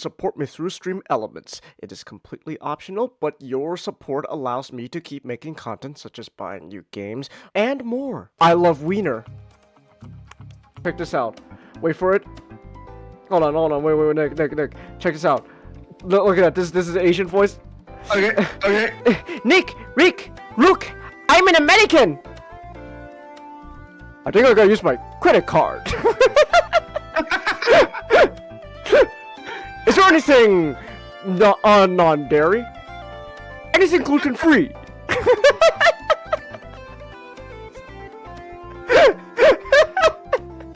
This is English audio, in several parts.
support me through stream elements. It is completely optional, but your support allows me to keep making content such as buying new games and more. I love Wiener. Check this out. Wait for it. Hold on. Wait, Nick. Check this out. Look at that. This is Asian voice. Okay. Nick, Rick, look, I'm an American. I think I gotta use my credit card. Is there anything non-dairy? Anything gluten-free?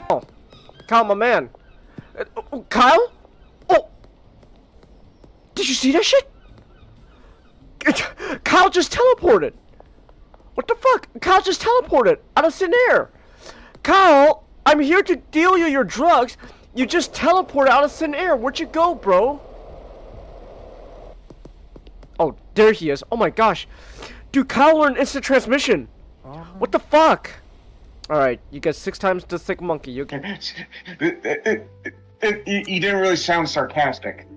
Oh, Kyle, my man. Kyle? Oh, did you see that shit? Kyle just teleported. What the fuck? Kyle just teleported out of thin air. Kyle, I'm here to deal you your drugs. You just teleported out of thin air. Where'd you go, bro? Oh, there he is. Oh my gosh. Dude, Kyle learned instant transmission. What the fuck? Alright, you get 6 times the thick monkey. You can... You didn't really sound sarcastic.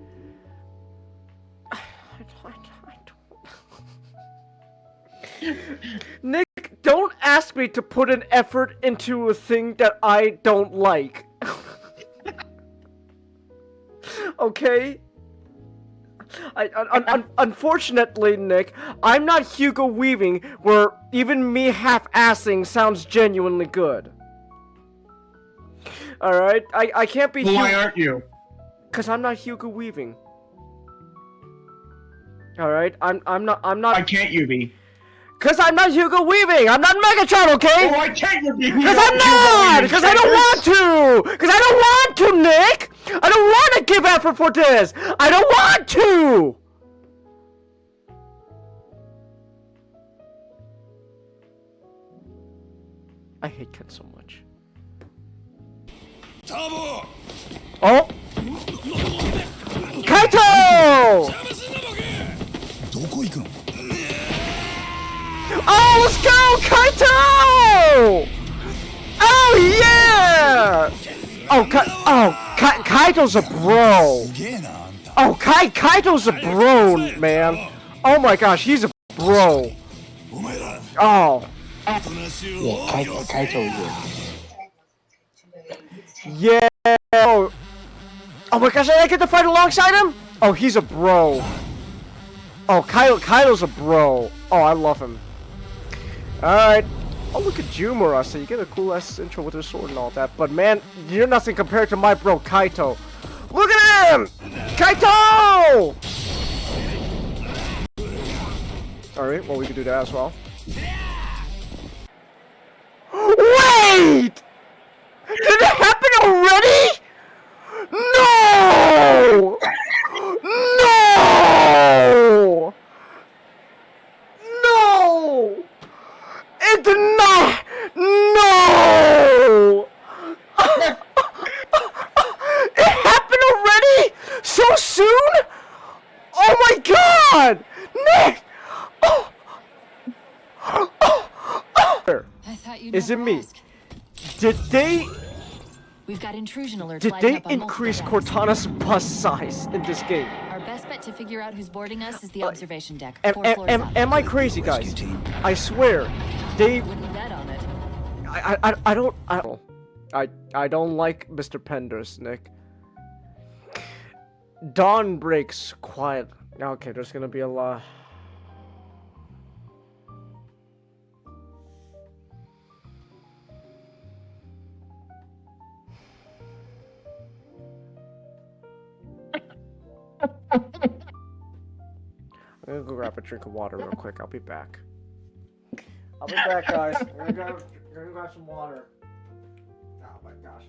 Nick, don't ask me to put an effort into a thing that I don't like. Okay? Unfortunately, Nick, I'm not Hugo Weaving, where even me half-assing sounds genuinely good. Alright? I can't be Why aren't you? Cause I'm not Hugo Weaving. Alright? I'm not Why can't you be? Cause I'm not Hugo Weaving! I'm not Megatron, okay? Oh, why can't you be? Cause I'm not! Cause I don't want to! Cause I don't want to, Nick! I don't want to give effort for this! I don't want to! I hate Ken so much. Oh! Kaito! Oh, let's go, Kaito! Oh, yeah! Kaito's a bro. Oh, Kaito's a bro, man. Oh my gosh, he's a bro. Oh. Yeah, Kaito. Yeah. Oh my gosh, I get to fight alongside him? Oh, he's a bro. Oh, Kaido's a bro. Oh, I love him. Alright. Oh, look at Jumura, you get a cool ass intro with her sword and all that. But man, you're nothing compared to my bro, Kaito. Look at him! Kaito! Alright, well, we can do that as well. Wait! Did it happen already? No! No! No! It did not! No! It happened already? So soon? Oh my god! Nick! Oh! I thought you'd Is it never me? ask. Did they... We've got intrusion alerts Did lighting they up on increase multiple decks. Cortana's bus size in this game? Our best bet to figure out who's boarding us is the observation deck. Am, 4 am, floors am, up. am I crazy, guys? I swear, they... Wouldn't bet on it. I don't like Mr. Penders, Nick. Dawn breaks quiet. Okay, there's gonna be a lot. I'm gonna go grab a drink of water real quick. I'll be back. I'll be back, guys. I'm gonna grab some water. Oh my gosh.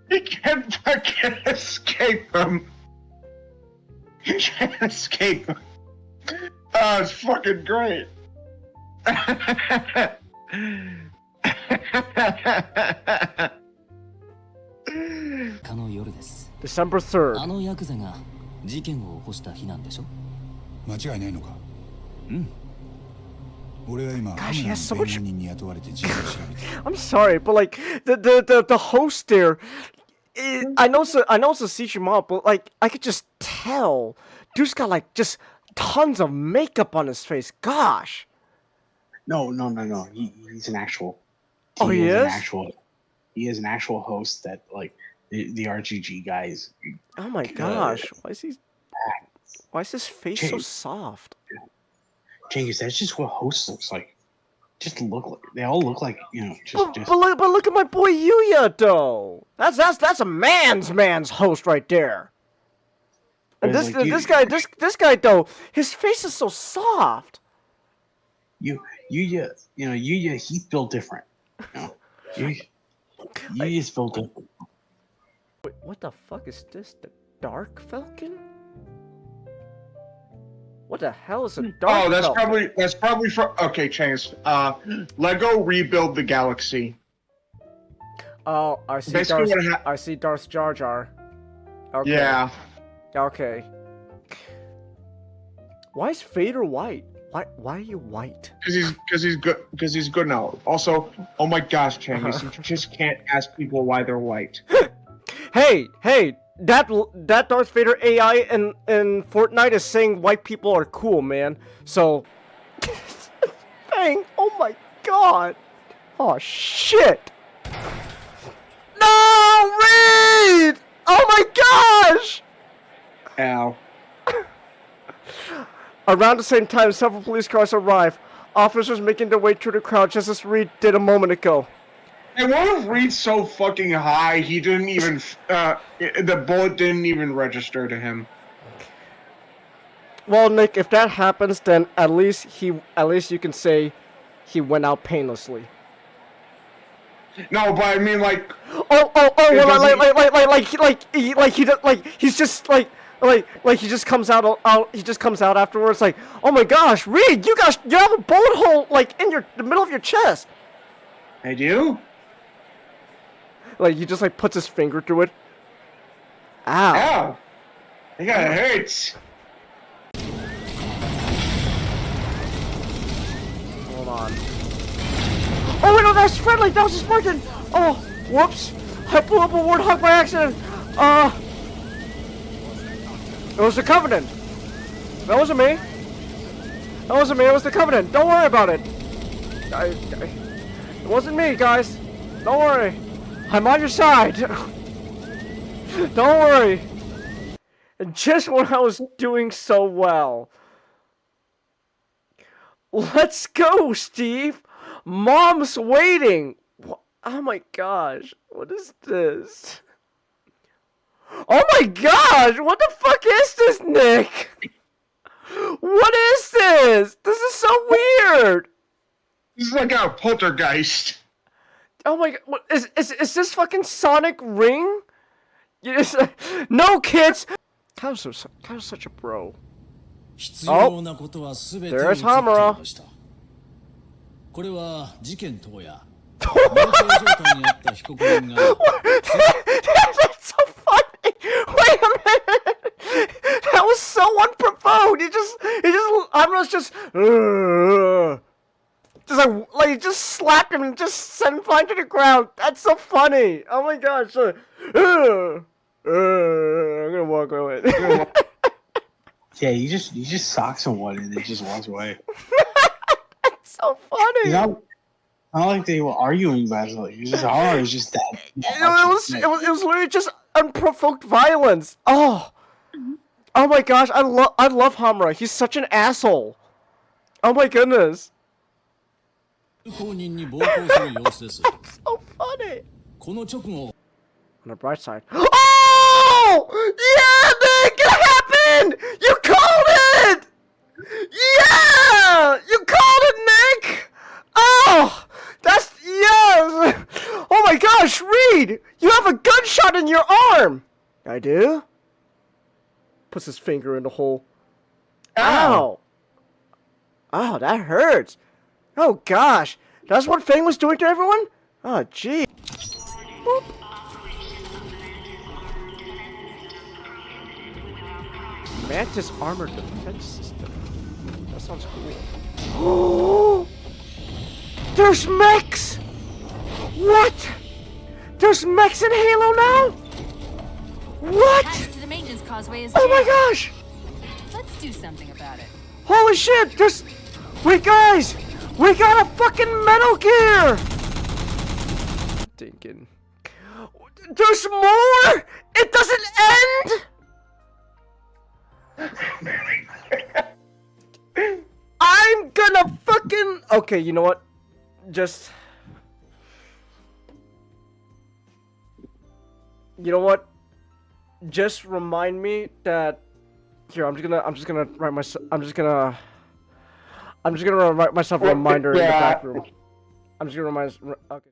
You can't fucking escape them. You can't escape them. Oh, it's fucking great. December 3rd. あのヤクザが事件を起こした日なんでしょ？間違いないのか？うん。Gosh, he has so much. I'm sorry, but like the host there, I know it's a CG model, but like I could just tell, dude's got like just tons of makeup on his face. Gosh. No. He's an actual. Oh, he is? He is an actual host that like the RGG guys. Oh my gosh, why is his face so soft? Jenkins, that's just what host looks like. They all look like, you know, But look at my boy Yuya though. That's a man's host right there. And this guy though, his face is so soft. Yuya, he's built different. You know, Yuya's built different. Wait, what the fuck is this? The Dark Falcon? What the hell is a Dark Falcon? That's probably for okay, Chase. Lego Rebuild the Galaxy. Oh, I see. I see Darth Jar Jar. Okay. Yeah. Okay. Why is Vader white? Why are you white? Because he's good now. Also, oh my gosh, Chase, you just can't ask people why they're white. Hey, that Darth Vader AI in Fortnite is saying white people are cool, man. So, dang, oh my god. Oh shit. No, Reed! Oh my gosh! Ow. Around the same time, several police cars arrive. Officers making their way through the crowd just as Reed did a moment ago. And what if Reed's so fucking high he didn't even the bullet didn't even register to him? Well, Nick, if that happens, then at least you can say he went out painlessly. No, but I mean like. He just comes out. He just comes out afterwards. Like, oh my gosh, Reed, you have a bullet hole like in the middle of your chest. I do. Like he just like puts his finger through it. Ow. Ow. I think it hurts. Hold on. Oh wait, no, that's friendly. That was just Spartan. Oh, whoops. I blew up a warthog by accident. It was the Covenant. That wasn't me. That wasn't me. It was the Covenant. Don't worry about it. It wasn't me, guys. Don't worry. I'm on your side. Don't worry. And just when I was doing so well. Let's go, Steve. Mom's waiting. Oh my gosh. What is this? Oh my gosh. What the fuck is this, Nick? What is this? This is so weird. This is like a poltergeist. Oh my god, what, is this fucking Sonic Ring? No, kids! Kyle's such a bro. Oh, there's Hamura. That's so funny! Wait a minute! That was so unprovoked! Hamura's just like he just slapped him and just sent him flying to the ground. That's so funny. Oh my gosh. I'm gonna walk away. Yeah, you just sock someone and it just walks away. That's so funny. Not like they were arguing about it. Like, it's just that. It was literally just unprovoked violence. Oh my gosh. I love Hamura. He's such an asshole. Oh my goodness. So funny. On the bright side. Oh! Yeah, Nick! It happened! You called it! Yeah! You called it, Nick! Oh! That's... Yes! Oh my gosh, Reed! You have a gunshot in your arm! I do? Puts his finger in the hole. Ow! Oh, that hurts. Oh gosh, that's what Fang was doing to everyone? Oh gee. Boop. Mantis armored defense system. That sounds cool. There's mechs! What? There's mechs in Halo now? What? Path to the maintenance causeway is Oh my jammed. gosh! Let's do something about it. Holy shit! Wait, guys! We got a fucking Metal Gear! Thinking. There's more! It doesn't end! I'm gonna fucking... Okay, you know what? Just... You know what? Just remind me that... Here, I'm just gonna write myself... I'm just gonna write myself a reminder in the back room. I'm just gonna remind... Okay.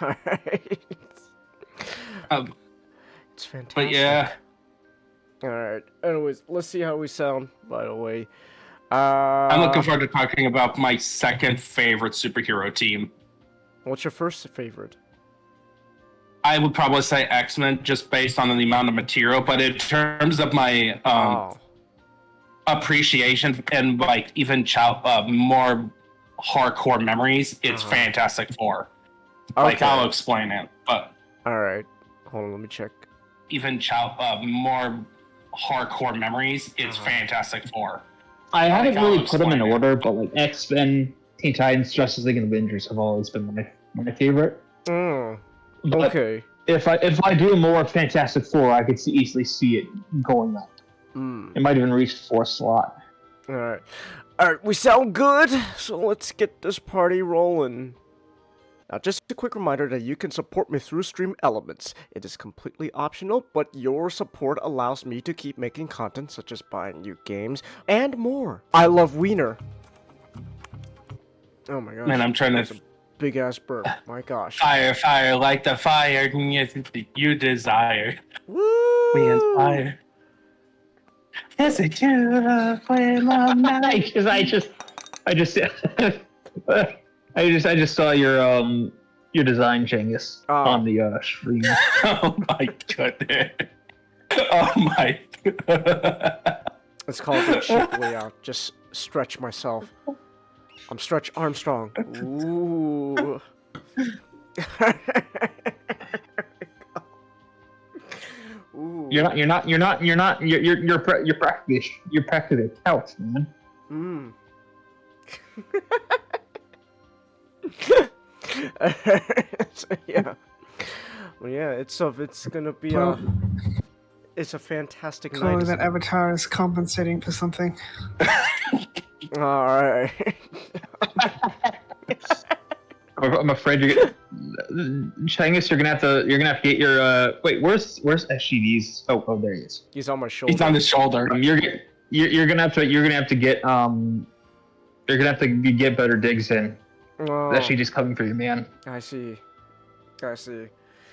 Alright. It's fantastic. But yeah. Alright. Anyways, let's see how we sound, by the way. I'm looking forward to talking about my second favorite superhero team. What's your first favorite? I would probably say X-Men, just based on the amount of material, but in terms of my appreciation and like even more hardcore memories, it's Fantastic Four. Like, I'll explain it, but... Alright. Hold on, let me check. Even more hardcore memories, it's Fantastic Four. I haven't I'll really put them in explain it. order, but like X-Men, Teen Titans, Justice League, and Avengers have always been my favorite. Mm. But Okay. if I do more Fantastic Four, I could easily see it going up. Mm. It might even reach the fourth slot. Alright. Alright, we sound good, so let's get this party rolling. Now, just a quick reminder that you can support me through Stream Elements. It is completely optional, but your support allows me to keep making content such as buying new games and more. I love Wiener. Oh my gosh. Man, I'm trying That's to... a big ass burp. My gosh. Fire, like the fire you desire. Woo! We inspire. Yes, it do. I just saw your design, Genghis, Oh. on the screen. Oh my goodness. Oh my god. It's called the cheap way out. Just stretch myself. I'm Stretch Armstrong. Ooh. Ooh. You're practically a couch, man. Mm. Yeah. Well, yeah. It's gonna be it's a fantastic Clearly night. that avatar is compensating for something. All right. I'm afraid you're Genghis, you're gonna have to get your wait, where's SGD's? Oh, there he is. He's on my shoulder. He's on his shoulder. You're gonna have to get get better digs in. Oh, SGD's coming for you, man. I see.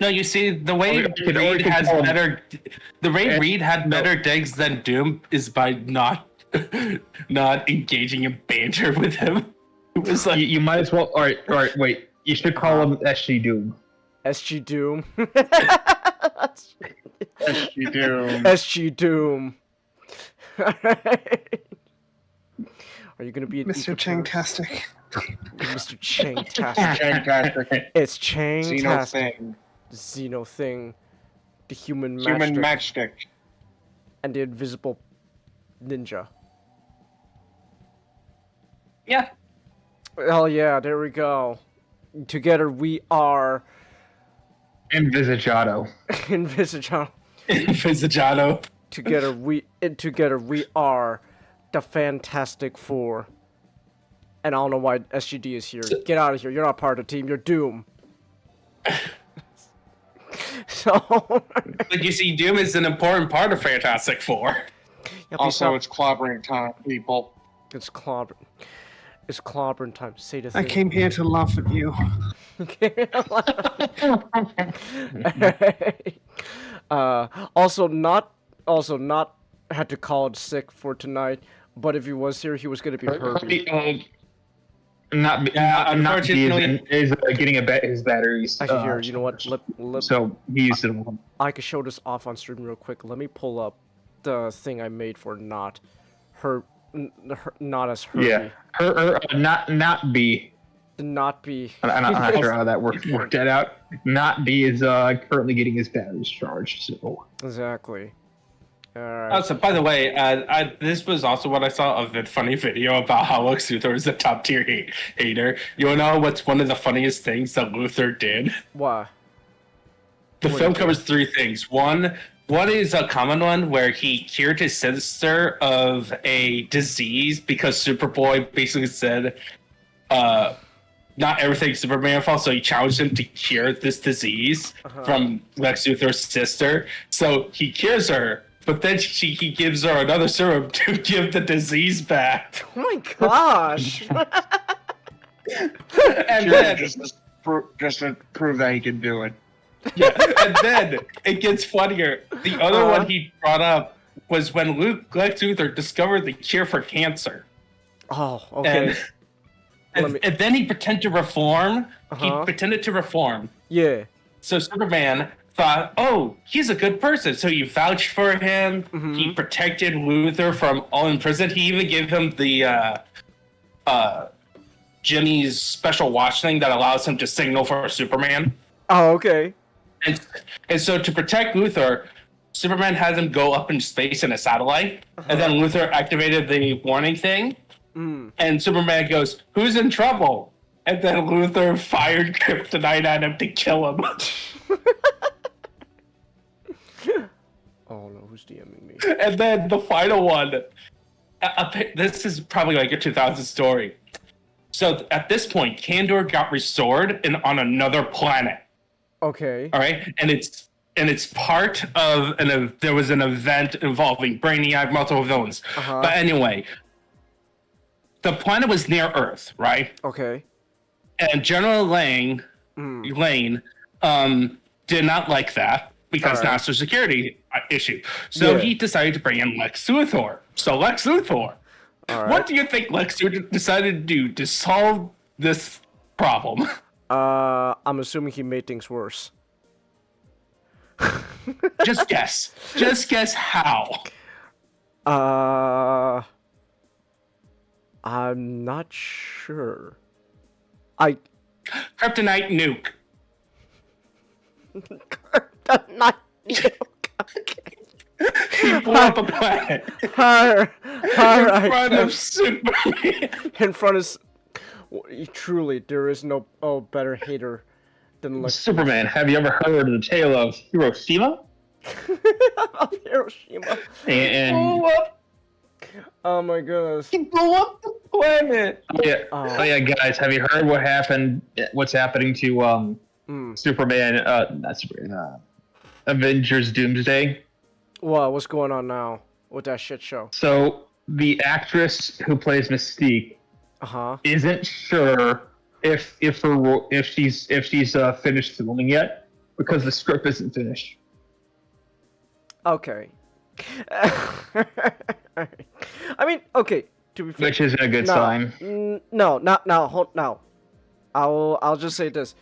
No, you see, the way Or you Reed could has call him- better... The way Reed had better digs than Doom is by not engaging in banter with him. It was like... You might as well. All right, wait. You should call him SG Doom. SG Doom. You do. SG Doom. Are you gonna be an Mr. Changtastic. Mr. Changtastic? Fantastic. It's Xeno Changtastic. thing. Xeno thing. The human Human matchstick. matchstick. And the invisible ninja. Yeah. Hell yeah, there we go. Together we are Envisageado. Invisible. Fizzijato. Together we are the Fantastic Four. And I don't know why SGD is here. Get out of here. You're not part of the team. You're Doom. So. But you see, Doom is an important part of Fantastic Four. Yeah, Also, it's clobbering time, people. It's clobbering. It's clobbering time. Say the I thing. came here to laugh at you. Also not had to call it sick for tonight. But if he was here, he was gonna be Herbie. Unfortunately- is getting his batteries. Actually, here, you know what? So he's the one. I could show this off on stream real quick. Let me pull up the thing I made for not not as Herbie. Yeah, not B. To not be. I'm not sure how that worked that out. Not B is currently getting his batteries charged. So Exactly. Alright. Also, by the way, this was also what I saw of a funny video about how Lex Luthor is a top tier hater. You wanna know what's one of the funniest things that Luthor did? Why? The What film did he covers three things. One is a common one where he cured his sister of a disease because Superboy basically said, not everything's Superman fault, so he challenged him to cure this disease from Lex Luthor's sister. So he cures her, but then he gives her another serum to give the disease back. Oh my gosh! And Sure, then, just to prove that he can do it. yeah, and then it gets funnier. The other one he brought up was when Lex Luthor discovered the cure for cancer. Oh, okay. And then he pretended to reform. He Uh-huh. pretended to reform. Yeah. So Superman thought, oh, he's a good person. So he vouched for him. Mm-hmm. He protected Luthor from all in prison. He even gave him the Jimmy's special watch thing that allows him to signal for Superman. Oh, okay. And so to protect Luthor, Superman has him go up in space in a satellite. And then Luthor activated the warning thing. And Superman goes, who's in trouble? And then Luthor fired kryptonite at him to kill him. Oh no, who's DMing me? And then the final one. This is probably like a 2000 story. So at this point, Kandor got restored on another planet. Okay. All right, and it's part of there was an event involving Brainiac, multiple villains. But anyway, the planet was near Earth, right? Okay. And General Lane did not like that because All right. national security issue. So Yeah. he decided to bring in Lex Luthor. So Lex Luthor, what do you think Lex Luthor decided to do to solve this problem? I'm assuming he made things worse. Just guess. Just guess how. I'm not sure. Kryptonite nuke. Not. He blew up a planet All in right. front of Superman. In front of. Truly, there is no better hater than Lex. Superman, have you ever heard of the tale of Hiroshima? Hiroshima. And Blew up. Oh my goodness. He blew up the planet. yeah, guys, have you heard what happened? What's happening to Superman? Not Superman. Avengers Doomsday. What's going on now with that shit show? So the actress who plays Mystique isn't sure if she's finished filming yet because the script isn't finished. Okay. I mean, okay. To be fair, Which isn't a good sign. No, not now. Hold now. I'll just say this.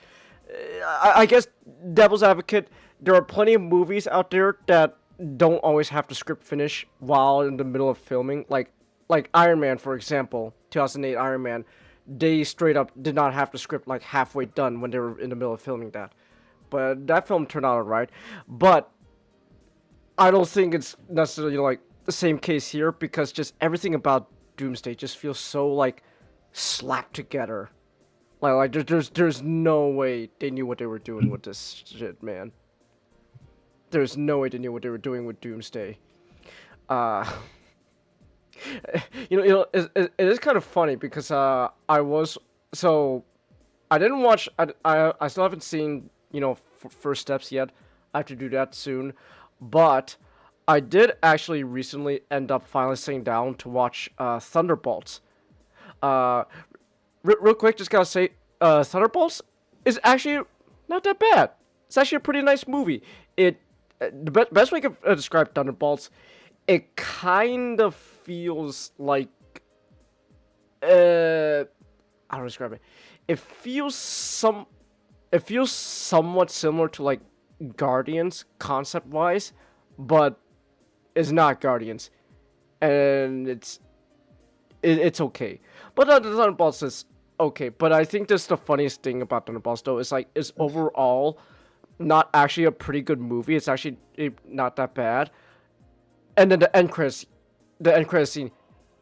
I guess devil's advocate. There are plenty of movies out there that don't always have the script finish while in the middle of filming. Like Iron Man, for example, 2008 Iron Man. They straight up did not have the script like halfway done when they were in the middle of filming that. But that film turned out alright. But I don't think it's necessarily like the same case here because just everything about Doomsday just feels so like slapped together. Like there's no way they knew what they were doing with this shit, man. There's no way they knew what they were doing with Doomsday. It is kind of funny because I didn't watch. I still haven't seen First Steps yet. I have to do that soon, but I did actually recently end up finally sitting down to watch Thunderbolts. Real quick, just gotta say, Thunderbolts is actually not that bad. It's actually a pretty nice movie. The best way I could describe Thunderbolts, it kind of feels like, how do I describe it? It feels somewhat similar to like Guardians concept-wise, but is not Guardians, and it's okay. But the Thunderbolts is okay. But I think that's the funniest thing about Thunderbolts though is like it's overall not actually a pretty good movie. It's actually not that bad. And then the end credits scene,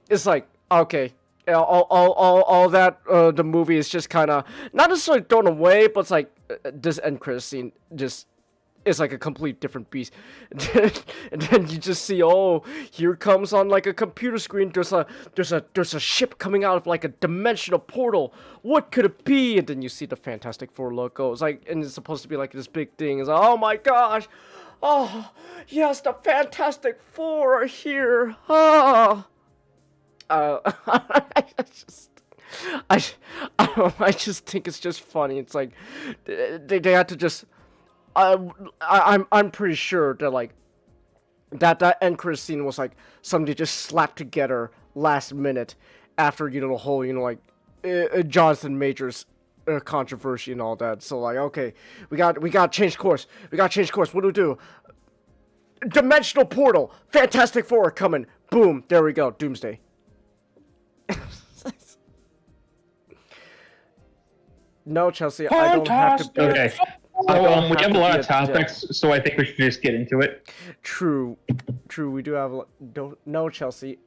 is like okay. All that the movie is just kind of not necessarily thrown away, but it's like this end credit scene just is like a complete different beast. And then you just see, oh, here comes on like a computer screen. There's a ship coming out of like a dimensional portal. What could it be? And then you see the Fantastic Four logo. It's like, and it's supposed to be like this big thing. It's like, oh my gosh, oh yes, the Fantastic Four are here. Oh. I just think it's just funny. It's like they had to just. I'm pretty sure that like that end credit scene was like somebody just slapped together last minute after the whole like Jonathan Majors controversy and all that. So like okay, we got to change course. What do we do? Dimensional portal. Fantastic Four are coming. Boom. There we go. Doomsday. No, Chelsea, I don't have to be. Okay. So we have a lot of topics, so I think we should just get into it. True. We do have. No, Chelsea,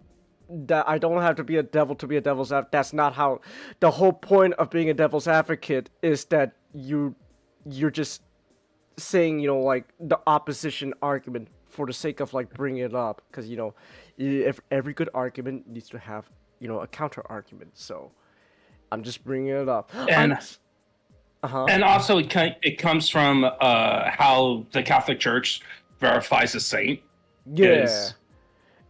that I don't have to be a devil to be a devil's advocate. That's not how. The whole point of being a devil's advocate is that you're just saying like the opposition argument for the sake of like bringing it up, because if every good argument needs to have a counter argument. So I'm just bringing it up. And and also it comes from how the Catholic Church verifies a saint. Yeah,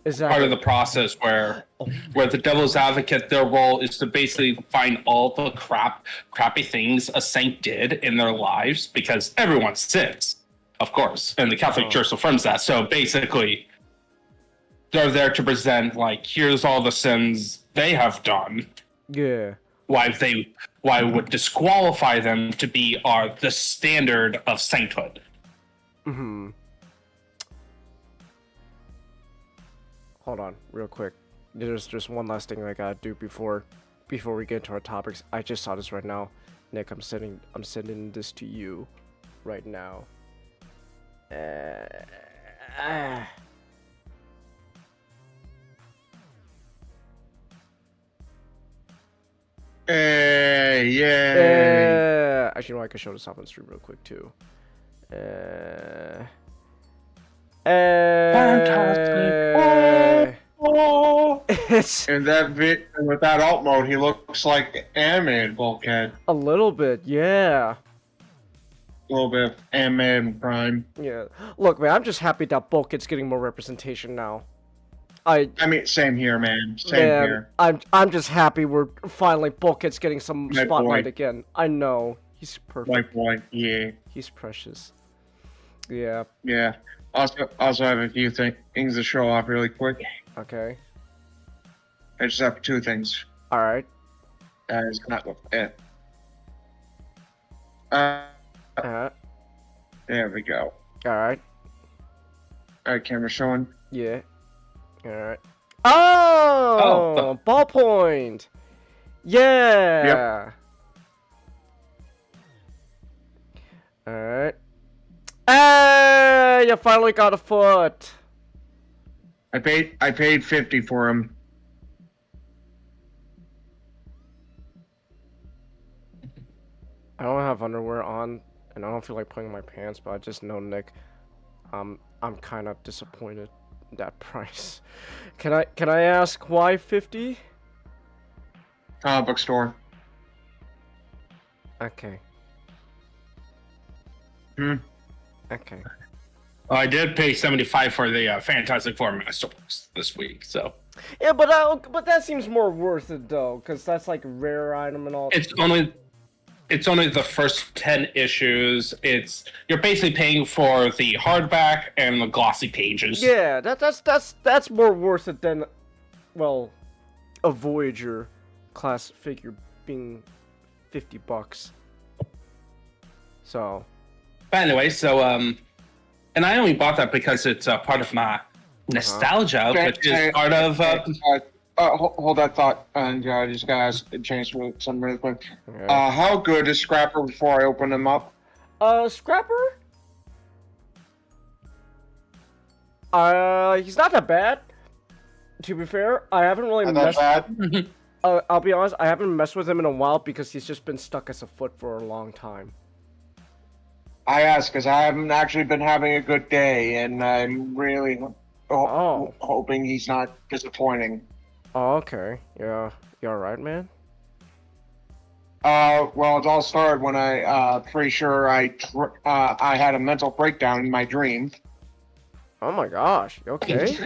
exactly. Part of the process where the devil's advocate, their role is to basically find all the crappy things a saint did in their lives, because everyone sins, of course, and the Catholic Church affirms that. So basically, they're there to present like, here's all the sins they have done. Yeah. Why would disqualify them to be the standard of sainthood. Mm-hmm. Hold on, real quick. There's just one last thing I gotta do before we get into our topics. I just saw this right now. Nick, I'm sending this to you right now. Hey, yeah. Actually, I can show this off on stream real quick too. Fantastic. In that with that alt mode, he looks like animated Bulkhead. A little bit, yeah. A little bit of animated Prime. Yeah. Look, man, I'm just happy that Bulkhead's getting more representation now. I mean, same here, man. Same here. I'm just happy we're finally Bulkhead's getting some spotlight again. I know he's perfect. White boy, yeah. He's precious. Yeah. Yeah. Also have a few things to show off really quick. Okay. I just have two things. All right. That is not it. There we go. All right. All right, camera showing. Yeah. All right. Oh, ballpoint. Yeah. Yep. All right. Hey, you finally got a foot. I paid 50 for him. I don't have underwear on, and I don't feel like putting my pants, but I just know Nick. I'm kind of disappointed in that price. Can I ask why 50? Comic book store. Okay. Okay. I did pay $75 for the Fantastic Four Masterbox this week, so. Yeah, but that seems more worth it though, because that's like rare item and all. It's only the first 10 issues. You're basically paying for the hardback and the glossy pages. Yeah, that's more worth it than, well, a Voyager class figure being $50. So. But anyway, so and I only bought that because it's part of my nostalgia, which is part of. Hold that thought, and I just gotta change something really quick. Okay. How good is Scrapper before I open him up? Scrapper? He's not that bad. To be fair, I haven't really Not that messed. bad. I'll be honest, I haven't messed with him in a while because he's just been stuck as a foot for a long time. I ask because I haven't actually been having a good day, and I'm really hoping he's not disappointing. Oh, okay. Yeah. You alright, man? Well, it all started when pretty sure I had a mental breakdown in my dream. Oh my gosh. You okay?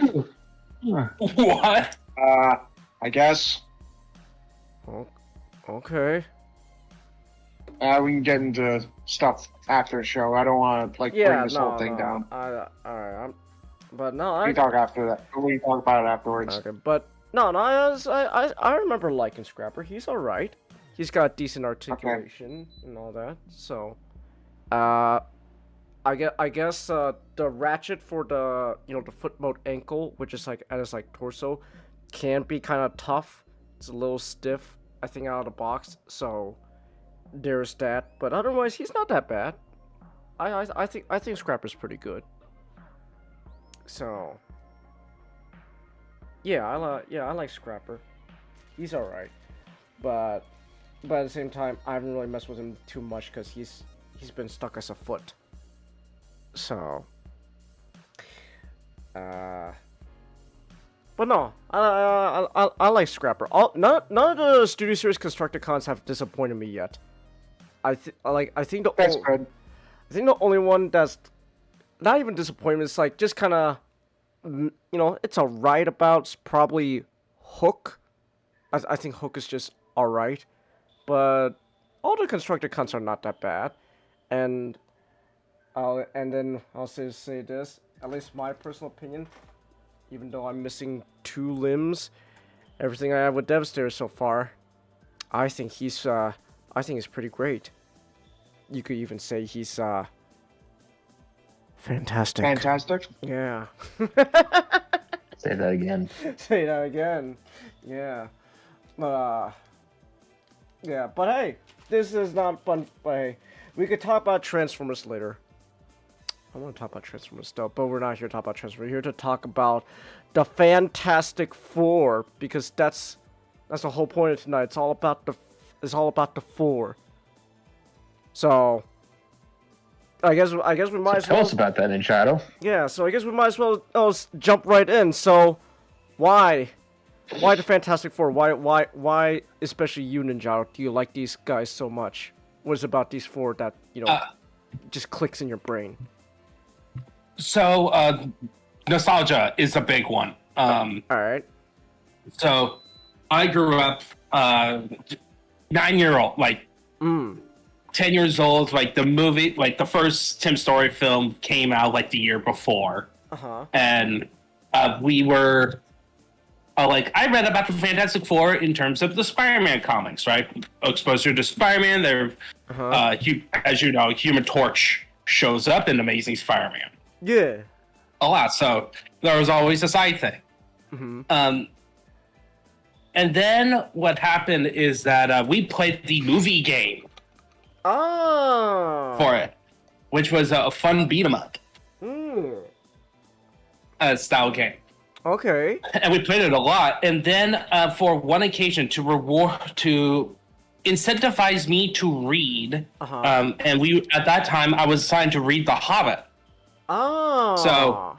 What? I guess. Okay. We can get into stuff after the show. I don't want to bring this whole thing down. Alright. We can talk after that. We can talk about it afterwards. Okay, but no, I remember liking Scrapper. He's alright. He's got decent articulation and all that. So, I guess the ratchet for the the foot mode ankle, which is like at his torso, can be kind of tough. It's a little stiff, I think, out of the box. So there's that. But otherwise, he's not that bad. I think Scrapper's pretty good. So yeah, I like Scrapper. He's alright. But at the same time, I haven't really messed with him too much because he's been stuck as a foot. So, but no, I like Scrapper. None of the Studio Series Constructicons have disappointed me yet. I think That's good. I think the only one that's not even disappointment is just kind of, it's alright about probably Hook. I think Hook is just alright, but all the Constructicons are not that bad, and then I'll say this, at least my personal opinion, even though I'm missing 2 limbs, everything I have with Devastator so far, I think he's pretty great. You could even say he's fantastic. Fantastic? Yeah. Say that again. Say that again. Yeah. Yeah, but hey, this is not fun, but hey, we could talk about Transformers later. I want to talk about Transformers still, but we're not here to talk about Transformers. We're here to talk about the Fantastic Four, because that's the whole point of tonight. It's all about the four. So, I guess we might as well Tell us about that, in Shadow. Yeah, so I guess we might as well jump right in. So, why the Fantastic Four? Why especially you, Ninja? Do you like these guys so much? What is it about these four that just clicks in your brain? So, nostalgia is a big one. All right. So, I grew up 9-year-old, 10 years old. The movie, the first Tim Story film came out the year before. And we were I read about the Fantastic Four in terms of the Spider-Man comics, right? Exposure to Spider-Man. They're as you know, Human Torch shows up in Amazing Spider-Man. Yeah. A lot. So there was always a side thing. And then what happened is that we played the movie game for it, which was a fun beat 'em up style game. Okay. And we played it a lot. And then for one occasion, to incentivize me to read, and at that time I was assigned to read The Hobbit. So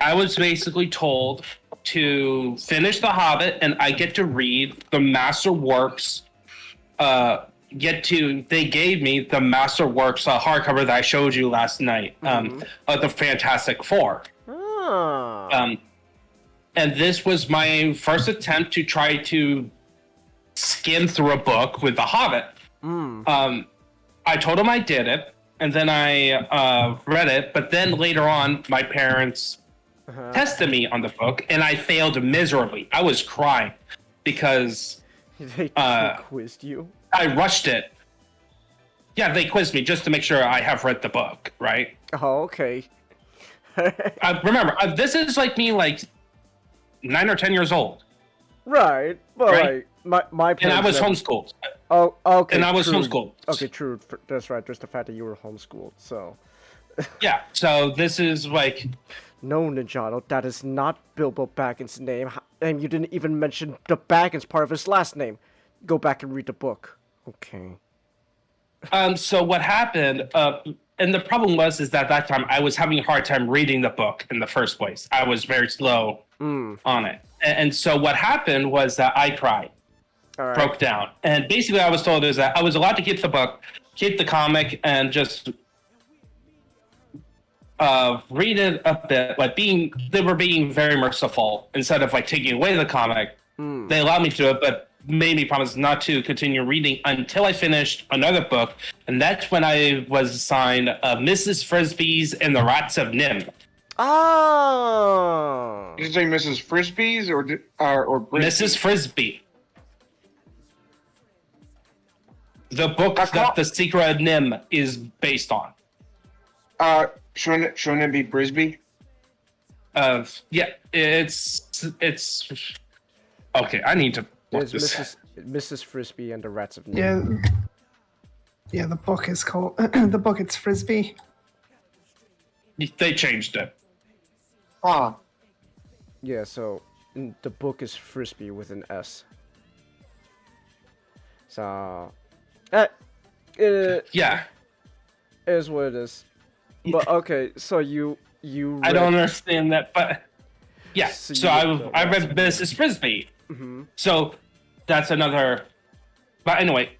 I was basically told to finish The Hobbit, and I get to read the Masterworks. They gave me the Masterworks hardcover that I showed you last night, of the Fantastic Four. And this was my first attempt to try to skim through a book with The Hobbit. I told him I did it, and then I read it, but then later on, my parents tested me on the book, and I failed miserably. I was crying because they quizzed you. I rushed it. Yeah, they quizzed me just to make sure I have read the book, right? Oh, okay. Remember, this is like me, like 9 or 10 years old. Right, but Right? like my And I parents was never- homeschooled. Oh, okay. And I was true. homeschooled. Okay, true. That's right. Just the fact that you were homeschooled. So Yeah, so this is like, no, Ninjato, that is not Bilbo Baggins' name, and you didn't even mention the Baggins part of his last name. Go back and read the book. Okay. so what happened, and the problem was is that at that time I was having a hard time reading the book in the first place. I was very slow on it. And so what happened was that I cried. All right. Broke down. And basically I was told is that I was allowed to keep the book, keep the comic, and just read it a bit. Like they were being very merciful. Instead of like taking away the comic, they allowed me to do it, but made me promise not to continue reading until I finished another book. And that's when I was assigned Mrs. Frisbee's and the Rats of Nim. Oh. Did you say Mrs. Frisbee's or Brisbee? Mrs. Frisbee. The book that The Secret of Nim is based on. Shouldn't it be Brisbee? Yeah, it's okay. I need to look It's this. Mrs. Frisbee and the Rats of Nim. Yeah. Yeah, the book is called the book. It's Frisbee. They changed it. Huh. Yeah, so the book is Frisbee with an S. So, it Yeah, is what it is. But okay, so you I don't understand that, but yeah. So So I read Mrs. Frisbee. So that's another. But anyway,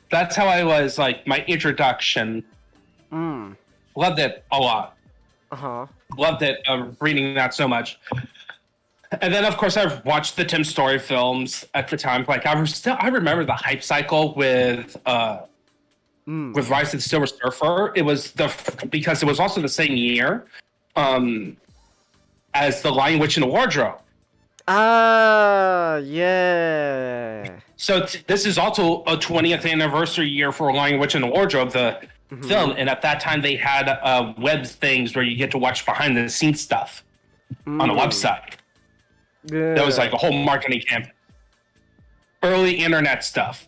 that's how I was like my introduction. Loved it a lot. Loved it. Reading that so much. And then, of course, I've watched the Tim Story films at the time. Like I remember the hype cycle with Rise of the Silver Surfer. It was because it was also the same year as The Lion, Witch, and the Wardrobe. Ah, yeah. So this is also a 20th anniversary year for Lion, Witch, and the Wardrobe, the film. And at that time, they had web things where you get to watch behind the scenes stuff on a website. Yeah. That was like a whole marketing campaign. Early internet stuff.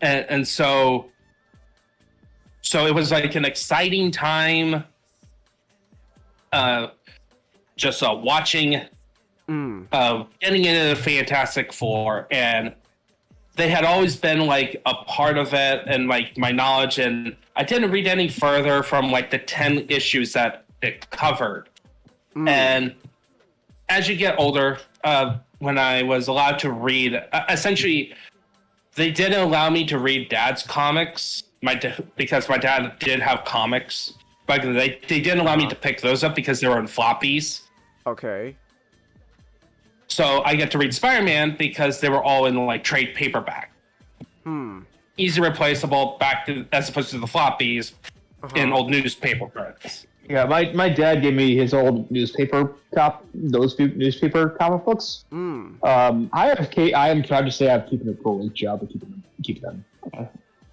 And so it was like an exciting time just watching getting into the Fantastic Four, and they had always been like a part of it and like my knowledge, and I didn't read any further from like the 10 issues that it covered. And as you get older, when I was allowed to read, essentially they didn't allow me to read Dad's comics because my dad did have comics, but they didn't allow me to pick those up because they were in floppies. Okay. So I get to read Spider-Man because they were all in like trade paperback. Easy replaceable as opposed to the floppies in old newspaper prints. Yeah, my dad gave me his old newspaper newspaper comic books. I am proud to say I've keeping a great job of keeping them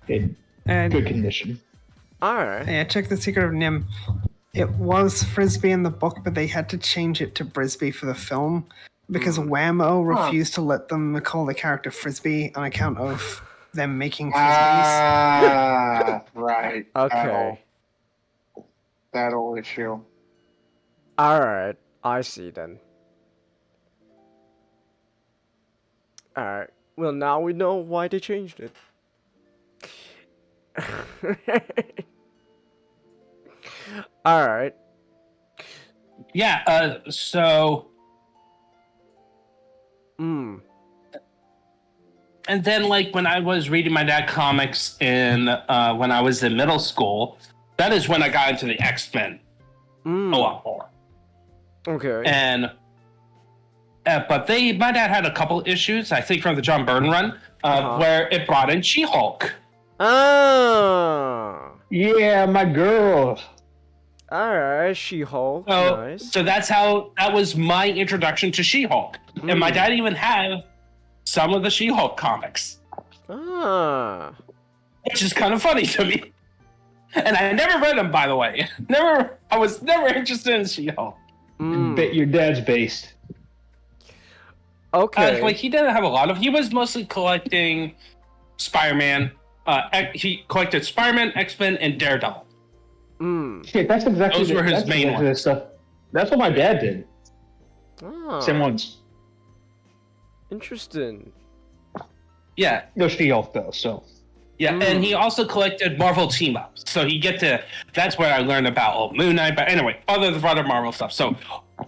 in And good condition. All right. yeah, check The Secret of Nim. It was Frisbee in the book, but they had to change it to Brisbee for the film because Whammo refused to let them call the character Frisbee on account of them making Frisbees. Ah, right. Okay. That old issue. All right. I see then. All right. Well, now we know why they changed it. All right. Yeah, so and then like when I was reading my dad comics when I was in middle school, that is when I got into the X-Men a lot more. Okay. And but my dad had a couple issues, I think from the John Byrne run, where it brought in She-Hulk. Ah. Yeah, my girl. All right, She-Hulk. So, Nice. so that was my introduction to She-Hulk. And my dad even had some of the She-Hulk comics, Ah. which is kind of funny to me. And I never read them, by the way. I was never interested in She-Hulk. Your dad's based. Okay. Like he didn't have a lot of. He was mostly collecting Spider-Man. He collected Spider-Man, X-Men, and Daredevil. Shit, that's exactly Those were his main ones. stuff. That's what my dad did. Oh, Same ones. interesting. Yeah, No She-Hulk though. So yeah, and he also collected Marvel team-ups. So he get to. That's where I learned about Moon Knight. But anyway, other Marvel stuff. So,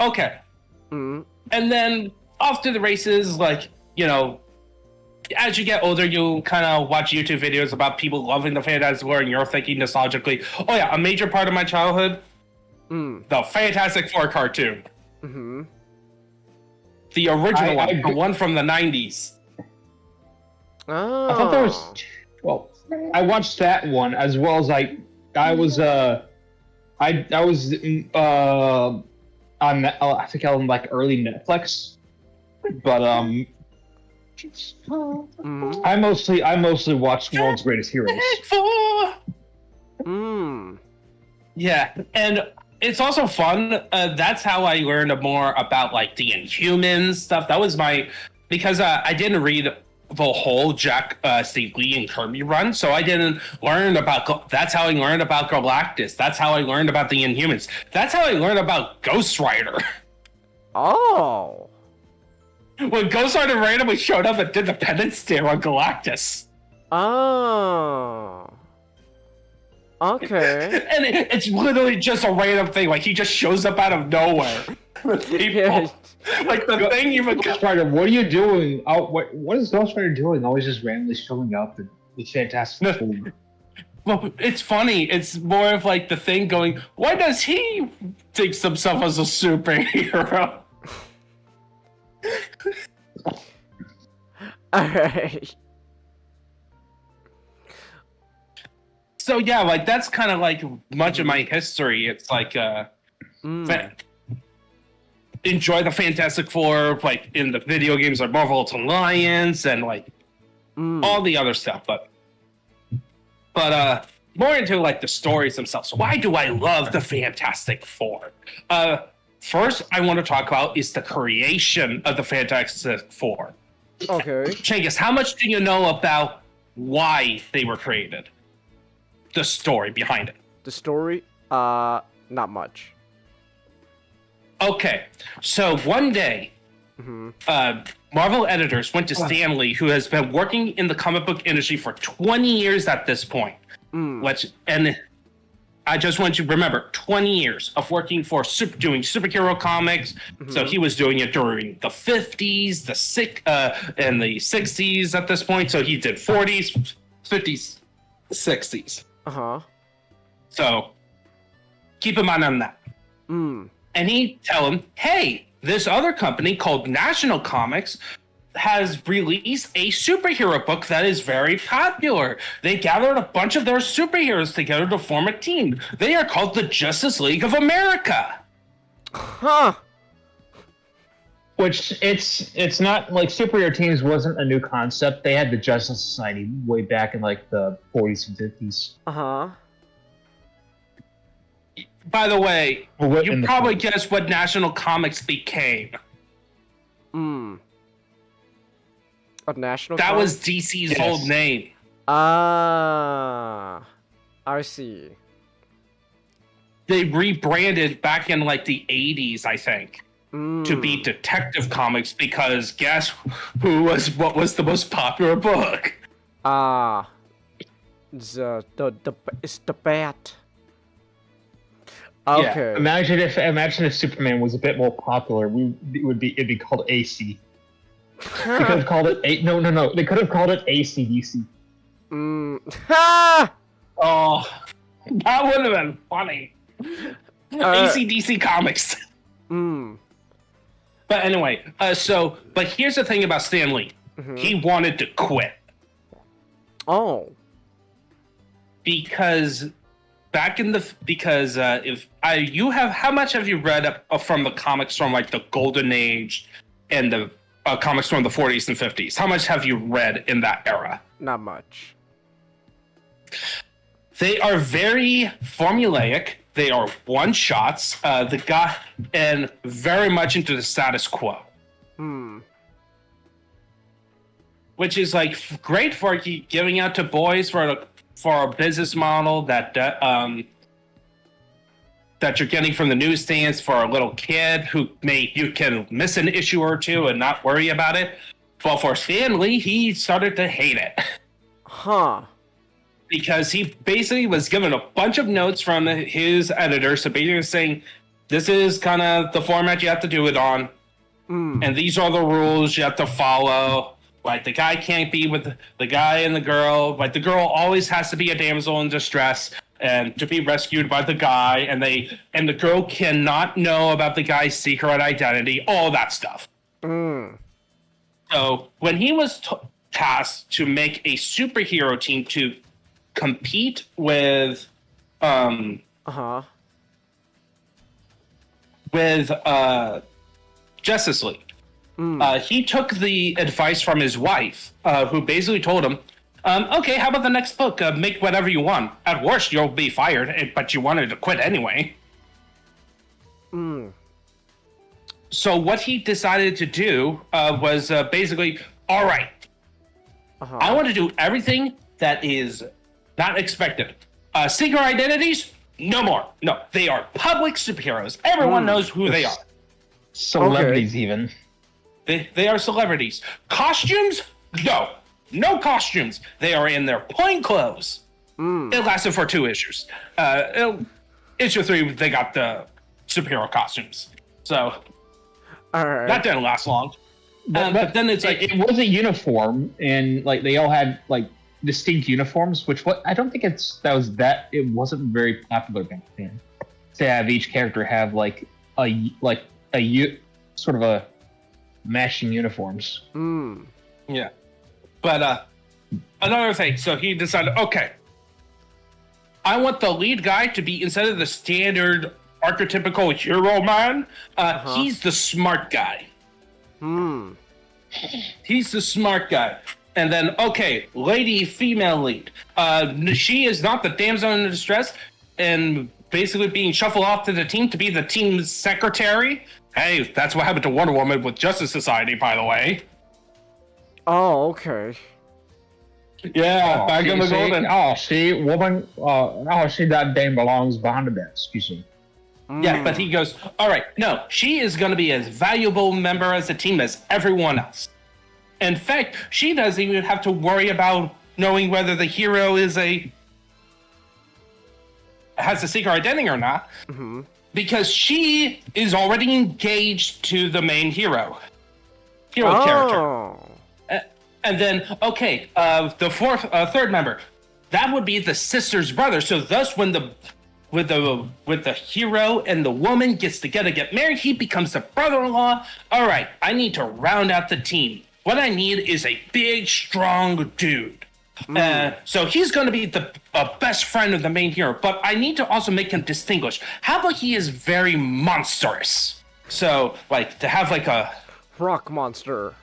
okay, and then off to the races. Like as you get older, you kind of watch YouTube videos about people loving the Fantastic Four, and you're thinking nostalgically, oh yeah, a major part of my childhood, the Fantastic Four cartoon. The original one, the one from the 90s. Oh. I thought there was. Well, I watched that one as well as I was on I think on like early Netflix, but I mostly watched World's Greatest Heroes. Yeah, and it's also fun. That's how I learned more about like the Inhumans stuff. That was because I didn't read the whole Jack Steve Lee and Kirby run, so I didn't learn about. That's how I learned about Galactus. That's how I learned about the Inhumans. That's how I learned about Ghost Rider. Oh. When Ghost Rider randomly showed up and did the penance stare on Galactus. Oh. Okay. And it's literally just a random thing. Like, he just shows up out of nowhere. Yeah. Like, the thing even... Ghost Rider, what are you doing? What is Ghost Rider doing? Always just randomly showing up and it's fantastic. Well, it's funny. It's more of like the thing going, why does he think himself as a superhero? Alright. So yeah, like that's kind of like much of my history. It's like enjoy the Fantastic Four, like in the video games like Marvel Alliance and like all the other stuff, but more into like the stories themselves. Why do I love the Fantastic Four? First, I want to talk about is the creation of the Fantastic Four. Okay. Changus, how much do you know about why they were created? The story behind it. The story? Not much. Okay, so one day, Marvel editors went to Stan Lee, who has been working in the comic book industry for 20 years at this point. And I just want you to remember, 20 years of working for doing superhero comics. So he was doing it during the 50s, and the 60s at this point. So he did 40s, 50s, 60s. So keep in mind on that. And he'd tell him, hey, this other company called National Comics has released a superhero book that is very popular. They gathered a bunch of their superheroes together to form a team. They are called the Justice League of America. Which it's not like superhero teams wasn't a new concept. They had the Justice Society way back in like the 40s and 50s. By the way, you probably guessed what National Comics became. A National That Comics? was DC's old name. I see. They rebranded back in like the 80s, I think, to be Detective Comics because guess what was the most popular book? It's the Bat. Okay. Yeah. Imagine if Superman was a bit more popular, it'd be called AC. They could have called it no. They could have called it ACDC. Oh, that would have been funny. ACDC Comics. But anyway, but here's the thing about Stan Lee. He wanted to quit. Oh. Because if how much have you read from the comics from like the Golden Age and the comics from the 40s and 50s? How much have you read in that era? Not much. they are very formulaic. They are one shots. The guy and very much into the status quo. Which is like great for giving out to boys for a business model that you're getting from the newsstands for a little kid who you can miss an issue or two and not worry about it. But for Stan Lee, he started to hate it. Huh. Because he basically was given a bunch of notes from his editor, so basically saying, this is kind of the format you have to do it on, and these are the rules you have to follow. Like, the guy can't be with the guy and the girl. Like, the girl always has to be a damsel in distress and to be rescued by the guy, and the girl cannot know about the guy's secret identity, all that stuff. So when he was tasked to make a superhero team to compete with Justice League, he took the advice from his wife, who basically told him, okay, how about the next book? Make whatever you want. At worst, you'll be fired, but you wanted to quit anyway. So what he decided to do was basically, all right, I want to do everything that is not expected. Secret identities? No more. No, they are public superheroes. Everyone knows who they are. Celebrities, even. They are celebrities. Costumes? No. No costumes. They are in their plain clothes. It lasted for 2 issues. Issue 3, they got the superhero costumes. So, that didn't last long. But then it's like... It was a uniform, and like they all had like distinct uniforms, which I don't think it wasn't very popular back then. To have each character have like a sort of a matching uniforms. Yeah. But another thing, so he decided, okay, I want the lead guy to be, instead of the standard archetypical hero man, he's the smart guy. He's the smart guy. And then, okay, lady female lead. She is not the damsel in distress and basically being shuffled off to the team to be the team's secretary. Hey, that's what happened to Wonder Woman with Justice Society, by the way. Oh, okay. Yeah, back in the golden. Oh, see, woman. That dame belongs behind the desk. Excuse me. Yeah, but he goes, all right, no, she is going to be as valuable member as the team as everyone else. In fact, she doesn't even have to worry about knowing whether the hero has a secret identity or not, because she is already engaged to the main hero character. And then, okay, the third member, that would be the sister's brother. So thus, when the hero and the woman gets together, get married, he becomes the brother-in-law. All right, I need to round out the team. What I need is a big, strong dude. So he's going to be the best friend of the main hero, but I need to also make him distinguished. How about he is very monstrous? So, like, to have like a rock monster.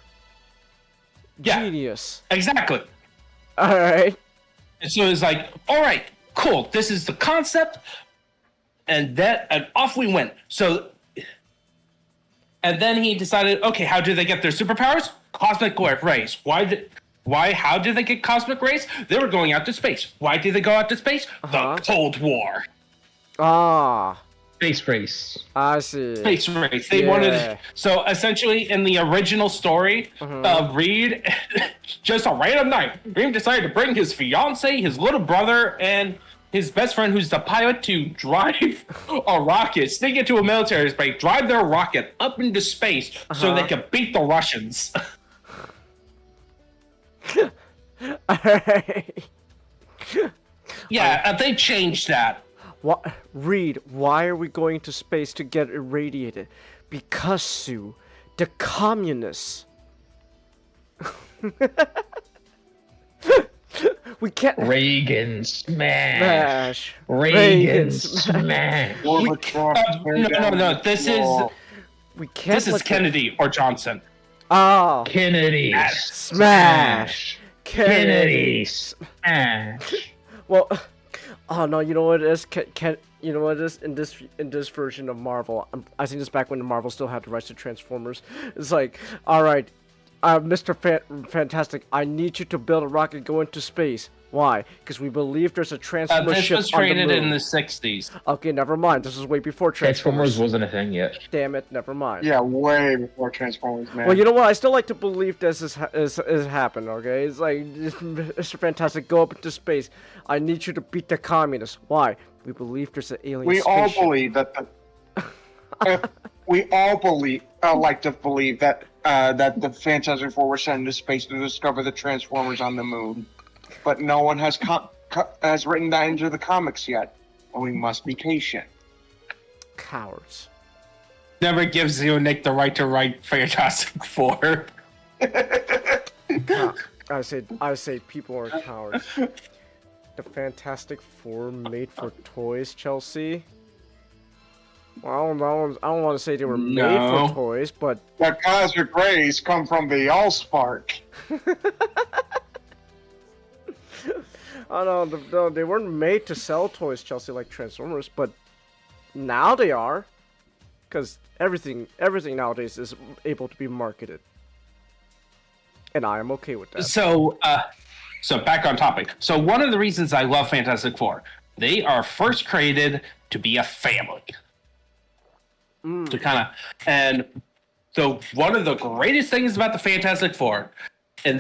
Yeah, genius. Exactly. All right. And so it's like, all right, cool. This is the concept, and off we went. So, and then he decided, okay, how do they get their superpowers? Cosmic rays. How did they get cosmic rays? They were going out to space. Why did they go out to space? The Cold War. Space race. I see. Space race. They wanted. So essentially, in the original story, Reed, just a random night, Reed decided to bring his fiance, his little brother, and his best friend, who's the pilot, to drive a rocket, sneak into a military base, drive their rocket up into space so they could beat the Russians. Alright. Yeah, they changed that. What, Reed, why are we going to space to get irradiated? Because, Sue, the communists. We can't. Reagan smash. Reagan smash. No. This is. We can't. This is Kennedy or Johnson. Oh. Kennedy smash. Kennedy smash. Well, Oh no, you know what it is? You know what it is in this version of Marvel? I think this back when Marvel still had the rights to Transformers. It's like, all right, Mr. Fantastic, I need you to build a rocket and go into space. Why? Because we believe there's a Transformer This ship was on the created moon. in the 60s. Okay, never mind. This is way before Transformers Transformers. wasn't a thing yet. Damn it, never mind. Yeah, way before Transformers, man. Well, you know what? I still like to believe this is happened. Okay, it's like Mr. Fantastic, go up into space. I need you to beat the communists. Why? We believe there's an alien. We all spaceship. believe that we all like to believe that that the Fantastic Four were sent into space to discover the Transformers on the moon, but no one has has written that into the comics yet, and we must be patient. Cowards. Never gives you Nick the right to write Fantastic Four. I say people are cowards. The Fantastic Four made for toys, Chelsea. Well, I don't want to say they were made for toys, but The cosmic rays come from the Allspark. I don't know. No, they weren't made to sell toys, Chelsea, like Transformers. But now they are, because everything nowadays is able to be marketed, and I am okay with that. So back on topic. So one of the reasons I love Fantastic Four, they are first created to be a family. To kind of, and so one of the greatest things about the Fantastic Four, and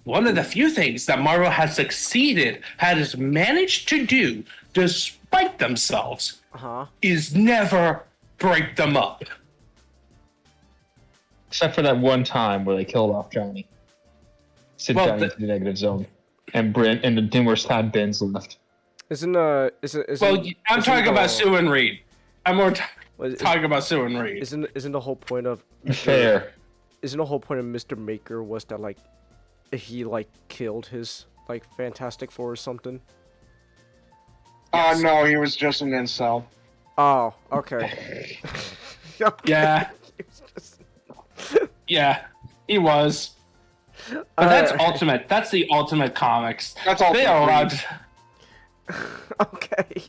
one of the few things that Marvel has managed to do despite themselves, is never break them up. Except for that one time where they killed off Johnny. Sit down into the negative zone. And the numerous time Ben's left. I'm talking about Sue and Reed. I'm more talking about Sue and Reed. Isn't the whole point of Fair. Isn't the whole point of Mr. Maker was that like he like killed his like Fantastic Four or something? No, he was just an incel. Oh, okay. Yeah. Yeah, he was. But that's ultimate. That's the ultimate comics. That's all. They are allowed. Okay.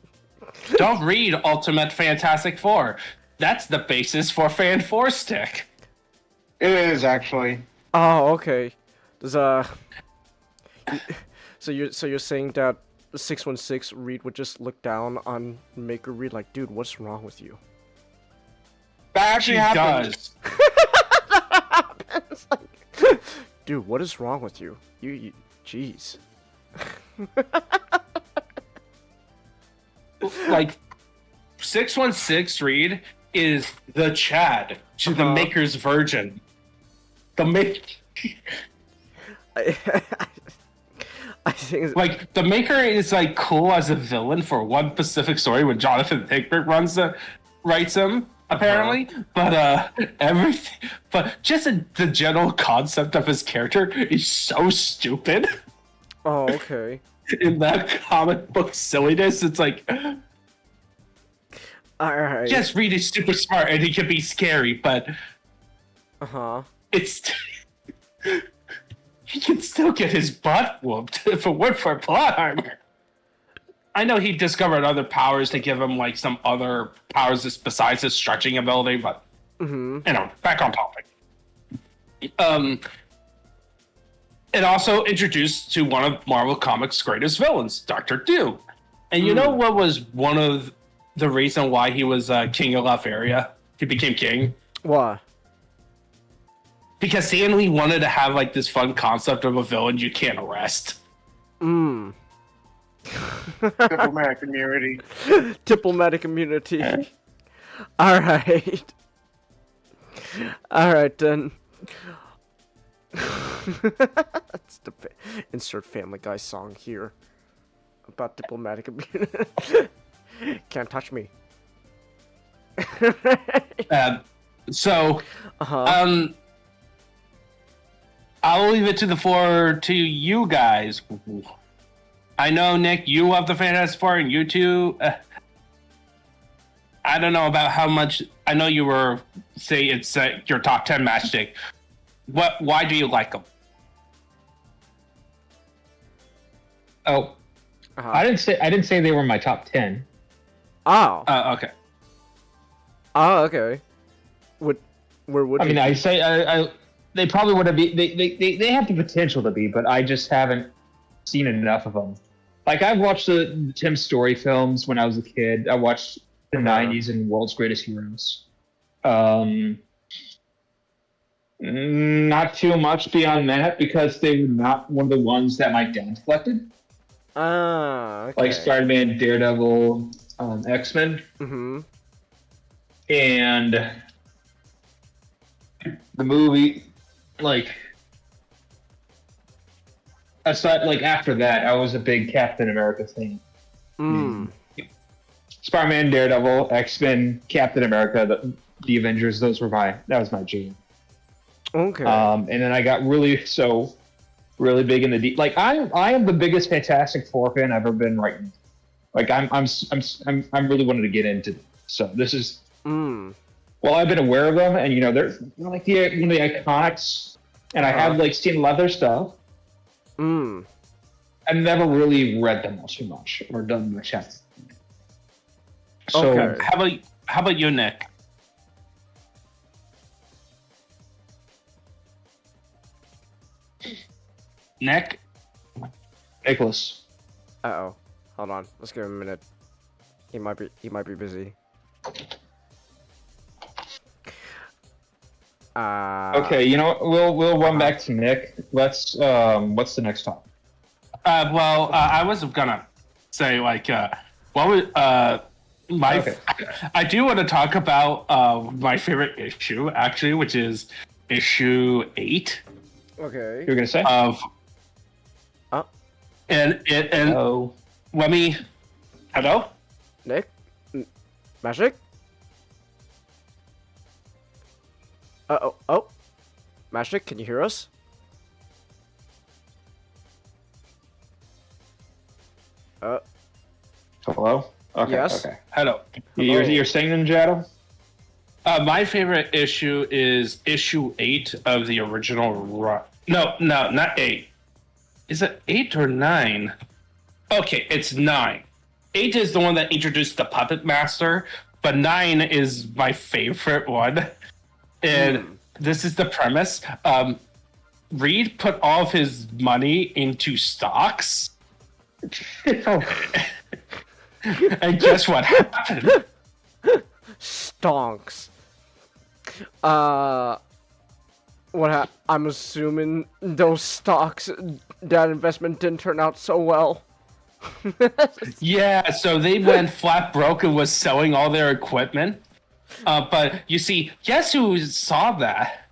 Don't read Ultimate Fantastic Four. That's the basis for Fan Four Stick. It is actually. Oh, okay. There's So you're saying that 616 Reed would just look down on Maker Reed like, dude, what's wrong with you? That actually happened. Does. It's like, dude, what is wrong with you? You jeez. Like 616 Reed is the Chad to the Maker's Virgin. The I think like the Maker is like cool as a villain for one specific story when Jonathan Hickman writes him apparently, but everything, but just the general concept of his character is so stupid. Oh, okay. In that comic book silliness, it's like, Alright. yes, Reed is super smart and he can be scary, but it's he can still get his butt whooped if it weren't for plot armor. I know he discovered other powers to give him like some other powers besides his stretching ability, but you know, back on topic. It also introduced to one of Marvel Comics' greatest villains, Dr. Doom. And you know what was one of the reason why he was king of Latveria? He became king? Why? Because Stan Lee wanted to have like this fun concept of a villain you can't arrest. Diplomatic immunity. Diplomatic immunity. Alright. Alright then. That's the insert Family Guy song here about diplomatic immunity. Can't touch me. I'll leave it to the floor to you guys. I know, Nick, you love the Fantastic Four, and you too. I don't know about how much. I know you were say it's your top 10 matchstick. Why do you like them? Oh, I didn't say they were my top 10. Oh. Okay. Oh, okay. Where would I mean, you I be? say they probably would have be. They have the potential to be, but I just haven't seen enough of them. Like I've watched the Tim Story films when I was a kid. I watched the '90s and World's Greatest Heroes. Not too much beyond that because they were not one of the ones that my dad collected. Ah, okay. Like Spider-Man, Daredevil, X-Men, Mm-hmm. and the movie. Like aside, like after that, I was a big Captain America fan. Spider-Man, Daredevil, X-Men, Captain America, the Avengers. That was my jam. Okay. And then I got really big in the deep. Like I am the biggest Fantastic Four fan I've ever been right now. Like I'm really wanting to get into them. So this is well, I've been aware of them, and they're like one of the iconics, and I have like seen a lot of their stuff. I've never really read them all too much or done much yet. So Okay. How about you, Nick? Nick? Nicholas. Uh-oh. Hold on. Let's give him a minute. He might be busy. Okay, you know what? We'll run back to Nick. Let's what's the next topic? I was gonna say like what was Okay. I do want to talk about my favorite issue actually, which is issue 8 Okay. You're gonna say? of and Oh. let me hello. Nick? Magic? Uh-oh. Oh. Magic, can you hear us? Hello? Okay, Yes? okay. Hello. You're saying them, Jado? My favorite issue is issue 8 of the original run. No, not 8. Is it 8 or 9? Okay, it's 9. 8 is the one that introduced the Puppet Master, but 9 is my favorite one. And this is the premise. Reed put all of his money into stocks. And guess what happened? Stonks. I'm assuming those stocks, that investment didn't turn out so well. Yeah, so they went flat broke and was selling all their equipment. But you see, guess who saw that?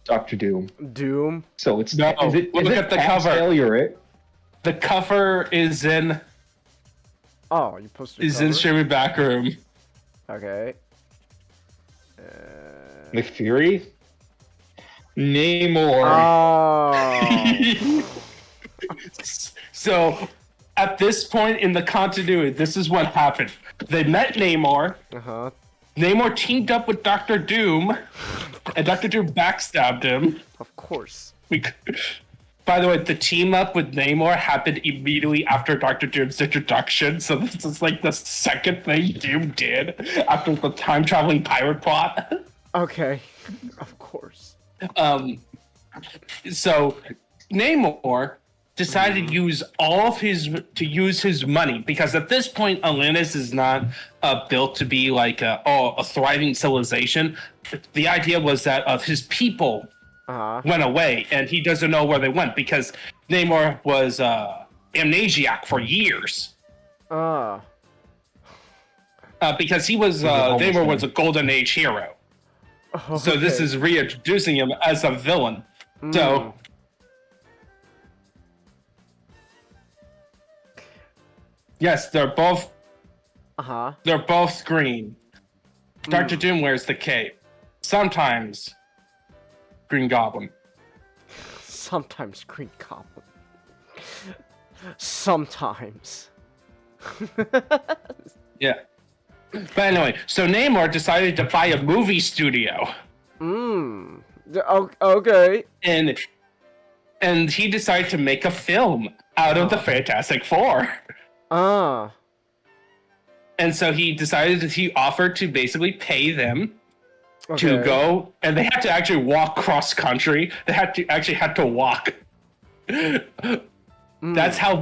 Dr. Doom. Doom. So it's No, is it look at the cover. Failure, it? The cover is in Oh, you posted. Cover? streaming back room. Okay. McFury? Namor. Oh. So at this point in the continuity, this is what happened. They met Namor. Uh-huh. Namor teamed up with Doctor Doom, and Doctor Doom backstabbed him. Of course. By the way, the team up with Namor happened immediately after Doctor Doom's introduction, so this is like the second thing Doom did after the time traveling pirate plot. Okay. Of course. So Namor decided to use all of his money, because at this point Atlantis is not built to be like a thriving civilization. The idea was that his people went away, and he doesn't know where they went because Namor was amnesiac for years. Because he was Namor was a golden age hero. Okay. So this is reintroducing him as a villain. So yes, they're both green. Doctor Doom wears the cape. Sometimes Green Goblin. Sometimes Green Goblin. Sometimes. Yeah. But anyway, so Namor decided to buy a movie studio. Okay. And he decided to make a film out of the Fantastic Four. Ah. And so he offered to basically pay them to Okay. go, and they had to actually walk cross country. They had to walk. That's how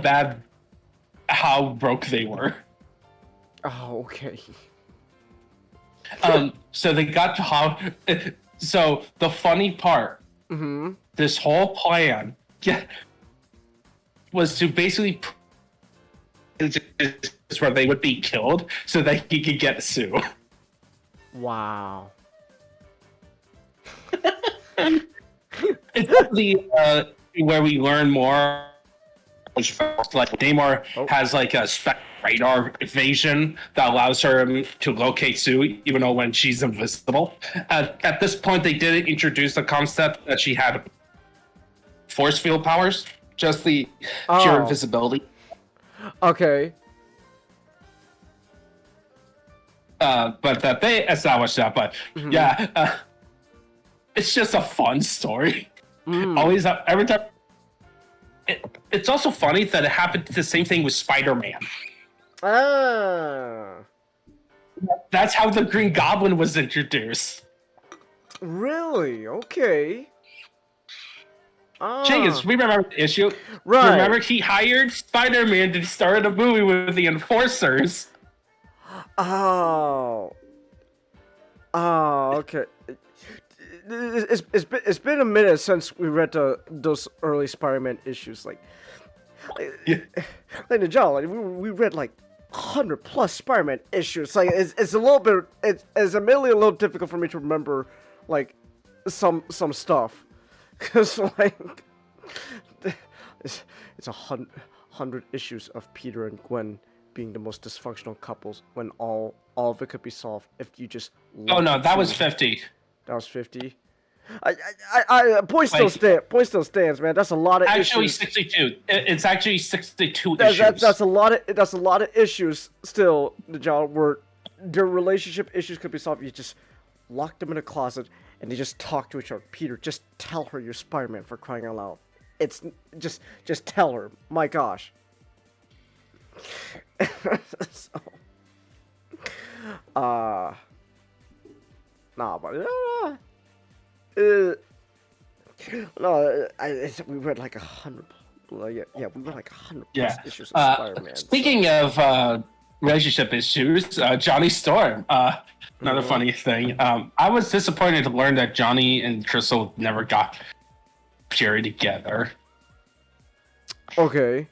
broke they were. Oh, okay. So they got to how. So the funny part, this whole plan, was to basically where they would be killed so that he could get Sue. Wow. It's the where we learn more. Which like Namor has like a radar evasion that allows her to locate Sue, even though when she's invisible. At this point, they didn't introduce the concept that she had force field powers, just the pure invisibility. Okay. But that they established that. But yeah, it's just a fun story. Always, every time. It's also funny that it happened the same thing with Spider-Man. Ah. That's how the Green Goblin was introduced. Really? Okay. Jenkins, remember the issue? Right. Remember he hired Spider-Man to start a movie with the Enforcers. Oh. Oh, okay. It's been a minute since we read those early Spider-Man issues. Like Najal, like we read like 100+ Spider-Man issues. Like it's a little bit. It's admittedly a little difficult for me to remember like some stuff, because like it's 100 issues of Peter and Gwen being the most dysfunctional couples when all of it could be solved if you just. Oh no, that was 50. That was 50. Point still stands, man. That's a lot of actually issues. 62. It's actually 62 issues. That's a lot of issues still, John, where their relationship issues could be solved. You just lock them in a closet and they just talk to each other. Peter, just tell her you're Spider-Man, for crying out loud. It's just tell her. My gosh. So, nah, but no, we read like 100. Yeah, we read like 100+ issues of Spider-Man. Speaking of relationship issues, Johnny Storm. Another funny thing. I was disappointed to learn that Johnny and Crystal never got married together. Okay.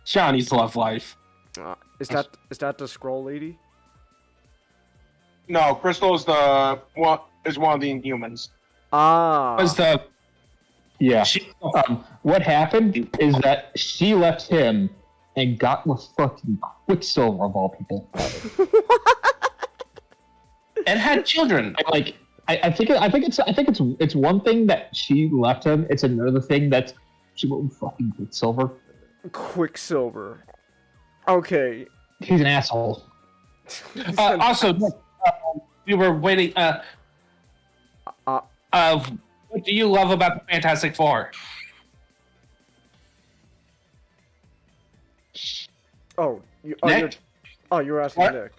Johnny's love life. Is that the Scroll lady? No, Crystal is one of the Inhumans. Ah. Was the Yeah. What happened is that she left him and got with fucking Quicksilver of all people. and had children. And like, I think it's one thing that she left him. It's another thing that she went with fucking Quicksilver. Quicksilver. Okay. He's an asshole. Also, we were waiting. What do you love about the Fantastic Four? Oh, Nick? you're asking What?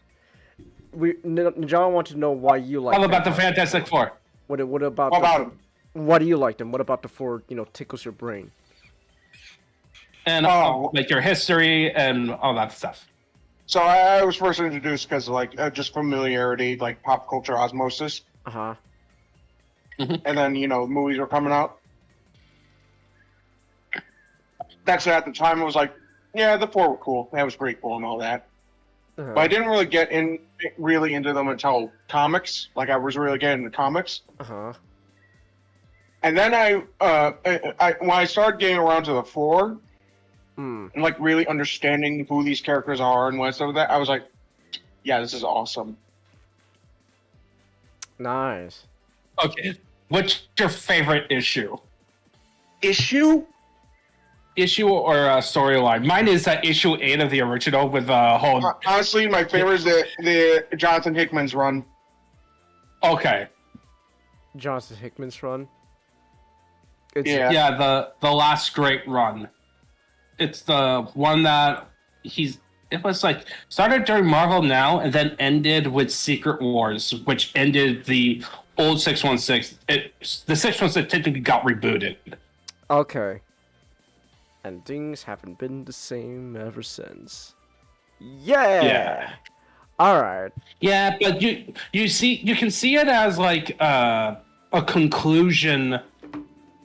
Nick. John wants to know why you like. What about the Fantastic Four? What about What about him? Why do you like them? What about the four? Tickles your brain. And like your history and all that stuff. So I was first introduced because of just familiarity, like pop culture osmosis, Uh-huh. and then movies were coming out. Actually, at the time, it was like, yeah, the four were cool. That was pretty cool and all that. Uh-huh. But I didn't really get really into them until comics. Like I was really getting into comics. Uh-huh. And then when I started getting around to the four, Hmm. and like really understanding who these characters are and what stuff like that, I was like, yeah, this is awesome. Nice. Okay, what's your favorite issue? Issue? Issue or storyline? Mine is issue 8 of the original with whole. Honestly, my favorite is the Jonathan Hickman's run. Okay. Jonathan Hickman's run. It's, Yeah. Yeah, the last great run. It's the one that it was like started during Marvel Now and then ended with Secret Wars, which ended the old 616. The 616 technically got rebooted. Okay. And things haven't been the same ever since. Yeah. Yeah. All right. Yeah, but you can see it as like a conclusion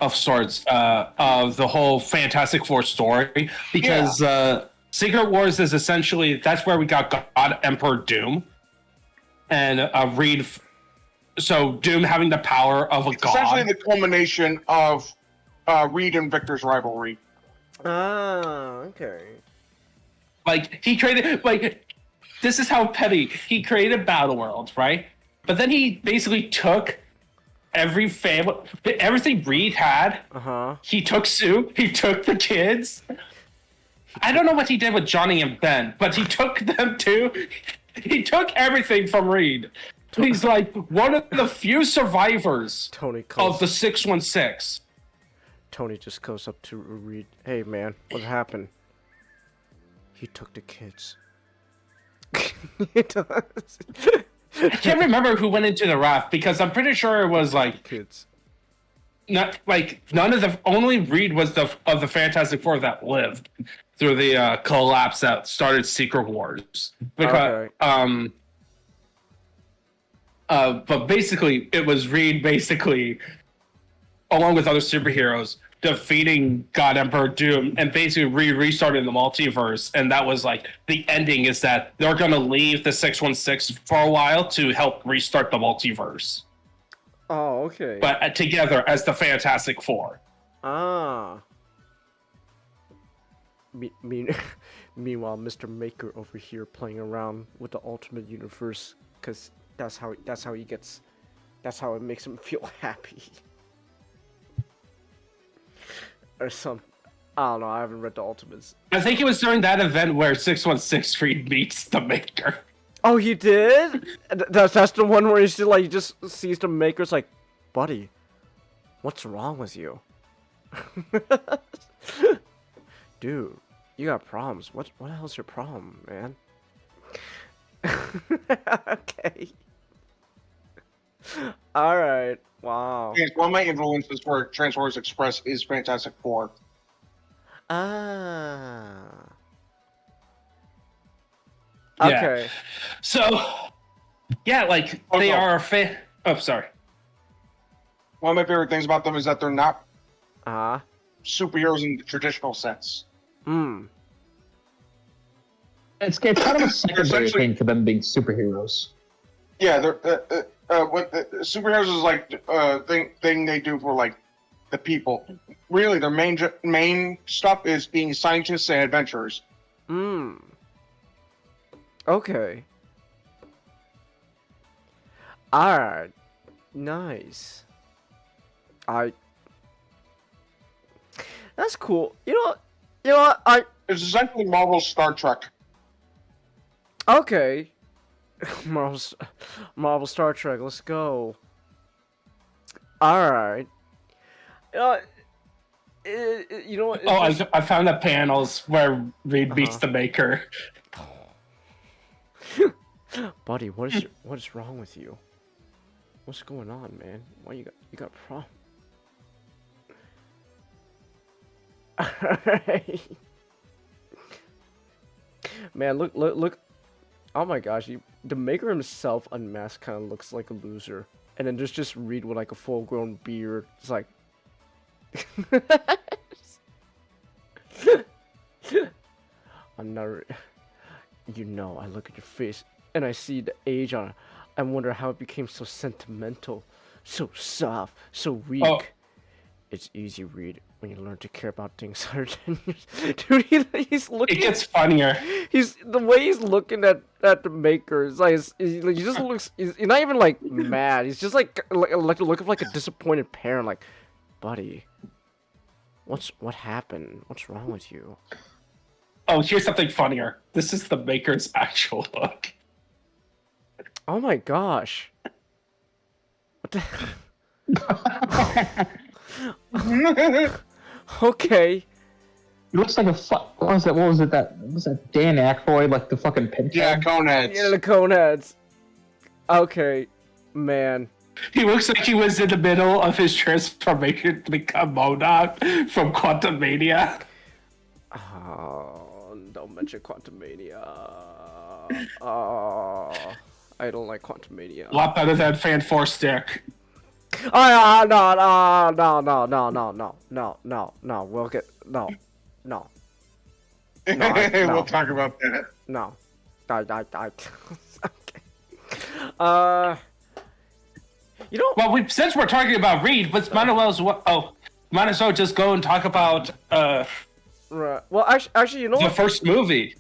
of sorts of the whole Fantastic Four story, because Secret Wars is essentially that's where we got God Emperor Doom and Reed. So Doom having the power of a It's essentially god. the culmination of Reed and Victor's rivalry. Ah, okay. Like he created this is how petty he created Battle World, right? But then he basically took everything Reed had. He took Sue. He took the kids. I don't know what he did with Johnny and Ben, but he took them too. He took everything from Reed. He's like one of the few survivors of the 616. Tony just goes up to Reed. Hey, man, what happened? He took the kids. He does. I can't remember who went into the raft because I'm pretty sure it was like Kids. not like none of the only Reed was of the Fantastic Four that lived through the collapse that started Secret Wars. Because but basically it was Reed basically along with other superheroes defeating God Emperor Doom and basically restarting the multiverse, and that was like the ending is that they're gonna leave the 616 for a while to help restart the multiverse. Oh, okay. But together as the Fantastic Four. Ah. Meanwhile, Mr. Maker over here playing around with the Ultimate Universe, because that's how it makes him feel happy. Or some, I don't know. I haven't read the Ultimates. I think it was during that event where 616 Reed meets the Maker. Oh, he did? That's the one where he's just like, he just sees the Maker's like, buddy, what's wrong with you? Dude, you got problems. What the hell's your problem, man? Okay. Alright. Wow. Yes, one of my influences for Transformers Express is Fantastic Four. Ah. Yeah. Okay. So, yeah, like they are Oh, sorry. One of my favorite things about them is that they're not Ah. superheroes in the traditional sense. Hmm. It's kind of a secondary essentially- thing for them being superheroes. Yeah, they're superheroes is like thing they do for like the people. Really, their main stuff is being scientists and adventurers. Hmm. Okay. Alright. Nice. That's cool. You know what? It's essentially Marvel's Star Trek. Okay. Marvel Star Trek, let's go. Alright. You know what? I found the panels where Reed meets the Maker. Buddy, what is wrong with you? What's going on, man? Why you got a problem? Alright. Man, look. Oh my gosh, the Maker himself unmasked kind of looks like a loser. And then there's just Reed with like a full-grown beard. It's like... I'm not... You know, I look at your face and I see the age on it. I wonder how it became so sentimental, so soft, so weak. Oh. It's easy, Reed, when you learn to care about things other than yours. Dude, he's looking... It gets funnier. The way he's looking at the Maker is like he just looks. He's not even like mad. He's just like looking like a disappointed parent. Like, buddy, what happened? What's wrong with you? Oh, here's something funnier. This is the Maker's actual look. Oh my gosh! What the? Okay. He looks like a what was that? What was it? That was that Dan Aykroyd, like the fucking pinhead? Yeah, Coneheads. Yeah, the Coneheads. Okay, man. He looks like he was in the middle of his transformation to become Modok from Quantum Mania. Oh, don't mention Quantumania. Oh, I don't like Quantumania. A lot better than Fan Force Stick. Oh, no. We'll get no. No. We'll talk about that. No. Okay. You know. Well, since we're talking about Reed, might as well just go and talk about Right. Well, actually, you know the what? first movie.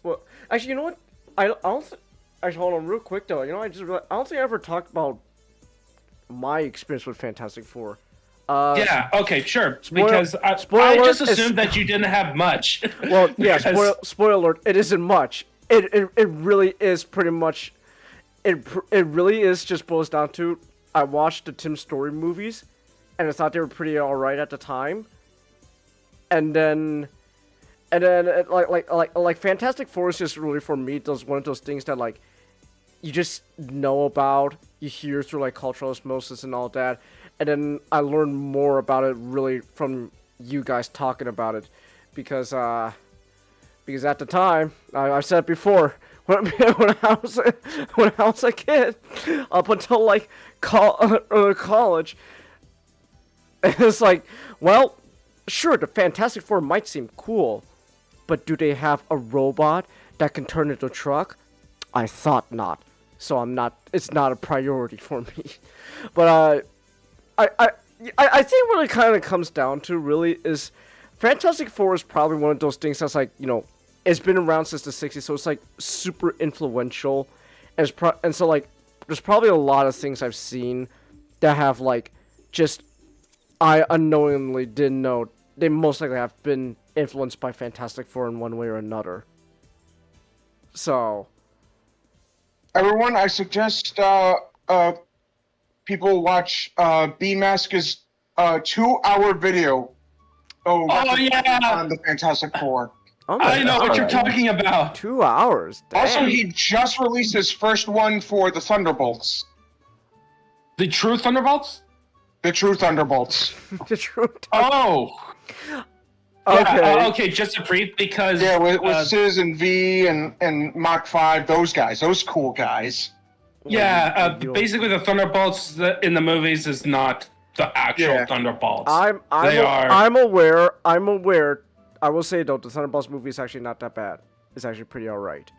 Well, actually, you know what? I don't. Actually, hold on, real quick though. You know, I don't think I ever talked about my experience with Fantastic Four. Yeah. Okay. Sure. Spoil- Because I spoiler just is- assumed that you didn't have much. Well, yeah. Because- Spoiler alert. It isn't much. It really is pretty much. It really is just boils down to I watched the Tim Story movies, and I thought they were pretty alright at the time. And then like Fantastic Four is just really for me one of those things that like you just know about, you hear through like cultural osmosis and all that, and then I learned more about it really from you guys talking about it, because at the time I said it before when I was a kid up until like college, it's like, well, sure, the Fantastic Four might seem cool, but do they have a robot that can turn into a truck? I thought not. So it's not a priority for me. But I think what it kind of comes down to really is Fantastic Four is probably one of those things that's like, you know, it's been around since the 60s, so it's like super influential. And so like there's probably a lot of things I've seen that have like just I unknowingly didn't know they most likely have been influenced by Fantastic Four in one way or another. So, Everyone, I suggest people watch B-Mask's 2-hour video. Oh yeah, on the Fantastic Four. oh my I know what you're God. talking about. 2 hours. Damn. Also, he just released his first one for the Thunderbolts. The True Thunderbolts. The True Thunderbolts. the truth. Oh. Okay. Yeah, okay, just a brief because Yeah, with Sis and V and Mach 5, those guys, those cool guys. basically the Thunderbolts in the movies is not the actual Yeah. Thunderbolts. I'm aware. I will say though, the Thunderbolts movie is actually not that bad. It's actually pretty alright.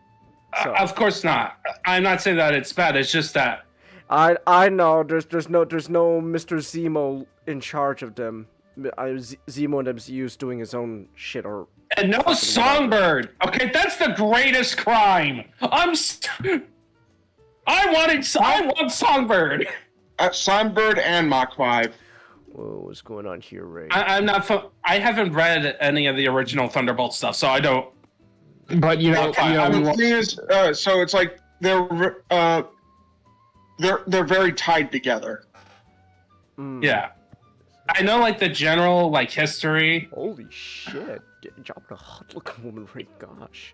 So Of course not. I'm not saying that it's bad. It's just that I know there's no Mr. Zemo in charge of them. Zemo in MCU's doing his own shit or. and no Songbird. Okay, that's the greatest crime. I want Songbird. Songbird and Mach 5. Whoa, what's going on here, Ray? I haven't read any of the original Thunderbolt stuff, so I don't. But you know, The thing is, so it's like they're very tied together. Yeah, I know like the general like history. Holy shit! Job a hot-looking woman, Ray. Gosh.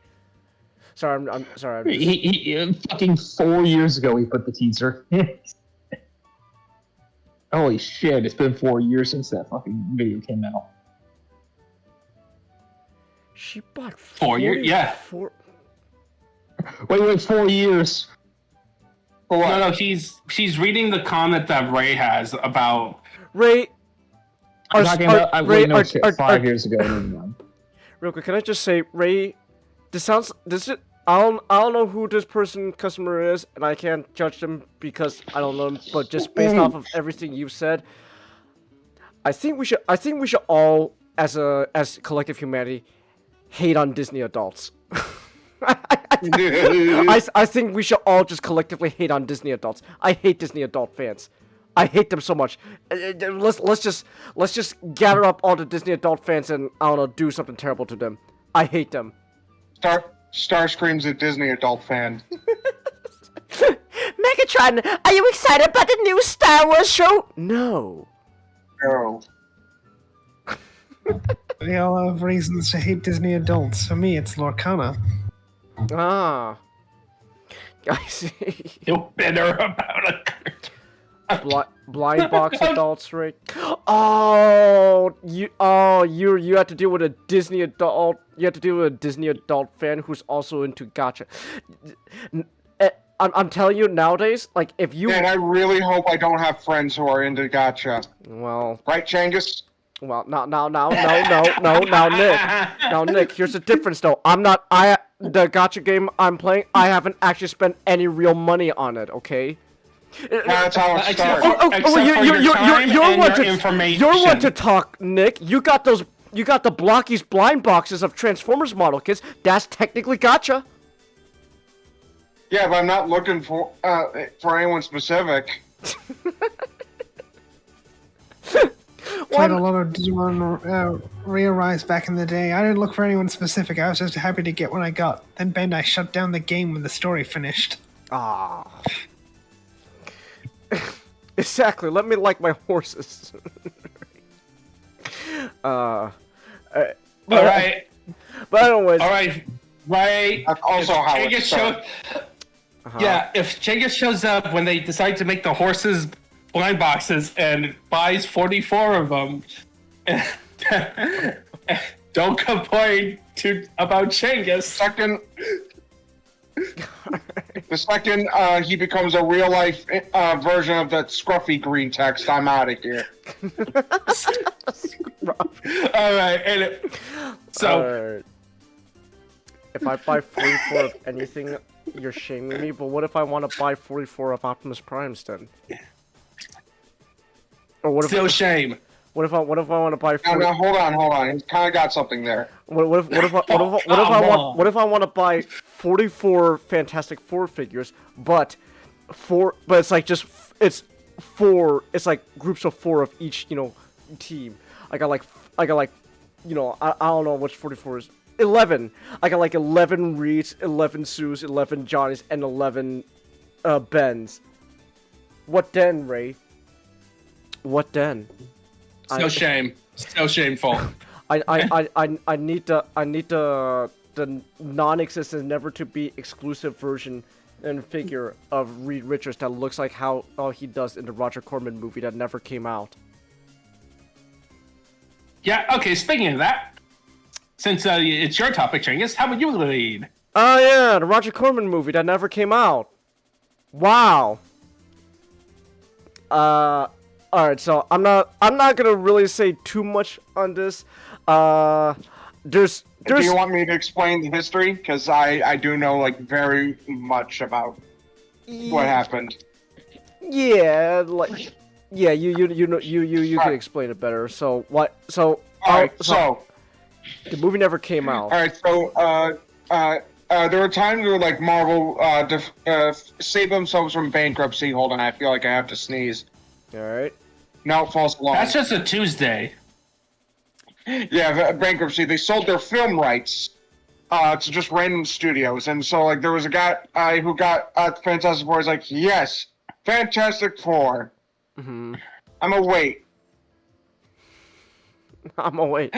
Sorry, I'm sorry. I'm just... he fucking 4 years ago he put the teaser. Holy shit! It's been 4 years since that fucking video came out. She bought 4 years. Yeah. Wait, 4 years. For what? No, she's reading the comment that Ray has about. Ray. I'm talking about. Ray, 5 years ago. Never mind. Real quick, can I just say, Ray? I don't know who this customer is, and I can't judge them because I don't know them. But just based off of everything you've said, I think we should all, as collective humanity, hate on Disney adults. I think we should all just collectively hate on Disney adults. I hate Disney adult fans. I hate them so much. Let's just gather up all the Disney adult fans and I don't know, do something terrible to them. I hate them. Starscream's a Disney adult fan. Megatron, are you excited about the new Star Wars show? No. go. They all have reasons to hate Disney adults. For me, it's Lorcana. Ah. I see. Feel bitter about it. Blind box adults, right? Oh, you have to deal with a Disney adult. You have to deal with a Disney adult fan who's also into gacha. I'm telling you nowadays, like if you. And I really hope I don't have friends who are into gacha. Well. Right, Changus? Well, no, Nick. Now, Nick, here's the difference, though. The gacha game I'm playing, I haven't actually spent any real money on it, okay? That's how it starts. You're one to talk, Nick. You got the Blockies blind boxes of Transformers model kits. That's technically gacha. Yeah, but I'm not looking for anyone specific. Played a lot of Digimon Re-Arise back in the day. I didn't look for anyone specific. I was just happy to get what I got. Then Bandai shut down the game when the story finished. Ah. Exactly. Let me like my horses. All right. But anyways. All right. Right. That's also how it Genghis starts. Yeah, if Genghis shows up when they decide to make the horses blind boxes and buys 44 of them, don't complain about Genghis. The second he becomes a real life version of that scruffy green text, I'm out of here. All right, so if I buy 44 of anything, you're shaming me. But what if I want to buy 44 of Optimus Primes then? Or what if still shame. What if I want to buy? No, hold on. He's kind of got something there. What if I want to buy 44 Fantastic Four figures, but it's like it's like groups of 4 of each team. I got like I don't know which 44 is. 11. I got like 11 Reeds, 11 Sues, 11 Johnnies, and 11 Bens. What then, Ray? What then? So shameful. I need the non-existent, never to be exclusive version and figure of Reed Richards that looks like how he does in the Roger Corman movie that never came out. Yeah. Okay. Speaking of that, since it's your topic, Genghis, how would you lead? Oh yeah, the Roger Corman movie that never came out. Wow. Alright, so I'm not gonna really say too much on this. There's Do you want me to explain the history? Because I do know like very much about what happened. Yeah, like you can explain it better. So what? So Alright, so the movie never came out. Alright, so there were times where like Marvel saved themselves from bankruptcy. Hold on, I feel like I have to sneeze. Alright. No, false alarm. That's just a Tuesday. Yeah, bankruptcy. They sold their film rights to just random studios, and so like there was a guy who got Fantastic Four. He's like, yes, Fantastic Four. Mm-hmm. I'm a wait. I'm away.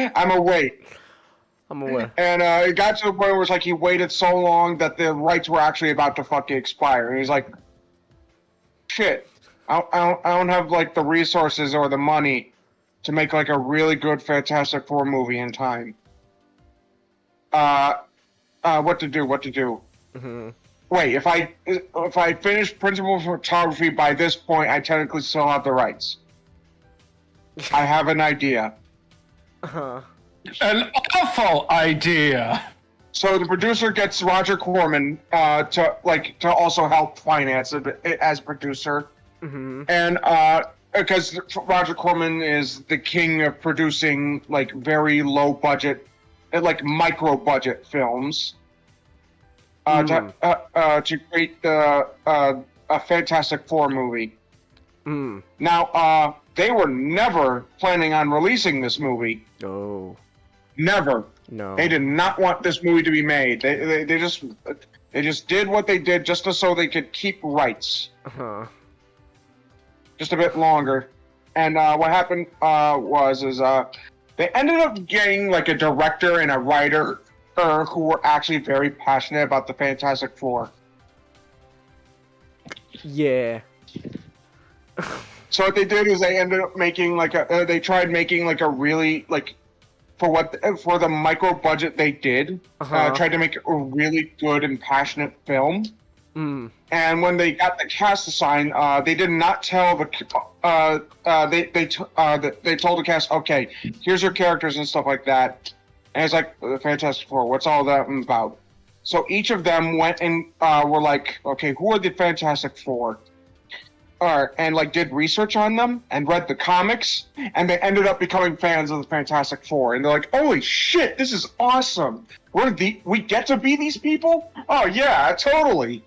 And it got to the point where it's like he waited so long that the rights were actually about to fucking expire, and he's like, shit. I don't have like the resources or the money to make like a really good Fantastic Four movie in time. What to do? Mm-hmm. Wait, if I finish principal photography by this point, I technically still have the rights. I have an idea. Uh-huh. An awful idea. So the producer gets Roger Corman to also help finance it as producer. Mm-hmm. And because Roger Corman is the king of producing like very low budget, like micro budget films, to create a Fantastic Four movie. Mm. Now they were never planning on releasing this movie. Oh. Never. No. They did not want this movie to be made. They just did what they did just so they could keep rights. Uh-huh. Just a bit longer, And what happened was they ended up getting like a director and a writer who were actually very passionate about the Fantastic Four. Yeah. So what they did is they ended up making like they tried making like a really like for the micro budget they did, tried to make a really good and passionate film. Mm. And when they got the cast assigned, they did not tell they told the cast, okay, here's your characters and stuff like that. And it's like the Fantastic Four. What's all that about? So each of them went and were like, okay, who are the Fantastic Four? And like did research on them and read the comics, and they ended up becoming fans of the Fantastic Four. And they're like, holy shit, this is awesome. We get to be these people? Oh yeah, totally.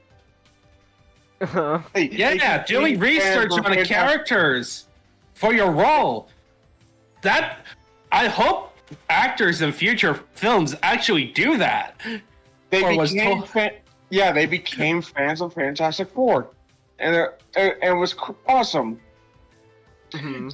Yeah, doing research on the characters for your role. That I hope actors in future films actually do that. They became fans of Fantastic Four, and it was awesome. Mm-hmm.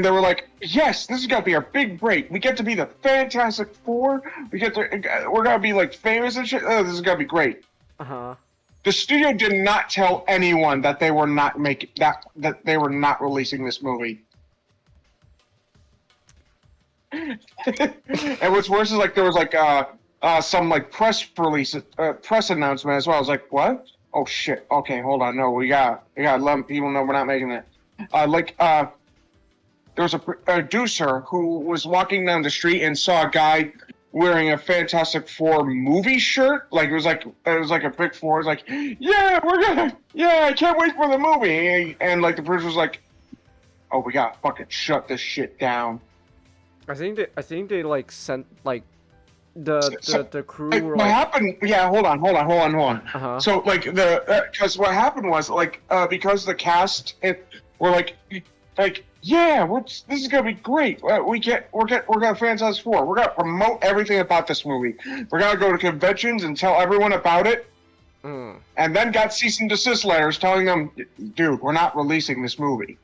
They were like, yes, this is gonna be our big break. We get to be the Fantastic Four. We're gonna be like famous and shit. Oh, this is gonna be great. The studio did not tell anyone that they were not making that they were not releasing this movie. And what's worse is like there was like some like press announcement as well. I was like, what? Oh shit. Okay, hold on. No, we gotta let people know we're not making it. There was a producer who was walking down the street and saw a guy wearing a Fantastic Four movie shirt. Like it was like a big four. It's like, yeah, I can't wait for the movie. And like the producer was like, oh, we gotta fucking shut this shit down. I think they like sent like the crew. Were, what like... happened? Yeah, hold on. So like because what happened was like because the cast were like yeah, this is gonna be great. We're gonna Fantastic Four. We're gonna promote everything about this movie. We're gonna go to conventions and tell everyone about it. And then got cease and desist letters telling them, dude, we're not releasing this movie.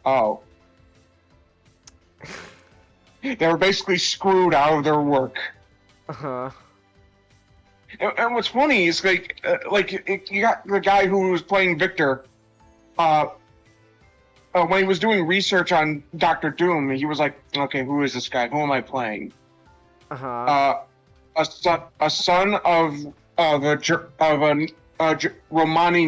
Oh. They were basically screwed out of their work. And what's funny is you got the guy who was playing Victor. When he was doing research on Doctor Doom, he was like, "Okay, who is this guy? Who am I playing?" A son of Romani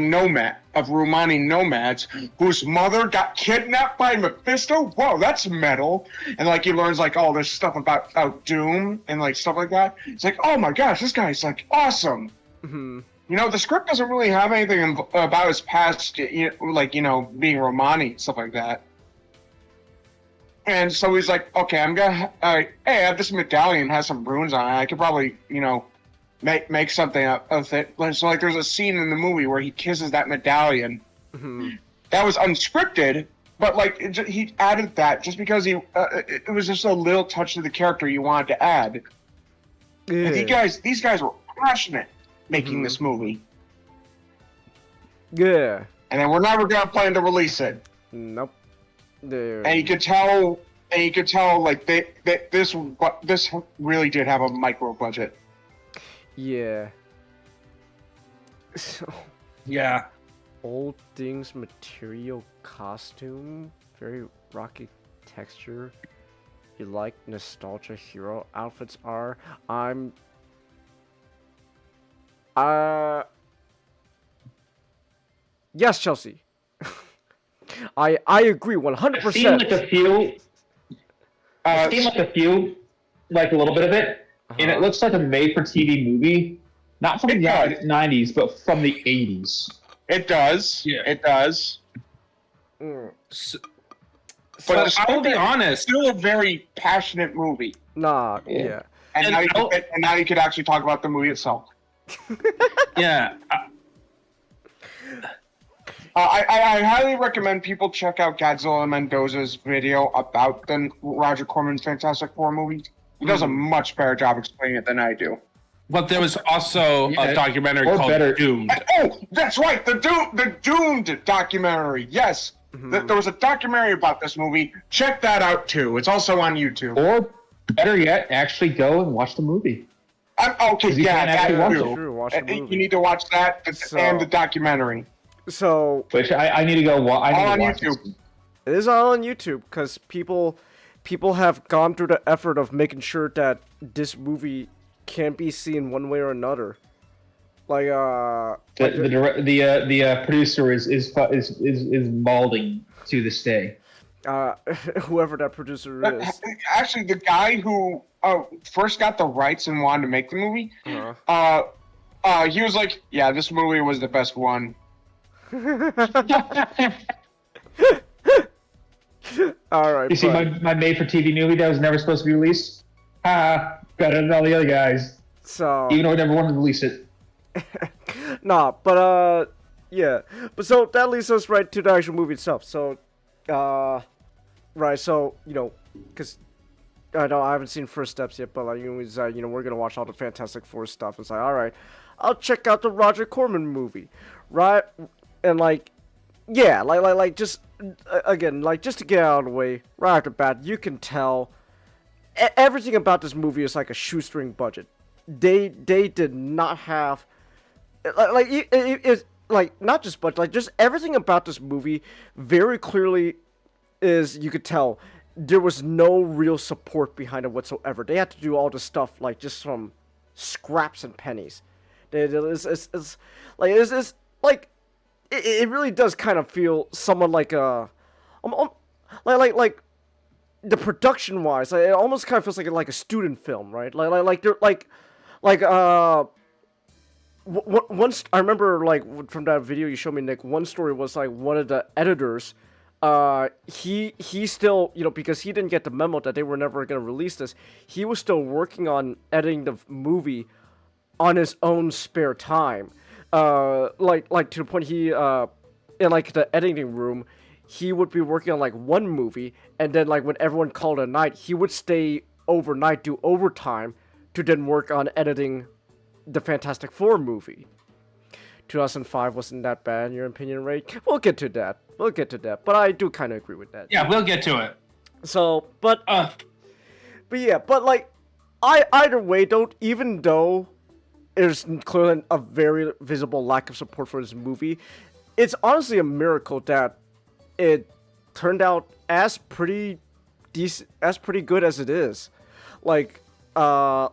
nomads whose mother got kidnapped by Mephisto. Whoa, that's metal. And like he learns like all this stuff about Doom and like stuff like that. It's like, oh my gosh, this guy's like awesome. You know, the script doesn't really have anything about his past, being Romani, stuff like that. And so he's like, okay, I'm gonna, hey, I have this medallion, has some runes on it. I could probably, make something of it. So like, there's a scene in the movie where he kisses that medallion. That was unscripted, but like he added that just because it was just a little touch to the character you wanted to add. Yeah. And these guys were passionate making this movie. Yeah. And then we're never gonna plan to release it. Nope. And you could tell like this really did have a micro budget. Yeah. So. Yeah. Old things, material, costume, very rocky texture. You like nostalgia hero outfits are. Yes, Chelsea. I agree 100%. I've seen like a few, like a little bit of it, and it looks like a made-for-TV movie, not from the 90s, but from the 80s. It does. Yeah. It does. But I'll be honest, still a very passionate movie. Nah, yeah. And now you could actually talk about the movie itself. Yeah. I highly recommend people check out Godzilla Mendoza's video about the Roger Corman's Fantastic Four movie. He does a much better job explaining it than I do. But there was also a documentary called Doomed. Oh, that's right, the Doomed documentary. Yes, There was a documentary about this movie. Check that out too. It's also on YouTube. Or better yet, actually go and watch the movie. Okay, you yeah, can't actually that watch too. it. True, watch the movie. You need to watch that and the documentary. So Which I need to go. I need All to on watch YouTube. this. it is all on YouTube because people have gone through the effort of making sure that this movie can be seen one way or another. Like The producer is balding to this day. whoever that producer is. Actually, the guy who first got the rights and wanted to make the movie, he was like, "Yeah, this movie was the best one." All right. You see but- my made-for-TV movie that was never supposed to be released? Better than all the other guys. So Even though I never wanted to release it. nah, but yeah. But so that leads us right to the actual movie itself. So right, so because I know I haven't seen First Steps yet, but like we're gonna watch all the Fantastic Four stuff. It's like, all right, I'll check out the Roger Corman movie, right? And like, yeah, like just again, like just to get out of the way right off the bat, you can tell everything about this movie is like a shoestring budget. They did not have it's like not just budget, like just everything about this movie very clearly is you could tell there was no real support behind it whatsoever. They had to do all this stuff like just from scraps and pennies. It's like it really does kind of feel somewhat like a like the production wise, it almost kind of feels like a student film, right? Once I remember, like from that video you showed me, Nick. One story was like one of the editors. He still, because he didn't get the memo that they were never gonna release this. He was still working on editing the movie on his own spare time. Like to the point he in like the editing room, he would be working on like one movie, and then like when everyone called it a night, he would stay overnight, do overtime to then work on editing the Fantastic Four movie. 2005 wasn't that bad in your opinion, Ray? We'll get to that. But I do kind of agree with that. Yeah, we'll get to it. So, but yeah, but like, either way, even though there's clearly a very visible lack of support for this movie, it's honestly a miracle that it turned out as pretty decent, as pretty good as it is. Like for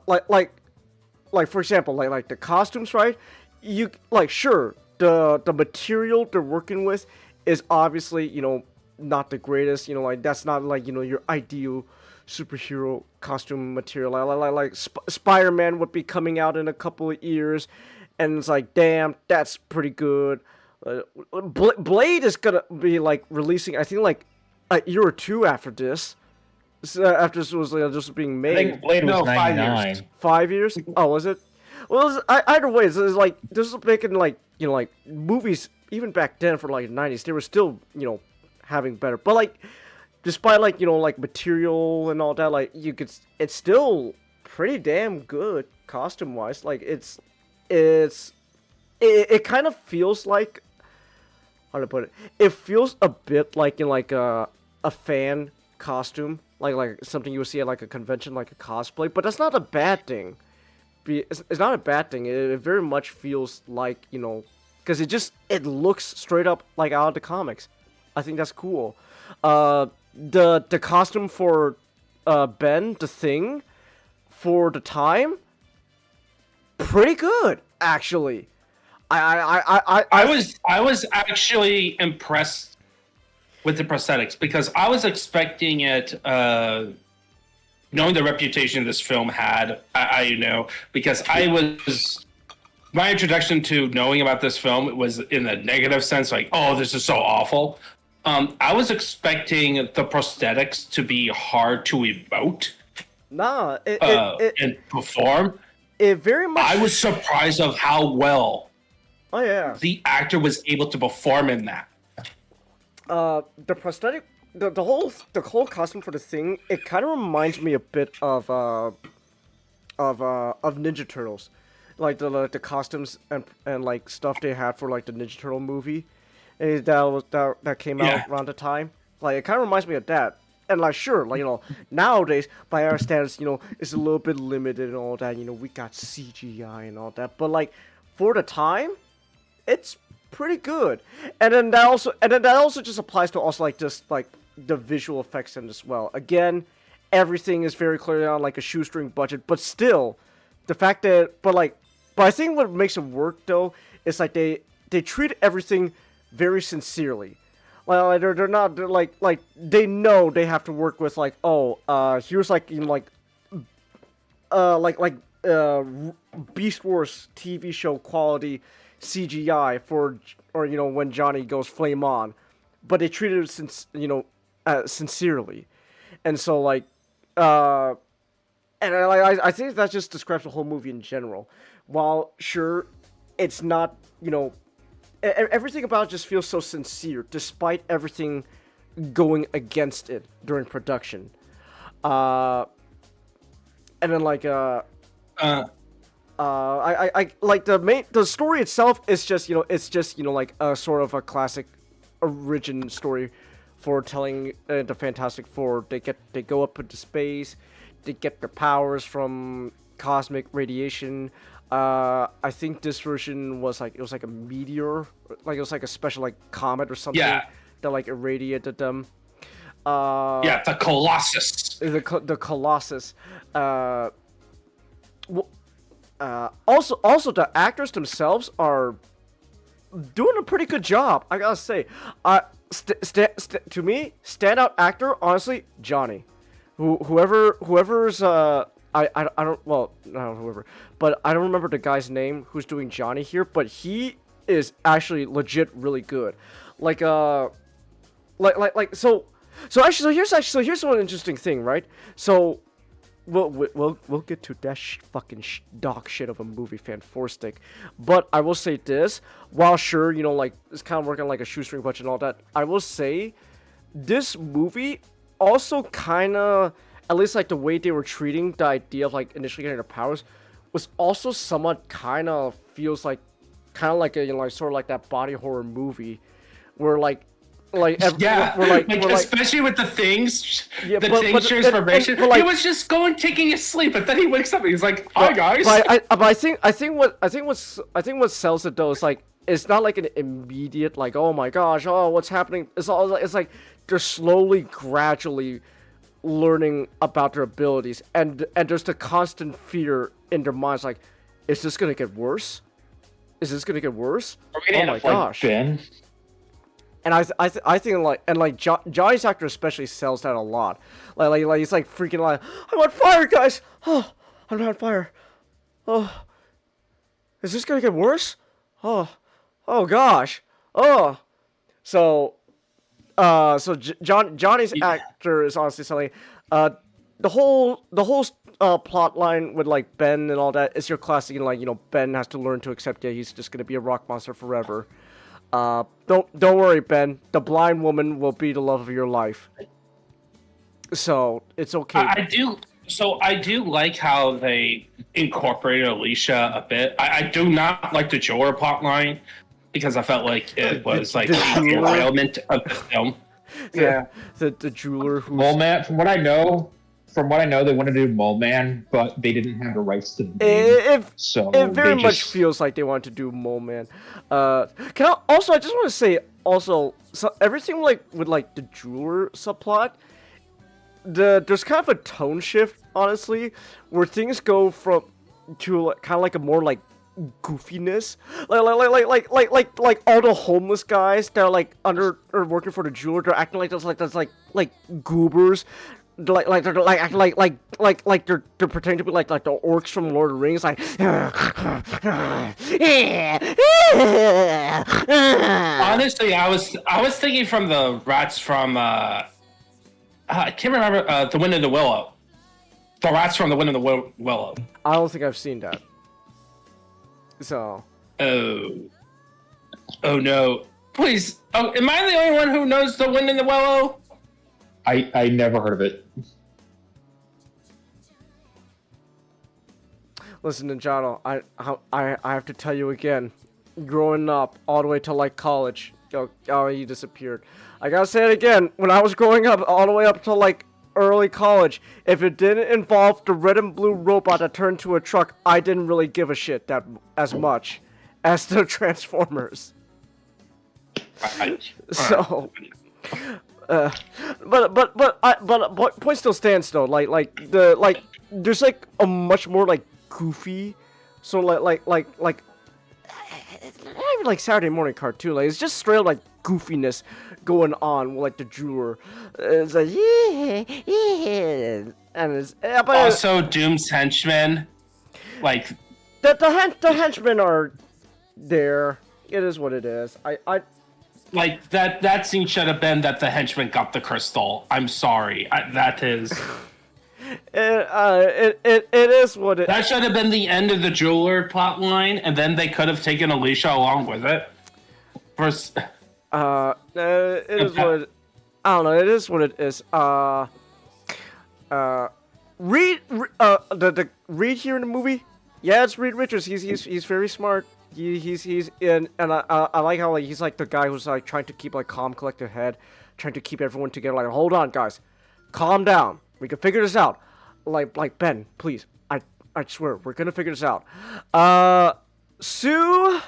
example, like the costumes, right? You like sure the material they're working with is obviously not the greatest. Like that's not like your ideal superhero costume material. Like Spider-Man would be coming out in a couple of years, and it's like, damn, that's pretty good. Blade is gonna be like releasing, I think, like a year or two after this. After this was just being made. I think Blade was No, 5 99. years. 5 years? Oh, was it? Well, either way, it's like this is making like like movies even back then for like the 90s. They were still having better, but like despite like like material and all that, like it's still pretty damn good costume wise. Like it kind of feels like, how to put it? It feels a bit like in like a fan costume, like something you would see at like a convention, like a cosplay. But that's not a bad thing. It's not a bad thing. It very much feels like because it looks straight up like out of the comics. I think that's cool. The costume for Ben, the Thing, for the time, pretty good actually. I was actually impressed with the prosthetics because I was expecting it, knowing the reputation this film had. Because my introduction to knowing about this film was in a negative sense, like, oh, this is so awful. I was expecting the prosthetics to be hard to emote. Nah, And perform. it very much. I was surprised of how well Oh yeah. the actor was able to perform in that. The prosthetic, the whole costume for the Thing, it kind of reminds me a bit of Ninja Turtles, like the costumes and like stuff they had for like the Ninja Turtle movie. that came out around the time. Like it kind of reminds me of that. And like sure, like nowadays by our standards, it's a little bit limited and all that. We got CGI and all that, but like for the time, it's pretty good. And then that also just applies to also like just like the visual effects in as well. Again, everything is very clearly on like a shoestring budget, but still, the fact that but I think what makes it work though is like they treat everything very sincerely. Well, they're not like they know they have to work with like here's like Beast Wars TV show quality CGI when Johnny goes flame on, but they treat it sincerely, and so like and I think that just describes the whole movie in general. While sure, it's not everything about it just feels so sincere, despite everything going against it during production. And then I like the story itself is just like a sort of a classic origin story for telling the Fantastic Four. They go up into space, they get their powers from cosmic radiation. I think this version was like a meteor, like it was like a special like comet or something that like irradiated them. The Colossus. The Colossus. Also the actors themselves are doing a pretty good job. I gotta say, to me, standout actor honestly, Johnny. Whoever's I don't not whoever, but I don't remember the guy's name who's doing Johnny here, but he is actually legit really good. So here's one interesting thing, right? So we'll get to that fucking dog shit of a movie, Fantastic, but I will say this: while sure, it's kind of working like a shoestring budget and all that, I will say this movie also kind of, at least like the way they were treating the idea of like initially getting their powers, was also somewhat kind of feels like a sort of like that body horror movie where especially with the things, tinctures, formation. He was just taking a sleep, and then he wakes up and he's like, "Hi guys." But I think what sells it though is like it's not like an immediate like, oh my gosh, what's happening. It's like they're slowly, gradually learning about their abilities, and there's the constant fear in their minds like, is this gonna get worse? Is this gonna get worse? Oh my gosh. Ben? And I think Johnny's actor especially sells that a lot. Like he's like freaking like, I'm on fire, guys. Oh, I'm on fire. Oh, is this gonna get worse? Oh gosh. Oh, so Johnny's actor is honestly selling. The whole plot line with like Ben and all that is your classic. Ben has to learn to accept that he's just gonna be a rock monster forever. Don't worry, Ben. The blind woman will be the love of your life. So it's okay. I do like how they incorporated Alicia a bit. I do not like the Joker plotline because I felt like it was like the element of the film. Yeah, the jeweler who's... Mole Man. From what I know, they wanted to do Mole Man, but they didn't have the rights to the name. It very much feels like they wanted to do Mole Man. I just want to say also, so everything like with like the jeweler subplot, there's kind of a tone shift, honestly, where things go from to kind of like a more like goofiness, like all the homeless guys that are like under or working for the jeweler, they're acting like those like goobers. They're pretending to be like the orcs from Lord of the Rings, like. Honestly, I was thinking from the rats from I can't remember The Wind in the Willow. The rats from The Wind in the Willow. I don't think I've seen that. So. Oh no! Please. Oh, am I the only one who knows The Wind in the Willow? I never heard of it. Listen, Ninjato, I have to tell you again. Growing up, all the way to like college, Oh, he disappeared. I gotta say it again. When I was growing up, all the way up to like early college, if it didn't involve the red and blue robot that turned to a truck, I didn't really give a shit that as much as the Transformers. So, but point still stands though. There's like a much more like goofy, so like not even like Saturday morning cartoon. Like it's just straight like goofiness going on with like the jeweler. It's like and it's but Also, Doom's henchmen, like the henchmen are there. It is what it is. like that scene should have been that the henchman got the crystal. I'm sorry. That is. It is what it. That should have been the end of the jeweler plot line, and then they could have taken Alicia along with it. First, it is what. I don't know. It is what it is. Reed. The Reed here in the movie. Yeah, it's Reed Richards. He's very smart. He's in, and I like how like he's like the guy who's like trying to keep like calm, collected head, trying to keep everyone together. Like, hold on, guys, calm down. We can figure this out. Like Ben, please. I swear we're gonna figure this out. Sue.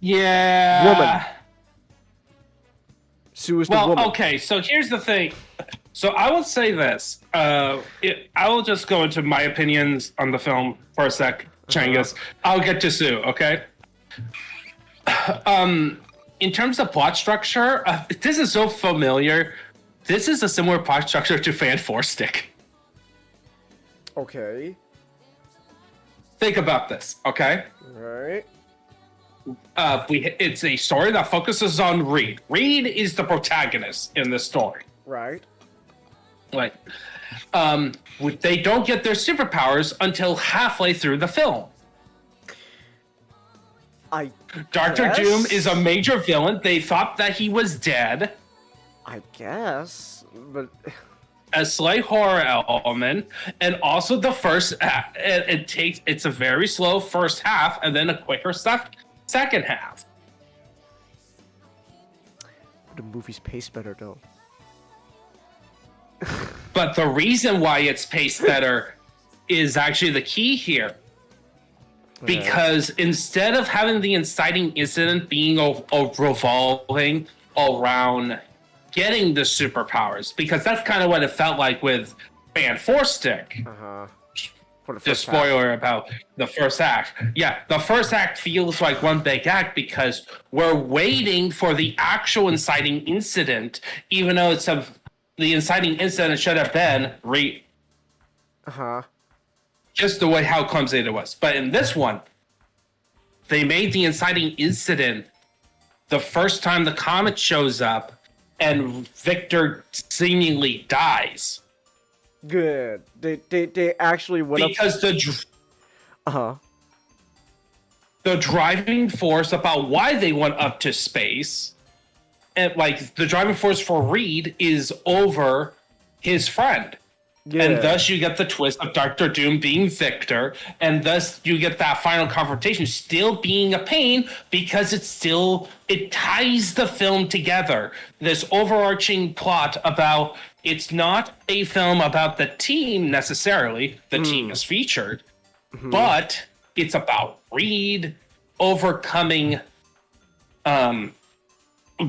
yeah. Woman. Sue is the woman. Well, okay. So here's the thing. So I will say this. I will just go into my opinions on the film for a sec, Changus. I'll get to Sue, okay? In terms of plot structure, this is so familiar. This is a similar plot structure to Fan 4 Stick. Okay. Think about this, okay? Right. It's a story that focuses on Reed. Reed is the protagonist in this story. Right. Like, they don't get their superpowers until halfway through the film. Dr. Guess? Doom is a major villain. They thought that he was dead. I guess, but A slight horror element, and also the first. It's a very slow first half, and then a quicker second half. the movie's paced better though. But the reason why it's paced better is actually the key here. Because instead of having the inciting incident being revolving around getting the superpowers, because that's kind of what it felt like with Fan 4 Stick. For the The first spoiler about the first act. Yeah, the first act feels like one big act because we're waiting for the actual inciting incident, even though the inciting incident should have been just the way how clumsy it was. But in this one, they made the inciting incident the first time the comet shows up and Victor seemingly dies. Good. They actually went because up. The driving force about why they went up to space, and like the driving force for Reed is over his friend. Yeah. And thus you get the twist of Dr. Doom being Victor, and thus you get that final confrontation still being a pain because it ties the film together. This overarching plot about it's not a film about the team necessarily, the team is featured, but it's about Reed overcoming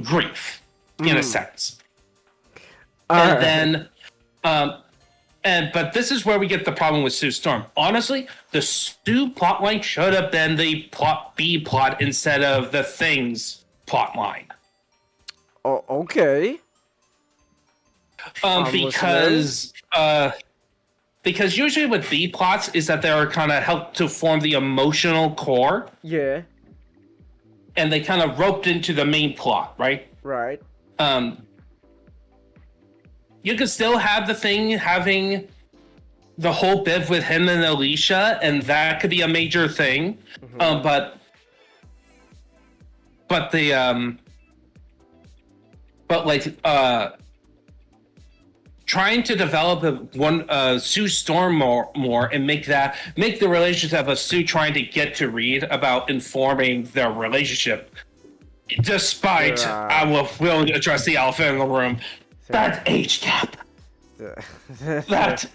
grief in a sense. And then but this is where we get the problem with Sue Storm. Honestly, the Sue plotline should have been the B plot instead of the Things plotline. Oh, okay. Because usually with B plots is that they're kind of help to form the emotional core. Yeah. And they kind of roped into the main plot, right? Right. You could still have the Thing having the whole bit with him and Alicia, and that could be a major thing. But trying to develop Sue Storm more and make the relationship of Sue trying to get to Reed about informing their relationship. Despite, I will address the elephant in the room. That age gap. That.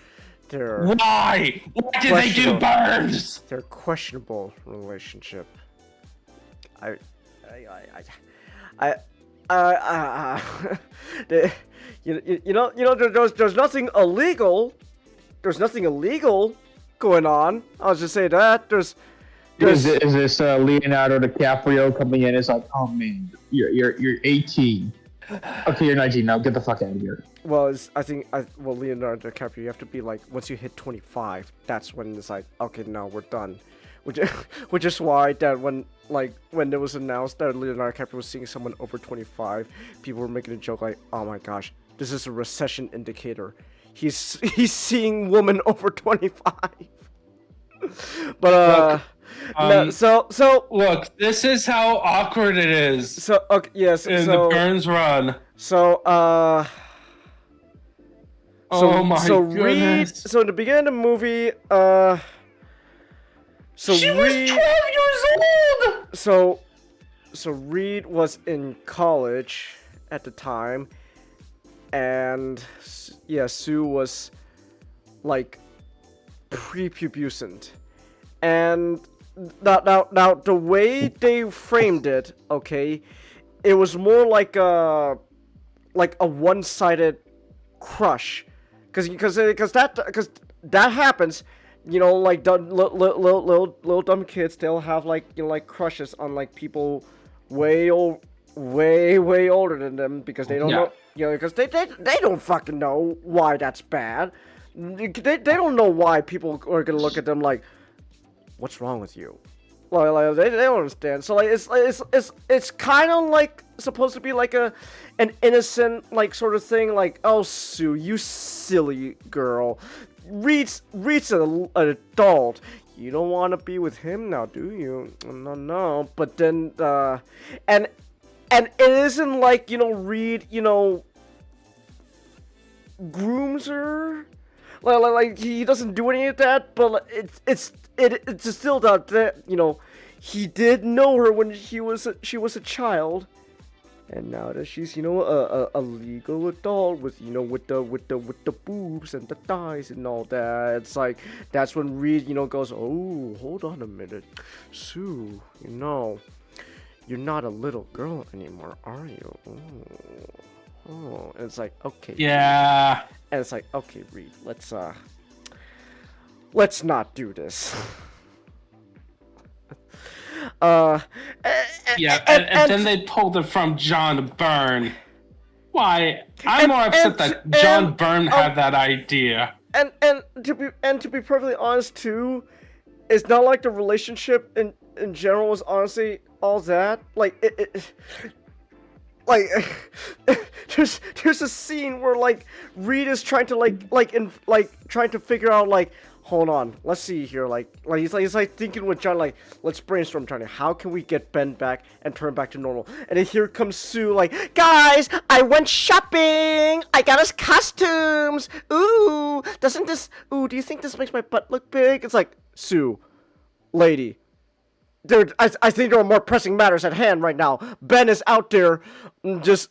Why? Why did they do Burns? Their questionable relationship. There's nothing illegal. There's nothing illegal going on. I'll just say that. Is this Leonardo DiCaprio coming in? It's like, oh man, you're 18. Okay, you're 19 now. Get the fuck out of here. Well, Leonardo DiCaprio, you have to be like, once you hit 25, that's when it's like, okay, now we're done. Which is why that when it was announced that Leonardo DiCaprio was seeing someone over 25, people were making a joke like, oh my gosh, this is a recession indicator. He's seeing women over 25. But look, this is how awkward it is. So okay, yes, in the Burns run. So oh my goodness. Reed. So in the beginning of the movie, she was 12 years old. So Reed was in college at the time, and yeah, Sue was like prepubescent, and now the way they framed it, okay, it was more like a one-sided crush, because that happens. You know, like little dumb kids, they'll have like crushes on like people way older than them because they don't know, because they don't fucking know why that's bad. They don't know why people are gonna look at them like, what's wrong with you? Like they don't understand. So like it's kind of like supposed to be like an innocent like sort of thing, like, oh Sue, you silly girl. Reed's an adult. You don't want to be with him now, do you? No. But then, and it isn't like, Reed, grooms her. Like he doesn't do any of that. But it's still that he did know her when she was a child. And now that she's, a legal adult with, with the boobs and the thighs and all that, it's like, that's when Reed, goes, oh, hold on a minute, Sue, you're not a little girl anymore, are you? Oh, and it's like, okay. Yeah. Reed. And it's like, okay, Reed, let's not do this. And then they pulled it from John Byrne. Why? I'm more upset that John Byrne had that idea. And to be perfectly honest too, it's not like the relationship in general was honestly all that. Like there's a scene where like Reed is trying to trying to figure out like, hold on, let's see here. Like he's thinking with John, like, let's brainstorm, Johnny. How can we get Ben back and turn back to normal? And then here comes Sue, like, guys, I went shopping. I got us costumes. Ooh, do you think this makes my butt look big? It's like, Sue, lady, dude, I think there are more pressing matters at hand right now. Ben is out there, just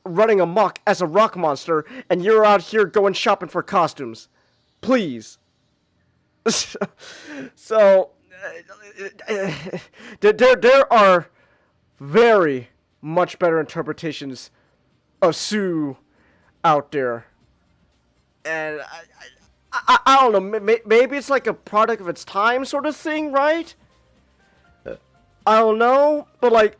running amok as a rock monster, and you're out here going shopping for costumes. Please. So there are very much better interpretations of Sue out there, and I don't know, maybe it's like a product of its time sort of thing, right? I don't know, but like,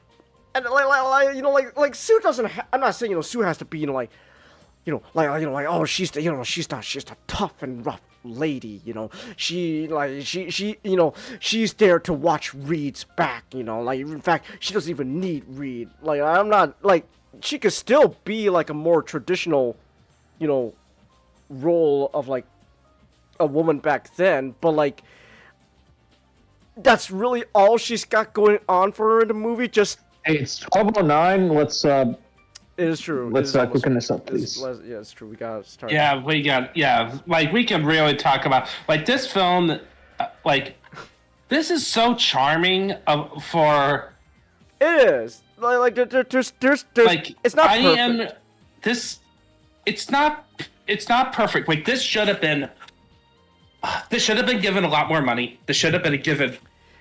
and like Sue doesn't. I'm not saying Sue has to be oh she's a tough and rough lady, she's there to watch Reed's back, like, in fact, she doesn't even need Reed. Like, I'm not, like, she could still be like a more traditional, role of like a woman back then, but like, that's really all she's got going on for her in the movie. Just, hey, it's 12:09. Let's It is true. It Let's is start almost- cooking this up, it's- please. Yeah, it's true. We gotta start. Yeah, we can really talk about like this film, like this is so charming for It is. There's like it's not I perfect. am this. It's not perfect. Like this should have been given a lot more money. This should have been given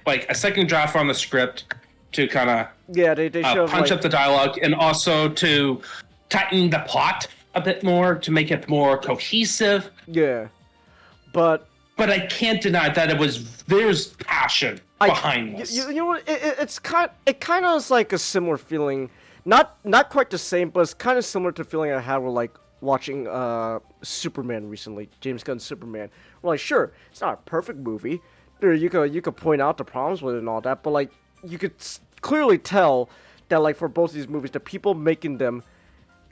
like a second draft on the script to kind of Yeah, they should have punch like, up the dialogue and also to tighten the plot a bit more to make it more cohesive. yeah, but But I can't deny that there's passion behind this. You know what? It kind of is like a similar feeling, not quite the same, but it's kind of similar to the feeling I had with like watching Superman recently, James Gunn's Superman. We're like, sure, it's not a perfect movie. You could point out the problems with it and all that, but like you could clearly tell that like for both of these movies, the people making them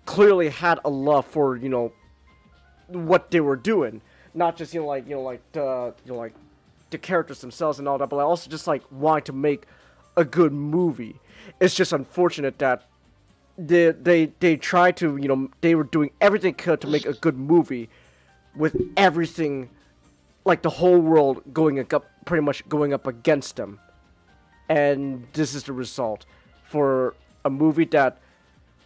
clearly had a love for what they were doing, not just the characters themselves and all that, but also just like wanting to make a good movie. It's just unfortunate that they tried to they were doing everything they could to make a good movie with everything, like the whole world pretty much going up against them, and this is the result for a movie that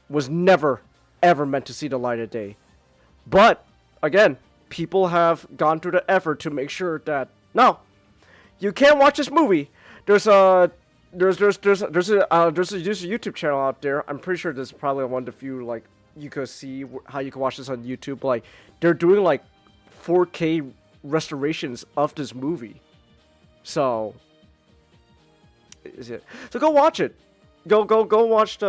was never ever meant to see the light of day. But again, people have gone through the effort to make sure that no, you can't watch this movie. There's a YouTube channel out there. I'm pretty sure this is probably one of the few like you could see how you can watch this on YouTube. Like they're doing like 4K restorations of this movie. So is it? So go watch it. Go watch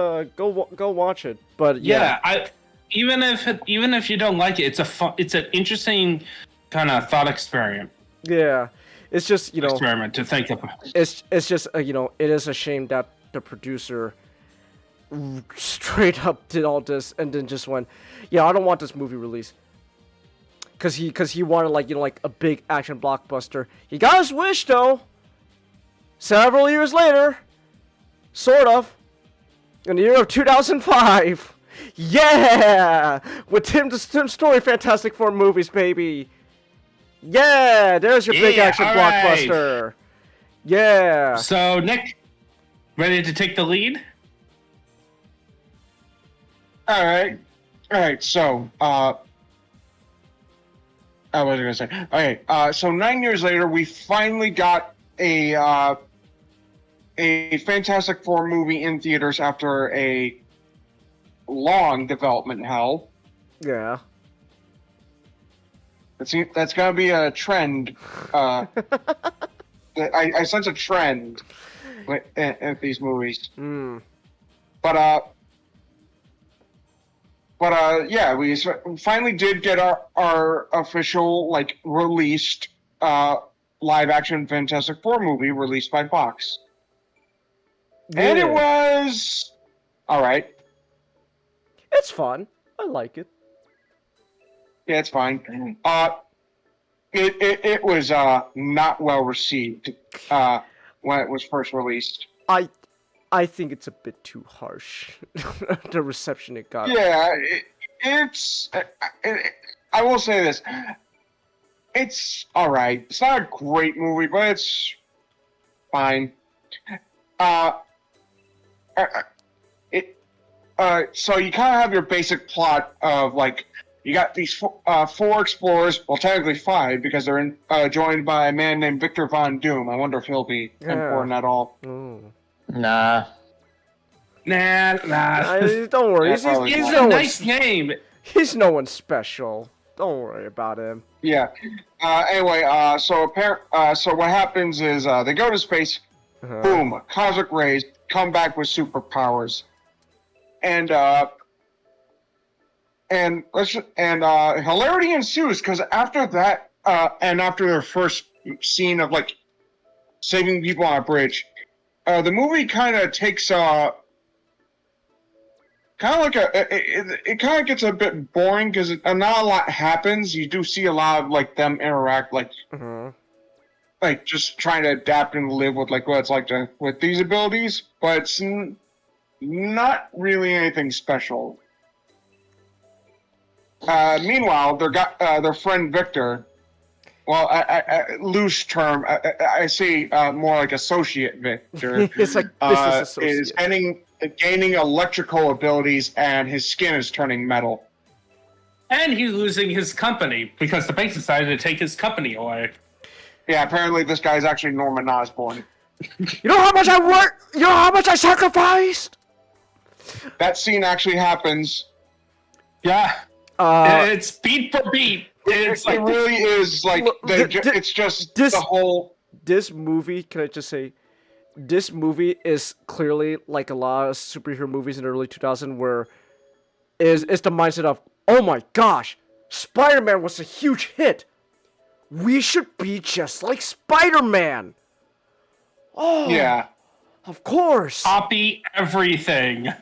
it. But yeah, even if you don't like it, it's an interesting kind of thought experiment. Yeah, it's just experiment to think of. It's just it is a shame that the producer straight up did all this and then just went, yeah, I don't want this movie released. Cause he wanted like a big action blockbuster. He got his wish though. Several years later, sort of, in the year of 2005. Yeah, with Tim Story Fantastic Four movies, baby. Yeah, there's your big action blockbuster. Right. Yeah. So Nick, ready to take the lead? All right. So, I was gonna say. Okay. So 9 years later, we finally got a Fantastic Four movie in theaters after a long development hell. Yeah. That's gonna be a trend. I sense a trend at these movies. Mm. But yeah, we finally did get our official released live action Fantastic Four movie released by Fox. Yeah. And it was all right. It's fun. I like it. Yeah, it's fine. It was not well received when it was first released. I think it's a bit too harsh. The reception it got. Yeah, I will say this. It's all right. It's not a great movie, but it's fine. So you kind of have your basic plot of you got these four explorers, well, technically five, because they're joined by a man named Victor Von Doom. I wonder if he'll be important at all. Mm. Nah. Don't worry. He's a nice name. He's no one special. Don't worry about him. Yeah. Anyway, so what happens is they go to space. Boom! Cosmic rays come back with superpowers, and hilarity ensues because after that, and after their first scene of saving people on a bridge, the movie kind of takes it kind of gets a bit boring because not a lot happens. You do see a lot of them interact just trying to adapt and live with what it's like with these abilities, but it's not really anything special. Meanwhile, their friend Victor. Well, loose term. I say more like associate Victor. It's like business is associate. gaining electrical abilities, and his skin is turning metal. And he's losing his company because the bank decided to take his company away. Yeah, apparently this guy's actually Norman Osborn. You know how much I work? You know how much I sacrificed? That scene actually happens. Yeah. It's beat for beat. It's It really is like Look, it's just the whole. This movie, can I just say, this movie is clearly like a lot of superhero movies in the early 2000s where it's the mindset of, oh my gosh, Spider-Man was a huge hit. We should be just like Spider-Man. Oh, Yeah. of course. Copy everything.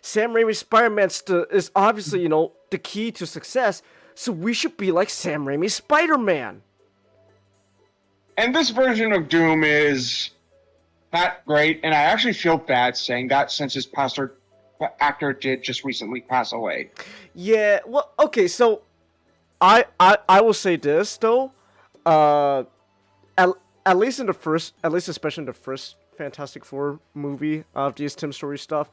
Sam Raimi's Spider-Man is obviously, the key to success, so we should be like Sam Raimi's Spider-Man. And this version of Doom is not great, and I actually feel bad saying that since his actor did just recently pass away. Yeah, well, okay, so I will say this though, at least especially in the first Fantastic Four movie of these Tim Story stuff,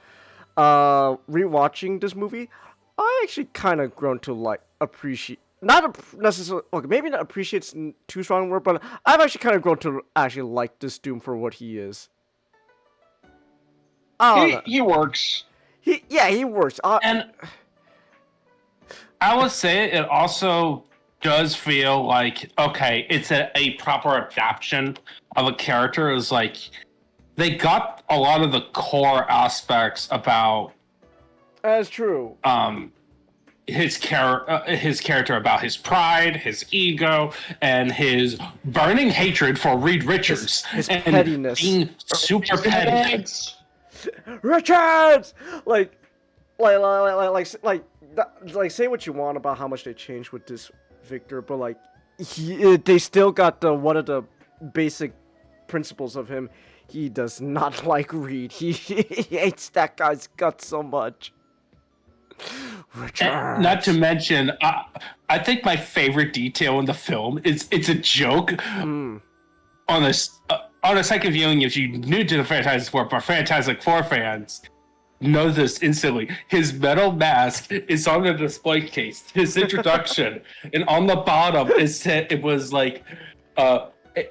rewatching this movie, I actually kind of grown to like appreciate, necessarily, okay, maybe not appreciate's too strong a word, but I've actually kind of grown to actually like this Doom for what he is. He works. He works. And I would say it also does feel like, okay, it's a proper adaptation of a character. It's like they got a lot of the core aspects about That's true. His character, about his pride, his ego, and his burning hatred for Reed Richards, his and pettiness. being super petty. Richards, like, say what you want about how much they changed with this Victor, but like, they still got one of the basic principles of him. He does not like Reed. He hates that guy's guts so much. And not to mention, I think my favorite detail in the film is it's a joke. On a second viewing, if you new to the Fantastic Four, but Fantastic Four fans know this instantly. His metal mask is on the display case. His introduction, and on the bottom it was like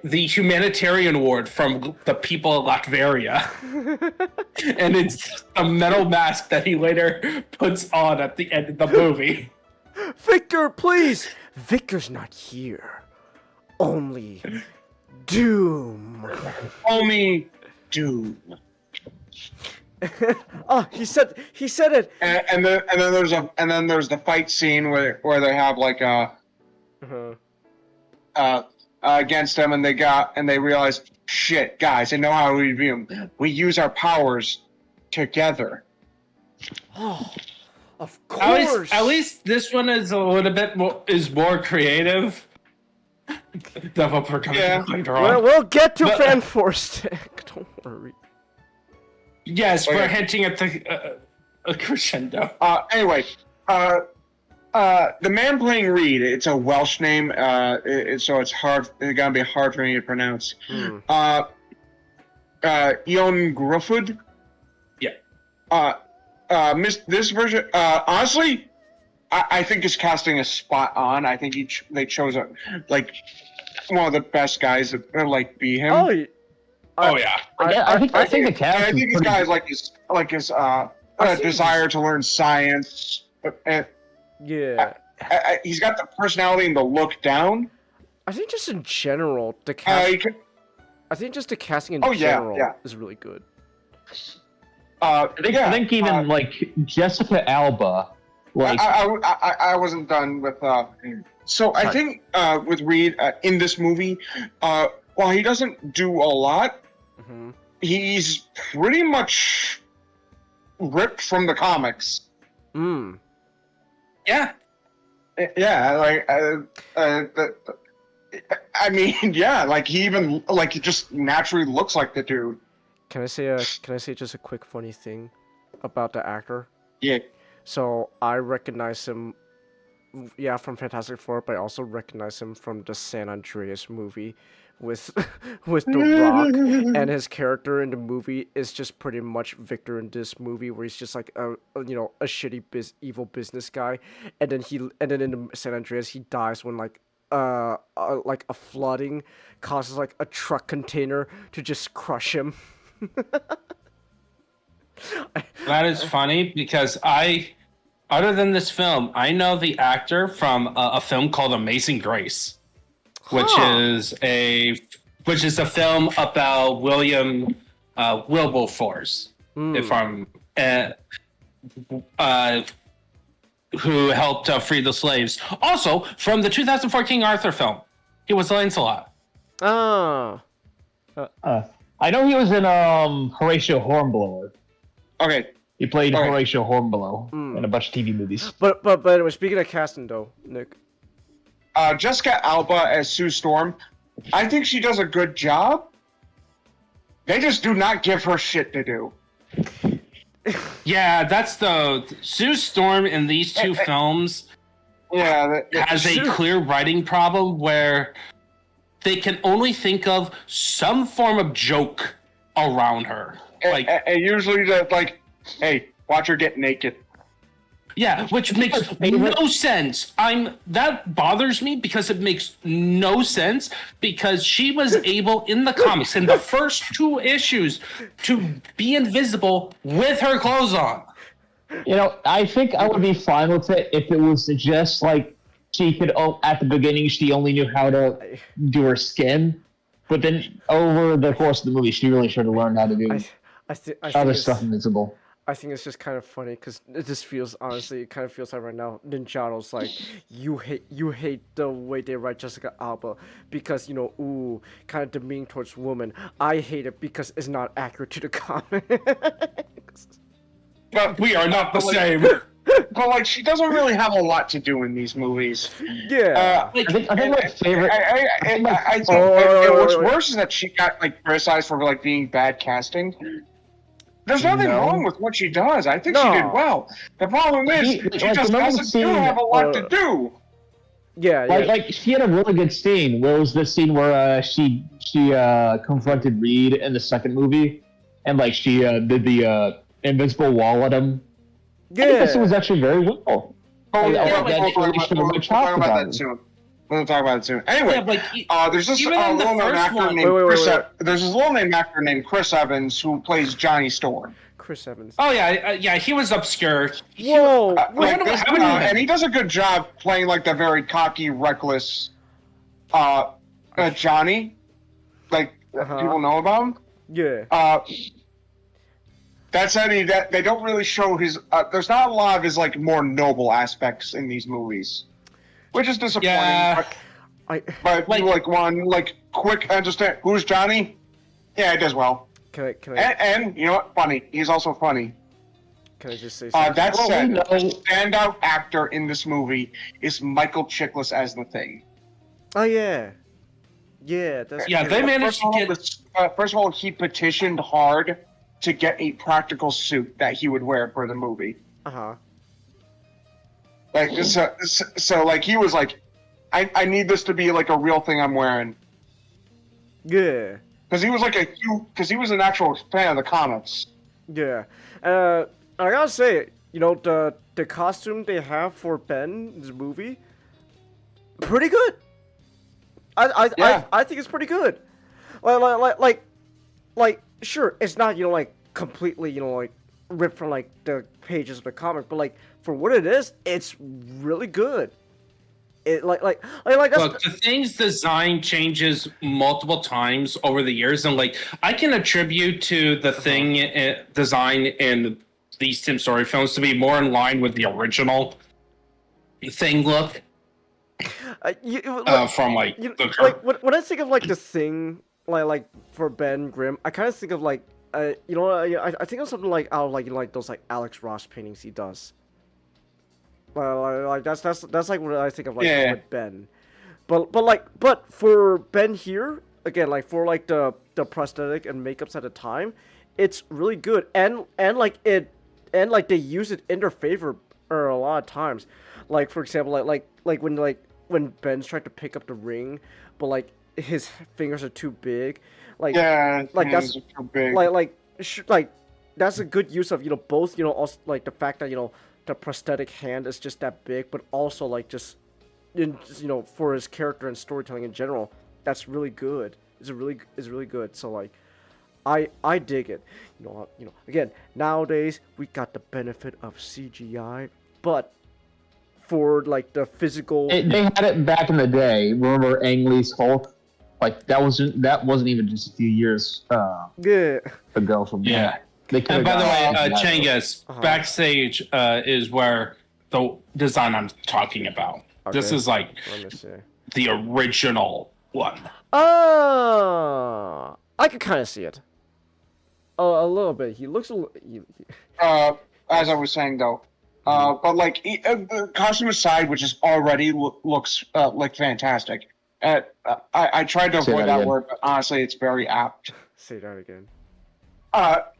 the humanitarian award from the people of Latveria. And it's a metal mask that he later puts on at the end of the movie. Victor, please! Victor's not here. Only Doom. Only Doom. Oh, he said it. And then there's the fight scene where they have like against them, and they realize, shit, guys, I know how we view them. We use our powers together. Oh, of course. At least this one is a little bit more creative. Yeah. Later on. We'll get to Fan Force Tech. Don't worry. Yes, we're hinting at the a crescendo. Anyway, the man playing Reed, it's a Welsh name, so it's hard. It's gonna be hard for me to pronounce. Ion Grufford. Yeah. This version, honestly, I think his casting is spot on. I think they chose one of the best guys to be him. Oh, Yeah. I think the cast. I think this guy is like his desire to learn science. yeah. He's got the personality and the look down. I think just in general, the cast. I think just the casting in general is really good. I think even Jessica Alba. I wasn't done with. So I think with Reed in this movie, while he doesn't do a lot, he's pretty much ripped from the comics. Yeah. Yeah, I mean, yeah, he even he just naturally looks like the dude. Can I say just a quick funny thing about the actor? Yeah. So I recognize him, yeah, from Fantastic Four, but I also recognize him from the San Andreas movie with with The Rock, and his character in the movie is just pretty much Victor in this movie, where he's just like a shitty evil business guy, and then in the San Andreas he dies when like a flooding causes like a truck container to just crush him. That is funny because other than this film, I know the actor from a film called Amazing Grace, which is a film about William Wilberforce, if I'm who helped free the slaves. Also, from the 2004 King Arthur film, he was Lancelot. Ah. I know he was in Horatio Hornblower. Okay. He played Okay. Horatio Hornblower in a bunch of TV movies. But anyway, speaking of casting though, Nick. Jessica Alba as Sue Storm, I think she does a good job. They just do not give her shit to do. Yeah, that's the Sue Storm in these two films Yeah, has a clear writing problem where they can only think of some form of joke around her. Like, and usually the like, hey, watch her get naked. yeah, which makes no sense. That bothers me because it makes no sense because she was able in the comics in the first 2 issues to be invisible with her clothes on. You know, I think I would be fine with it if it was just like she could. Oh, at the beginning, she only knew how to do her skin, but then over the course of the movie, she really should have learned how to do I think other stuff invisible. I think it's just kind of funny because it just feels, honestly, it kind of feels like right now Ninjato's like, you hate the way they write Jessica Alba because, kind of demeaning towards women. I hate it because it's not accurate to the comics. But We are not the same. But like, she doesn't really have a lot to do in these movies. Yeah. I think my favorite. I think what's worse is that she got like criticized for like being bad casting. There's nothing wrong with what she does. I think she did well. The problem is she just doesn't have a lot to do. Yeah. Like she had a really good scene. Where was the scene where she confronted Reed in the second movie, and like she did the invisible wall at him. I think this was actually very well. Oh, yeah, we'll talk about that soon. We'll talk about it soon. Anyway, there's this little known actor named Chris. There's this little named actor named Chris Evans who plays Johnny Storm. Chris Evans. Oh yeah, he was obscure. Whoa! And he does a good job playing like the very cocky, reckless Johnny. Like people know about him. Yeah. That said, they don't really show his. There's not a lot of his like more noble aspects in these movies, which is disappointing. Yeah. But like one quick understand who's Johnny? Yeah, it does well. Can I? And you know what? Funny. He's also funny. Can I just say something? That said, the standout actor in this movie is Michael Chiklis as the Thing. Oh yeah. Yeah. They managed to get. First of all, he petitioned hard to get a practical suit that he would wear for the movie. Like so like he was like, I need this to be like a real thing I'm wearing. Yeah. Because he was an actual fan of the comics. Yeah. I gotta say, the costume they have for Ben in this movie, pretty good. I think it's pretty good. Like sure, it's not like completely like ripped from like the pages of the comic, but like for what it is, it's really good. It like that's... Look, the Thing's design changes multiple times over the years, and like I can attribute to the Thing design in these Tim Story films to be more in line with the original Thing look. From when I think of like the Thing, like for Ben Grimm, I kind of think of like I think of something like out of like those like Alex Ross paintings he does. Like that's like what I think of like with Ben, but for Ben here again, like for like the prosthetic and makeups at the time, it's really good and like they use it in their favor or a lot of times, like for example, when Ben's trying to pick up the ring, but like his fingers are too big, like Yeah, like hands that's are too big. like that's a good use of both also like the fact that the prosthetic hand is just that big, but also like just for his character and storytelling in general, that's really good. It's really good. So like, I dig it. Again, nowadays we got the benefit of CGI, but for like the physical, They had it back in the day. Remember Ang Lee's Hulk? Like that wasn't even just a few years yeah, ago from Yeah. that. They And by the way, could've Changus, backstage is where the design I'm talking about. This Okay. is like let me see. the original one. Oh, I could kind of see it. A little bit. He looks As I was saying though, but like the costume aside, which is already looks like fantastic. I tried to Say avoid that that again. word, but honestly, it's very apt. Say that again. But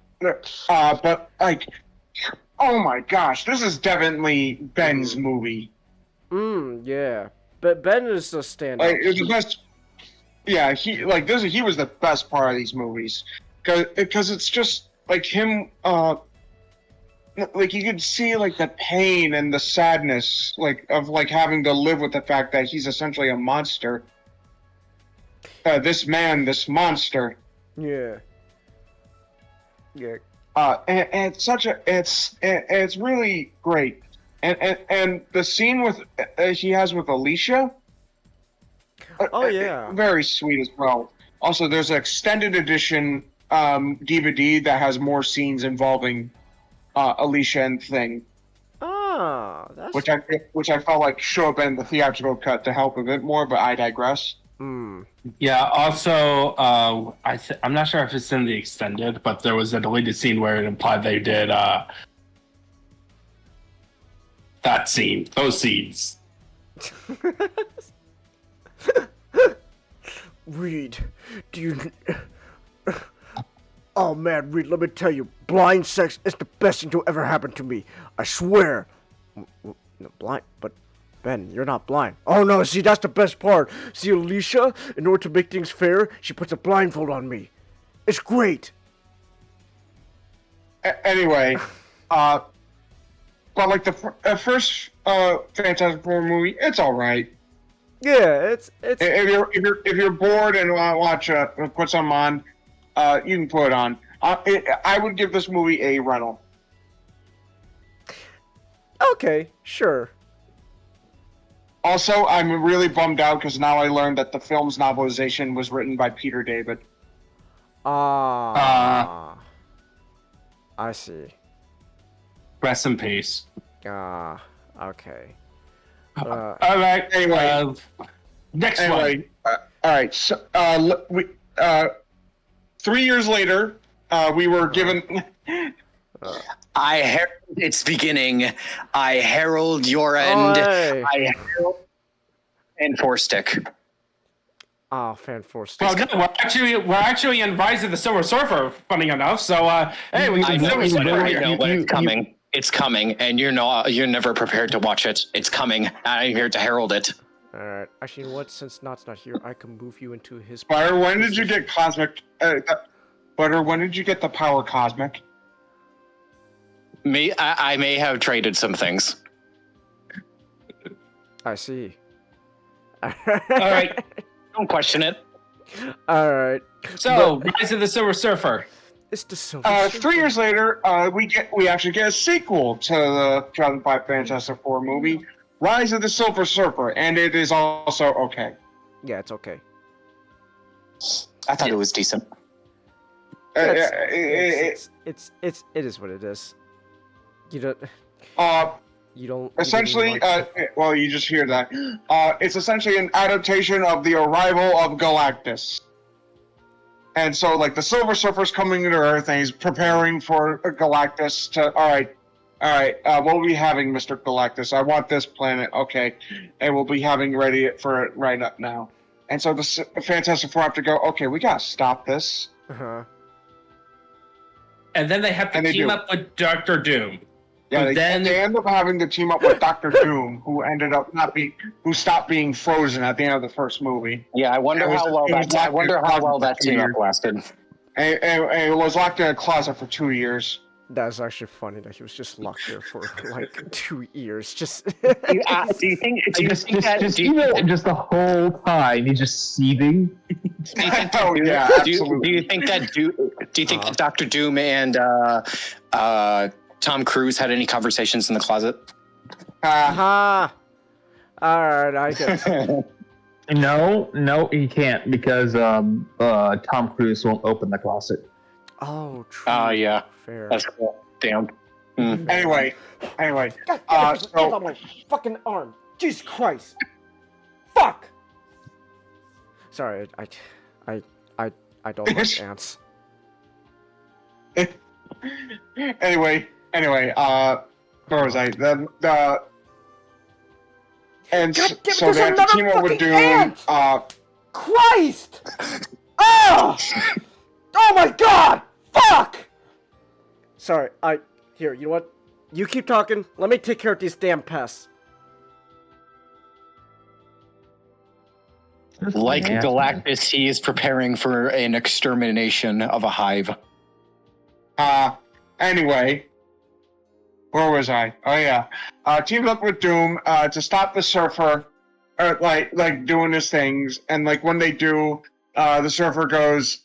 like, oh my gosh, this is definitely Ben's movie. Yeah. But Ben is a standout. Like it's the best. Yeah, he was the best part of these movies because it's just like him. Like you could see like the pain and the sadness of having to live with the fact that he's essentially a monster. This monster. Yeah. Yeah. And it's really great. And the scene with he has with Alicia. Oh yeah. Very sweet as well. Also, there's an extended edition DVD that has more scenes involving Alicia and Thing, Ah, that's which I felt like should have been the theatrical cut to help a bit more, but I digress. Yeah. Also, I'm not sure if it's in the extended, but there was a deleted scene where it implied they did that scene, those scenes. Reed, do you... Oh man, Reed, let me tell you, blind sex is the best thing to ever happen to me. I swear. No, blind, but Ben, you're not blind. Oh no, see, that's the best part. See, Alicia, in order to make things fair, she puts a blindfold on me. It's great. Anyway, but like the first Fantastic Four movie, it's all right. Yeah, it's If you're bored and want to watch put some on, you can put it on. I would give this movie a rental. okay, sure. Also, I'm really bummed out because now I learned that the film's novelization was written by Peter David. I see. Rest in peace. Okay. All right. Anyway. Next one. Anyway, all right. So, 3 years later, we were given. I herald its beginning. I herald your end. hey. I herald and four stick. Ah, Fan Force. Well, good. We're actually in Rise of the Silver Surfer, funny enough. So, hey, we I can know, do but it's coming. It's coming, and you're never prepared to watch it. It's coming. I'm here to herald it. Alright, actually, you know what? Since Not's not here, I can move you into his... Butter, when did you get cosmic? Butter, when did you get the power cosmic? I may have traded some things. I see. All right. Don't question it. Alright. So, Rise of the Silver Surfer. It's the Silver 3 years later, we actually get a sequel to the 2005 Fantastic Four movie, Rise of the Silver Surfer, and it is also okay. Yeah, it's okay. I thought it was decent. It is what it is. You don't... Essentially, well, you just hear that. It's essentially an adaptation of the arrival of Galactus. And so, like, the Silver Surfer's coming to Earth, and he's preparing for Galactus to, all right, what will we having, Mr. Galactus? I want this planet, okay. And we'll be having ready for it right up now. And so the Fantastic Four have to go, okay, we gotta stop this. Uh-huh. And then they have to And they team do. up with Doctor Doom. Yeah, But then- they end up having to team up with Doctor Doom, who ended up who stopped being frozen at the end of the first movie. Yeah, I wonder how well that team up lasted. And it was locked in a closet for 2 years. That's actually funny that he was just locked there for like 2 years. Just Do you think Just the whole time he's just seething. Oh yeah, do absolutely. you think that that Doctor Doom and Tom Cruise had any conversations in the closet? Aha! Alright, I guess. No, he can't because Tom Cruise won't open the closet. Oh, true. Oh yeah, Fair. that's cool. Damn. Anyway, God damn it, so- on my fucking arm. Jesus Christ. Fuck! Sorry, I don't like ants. anyway, where was I? And God damn it, so there's they had to another team up with fucking Doom. ant! Christ! Oh! Oh my god! Fuck! Sorry, here, you know what? You keep talking. Let me take care of these damn pests. Like Galactus, he is preparing for an extermination of a hive. Anyway, where was I? Oh yeah, teamed up with Doom to stop the Surfer, like doing his things, and like when they do, the Surfer goes.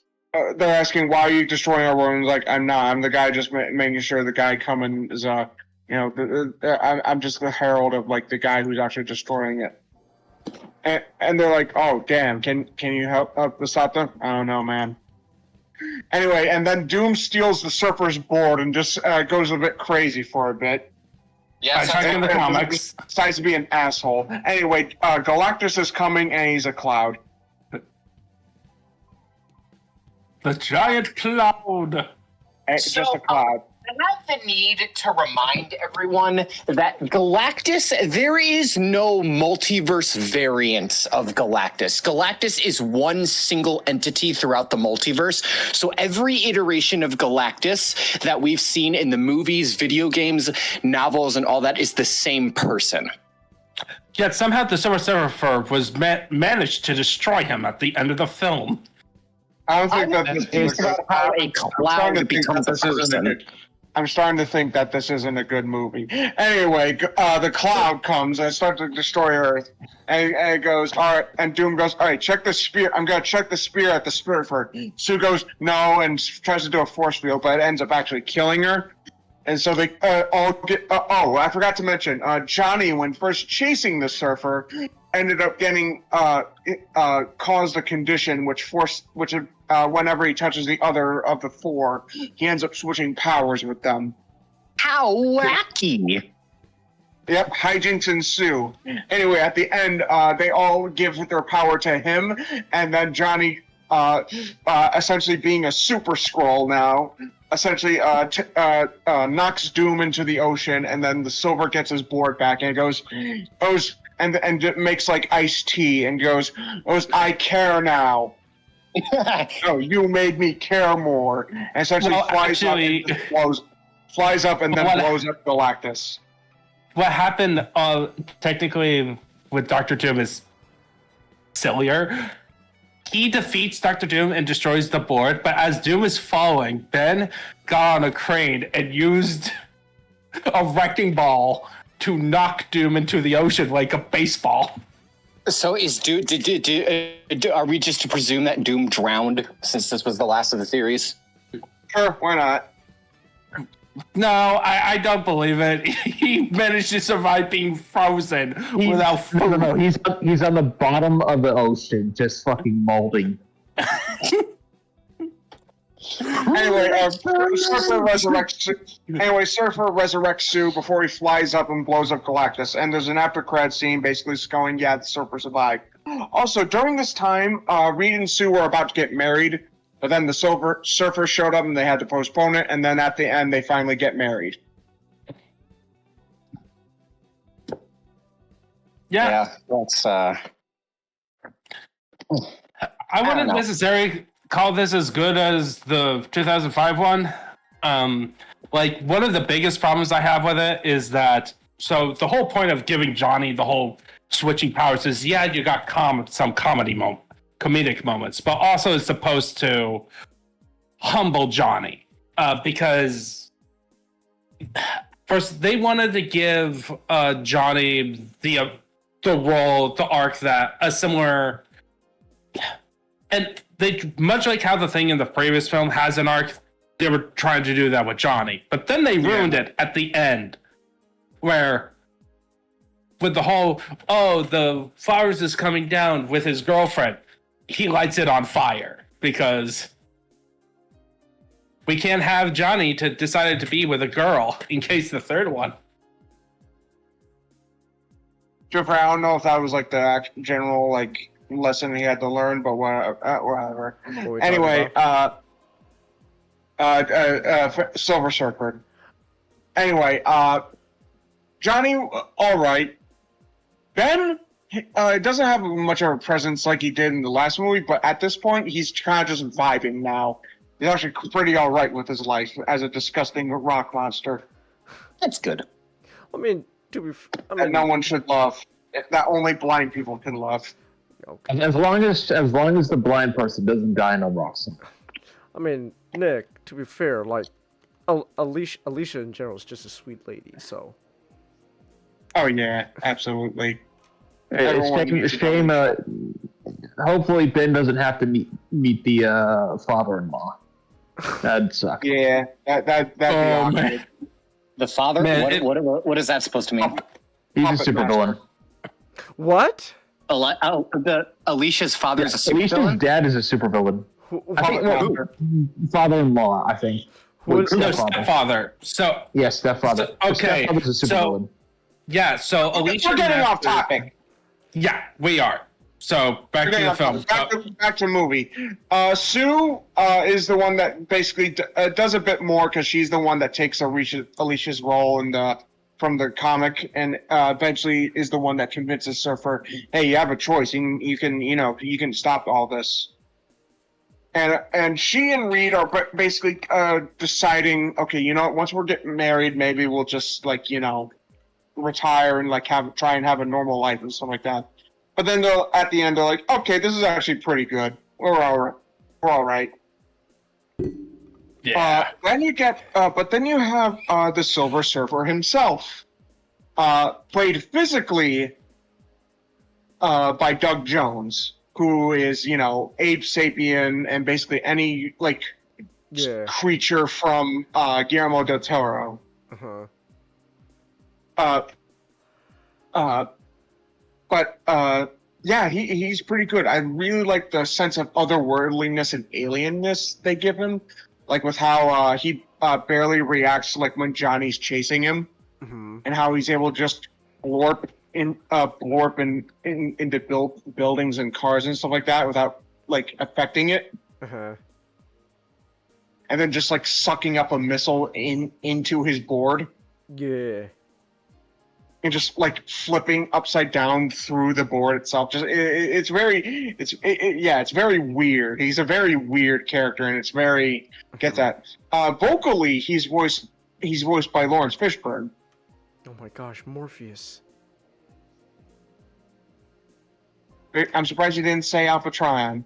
They're asking, why are you destroying our world? And he's like, I'm not. I'm the guy just making sure the guy coming is, I'm just the herald of, like, the guy who's actually destroying it. And they're like, oh, damn, can you help stop them? I don't know, man. Anyway, and then Doom steals the Surfer's board and just goes a bit crazy for a bit. Yeah, I in the comics. Decides to be an asshole. Anyway, Galactus is coming and he's a cloud. The giant cloud. It's just a cloud. I have the need to remind everyone that Galactus, there is no multiverse variant of Galactus. Galactus is one single entity throughout the multiverse. So every iteration of Galactus that we've seen in the movies, video games, novels, and all that is the same person. Yet somehow the Silver Surfer was managed to destroy him at the end of the film. I don't think that this is about how a cloud becomes a person. I'm starting to think that this isn't a good movie. Anyway, the cloud comes and starts to destroy Earth. And it goes, all right, and Doom goes, all right, check the spear. I'm going to check the spear at the Spirit Fort. Sue goes, no, and tries to do a force field, but it ends up actually killing her. And so they all get, I forgot to mention, Johnny, when first chasing the Surfer, ended up getting, caused a condition which whenever he touches the other of the four, he ends up switching powers with them. How wacky! Yep, hijinks ensue. Anyway, at the end, they all give their power to him, and then Johnny, essentially being a super Skrull now, essentially knocks Doom into the ocean, and then the Silver gets his board back, and it goes and it makes like iced tea, and goes, I care now. No, you made me care more. And essentially flies up and then blows up Galactus. What happened technically with Dr. Doom is sillier. He defeats Dr. Doom and destroys the board, but as Doom is falling, Ben got on a crane and used a wrecking ball to knock Doom into the ocean like a baseball. So is Doom? Are we just to presume that Doom drowned since this was the last of the series? Sure, why not? No, I don't believe it. He managed to survive being frozen without food. No. He's on the bottom of the ocean, just fucking molding. Anyway, Surfer resurrects Sue before he flies up and blows up Galactus. And there's an after-credit scene basically just going, yeah, the Surfer survived. Also, during this time, Reed and Sue were about to get married, but then the Surfer showed up and they had to postpone it, and then at the end, they finally get married. Yeah, that's... I wouldn't necessarily call this as good as the 2005 one, Like, one of the biggest problems I have with it is that, so the whole point of giving Johnny the whole switching powers is, yeah, you got some comedic moments, but also it's supposed to humble Johnny, because first they wanted to give Johnny the role, the arc that a similar, and they, much like how the Thing in the previous film has an arc, they were trying to do that with Johnny, but then they ruined it at the end, where with the whole, oh, the flowers is coming down with his girlfriend, he lights it on fire because we can't have Johnny to decided to be with a girl in case the third one. Jeffrey, I don't know if that was like the general like lesson he had to learn, but whatever. Anyway, Silver Surfer. Anyway, Johnny, all right. Ben doesn't have much of a presence like he did in the last movie, but at this point, he's kind of just vibing now. He's actually pretty all right with his life as a disgusting rock monster. That's good. I mean, that no one should love. That only blind people can love. Okay. As long as the blind person doesn't die in a rock song. I mean, Nick, to be fair, like, Alicia in general is just a sweet lady, so. Oh yeah, absolutely. It's shame. Hopefully, Ben doesn't have to meet the father-in-law. That'd suck. Yeah, that'd be awkward. The father? Man, what is that supposed to mean? He's a supervillain. What? Alicia's father's a Alicia's supervillain? dad is a supervillain. I think father-in-law. I think. Who is No, stepfather. So yes, stepfather. Okay, Stepfather's a supervillain. yeah, so Alicia. We're getting off topic. Yeah, we are. So back to the film. Back to the movie. Sue is the one that basically does a bit more because she's the one that takes Alicia's role from the comic, and eventually is the one that convinces Surfer, hey, you have a choice. You can stop all this. And she and Reed are basically deciding, okay, once we're getting married, maybe we'll just retire and try and have a normal life and stuff like that. But then at the end they're like, okay, this is actually pretty good. We're all right. Yeah. Then you have the Silver Surfer himself, played physically by Doug Jones, who is Abe Sapien and basically any creature from Guillermo del Toro. But yeah, he's pretty good. I really like the sense of otherworldliness and alienness they give him, like with how he barely reacts like when Johnny's chasing him, and how he's able to just blorp into buildings and cars and stuff like that without affecting it. And then just sucking up a missile into his board. Yeah. And just flipping upside down through the board itself. Just it's very weird. He's a very weird character, and it's very get that. Vocally, he's voiced by Lawrence Fishburne. Oh my gosh, Morpheus. I'm surprised you didn't say Alpha Trion.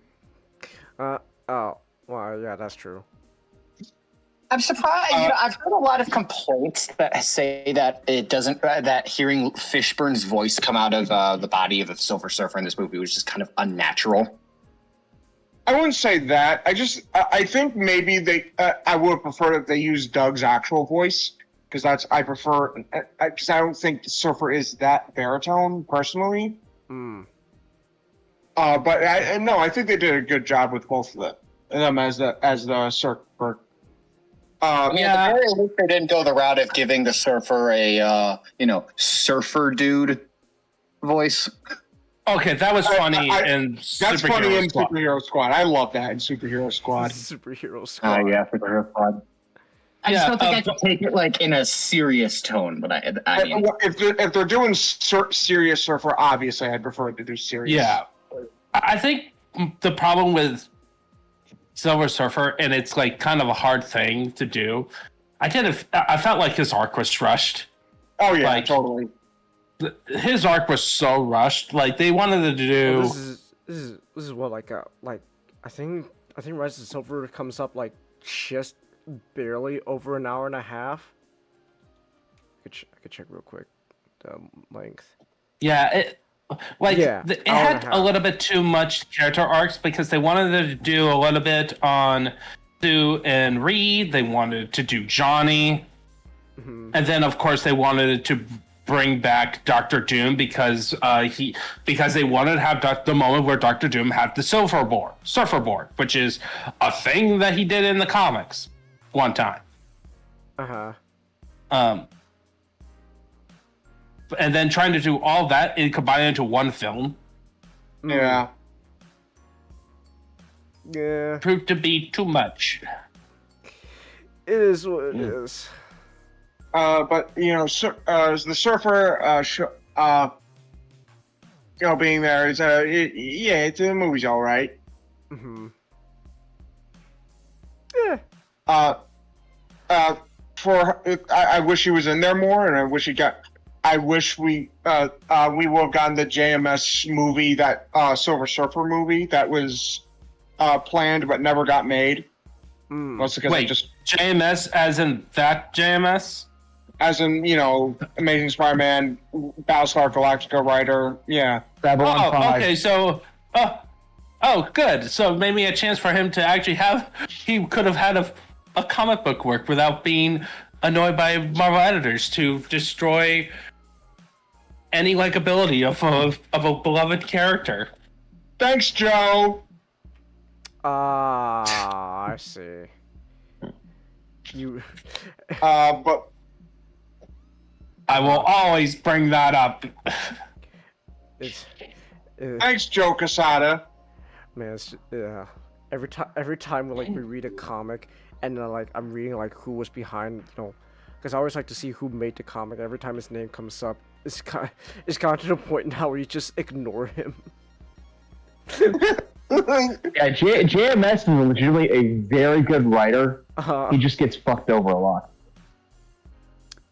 Oh, well, yeah, that's true. I'm surprised. I've heard a lot of complaints that say that it doesn't. That hearing Fishburne's voice come out of the body of the Silver Surfer in this movie was just kind of unnatural. I wouldn't say that. I think maybe I would have preferred if they used Doug's actual voice, because I prefer. Because I don't think the Surfer is that baritone personally. But I think they did a good job with both of them as the Surfer. At the very least, they didn't go the route of giving the Surfer a surfer dude voice. Okay, that was funny that's funny in Superhero Squad. I love that in Superhero Squad. Superhero Squad. Superhero Squad. I just don't think I could take it in a serious tone, but I mean, if they're doing serious Surfer, obviously I'd prefer to do serious. Yeah, I think the problem with Silver Surfer, and it's like kind of a hard thing to do. I felt like his arc was rushed. Oh yeah, Like, totally. His arc was so rushed. Like they wanted to do. Well, this is what like I think Rise of Silver comes up like just barely over an hour and a half. I could check real quick the length. Yeah, it hour had and a a half. little bit too much character arcs because they wanted to do a little bit on Sue and Reed. They wanted to do Johnny, and then of course they wanted to bring back Doctor Doom because they wanted to have the moment where Doctor Doom had the surfer board, which is a thing that he did in the comics one time. And then trying to do all that and combine it into one film Yeah. Yeah, proved to be too much. it is what it is. But you know, the surfer, being there is it's the movie's all right. Yeah. I wish he was in there more, and I wish we would have gotten the JMS movie, that Silver Surfer movie that was planned but never got made. Mostly because Wait, JMS as in that JMS? as in, Amazing Spider-Man, Battlestar Galactica writer, yeah. Babylon 5. Okay, so good. So maybe a chance for him to actually he could have had a comic book work without being annoyed by Marvel editors to destroy any likability of a beloved character. Thanks, Joe. Ah, I see. You. But I will always bring that up. It's. thanks, Joe Quesada. Man, it's every time we read a comic and I'm reading who was behind, because I always like to see who made the comic. Every time his name comes up, it's gone to the point now where you just ignore him. Yeah, JMS is legitimately a very good writer. He just gets fucked over a lot.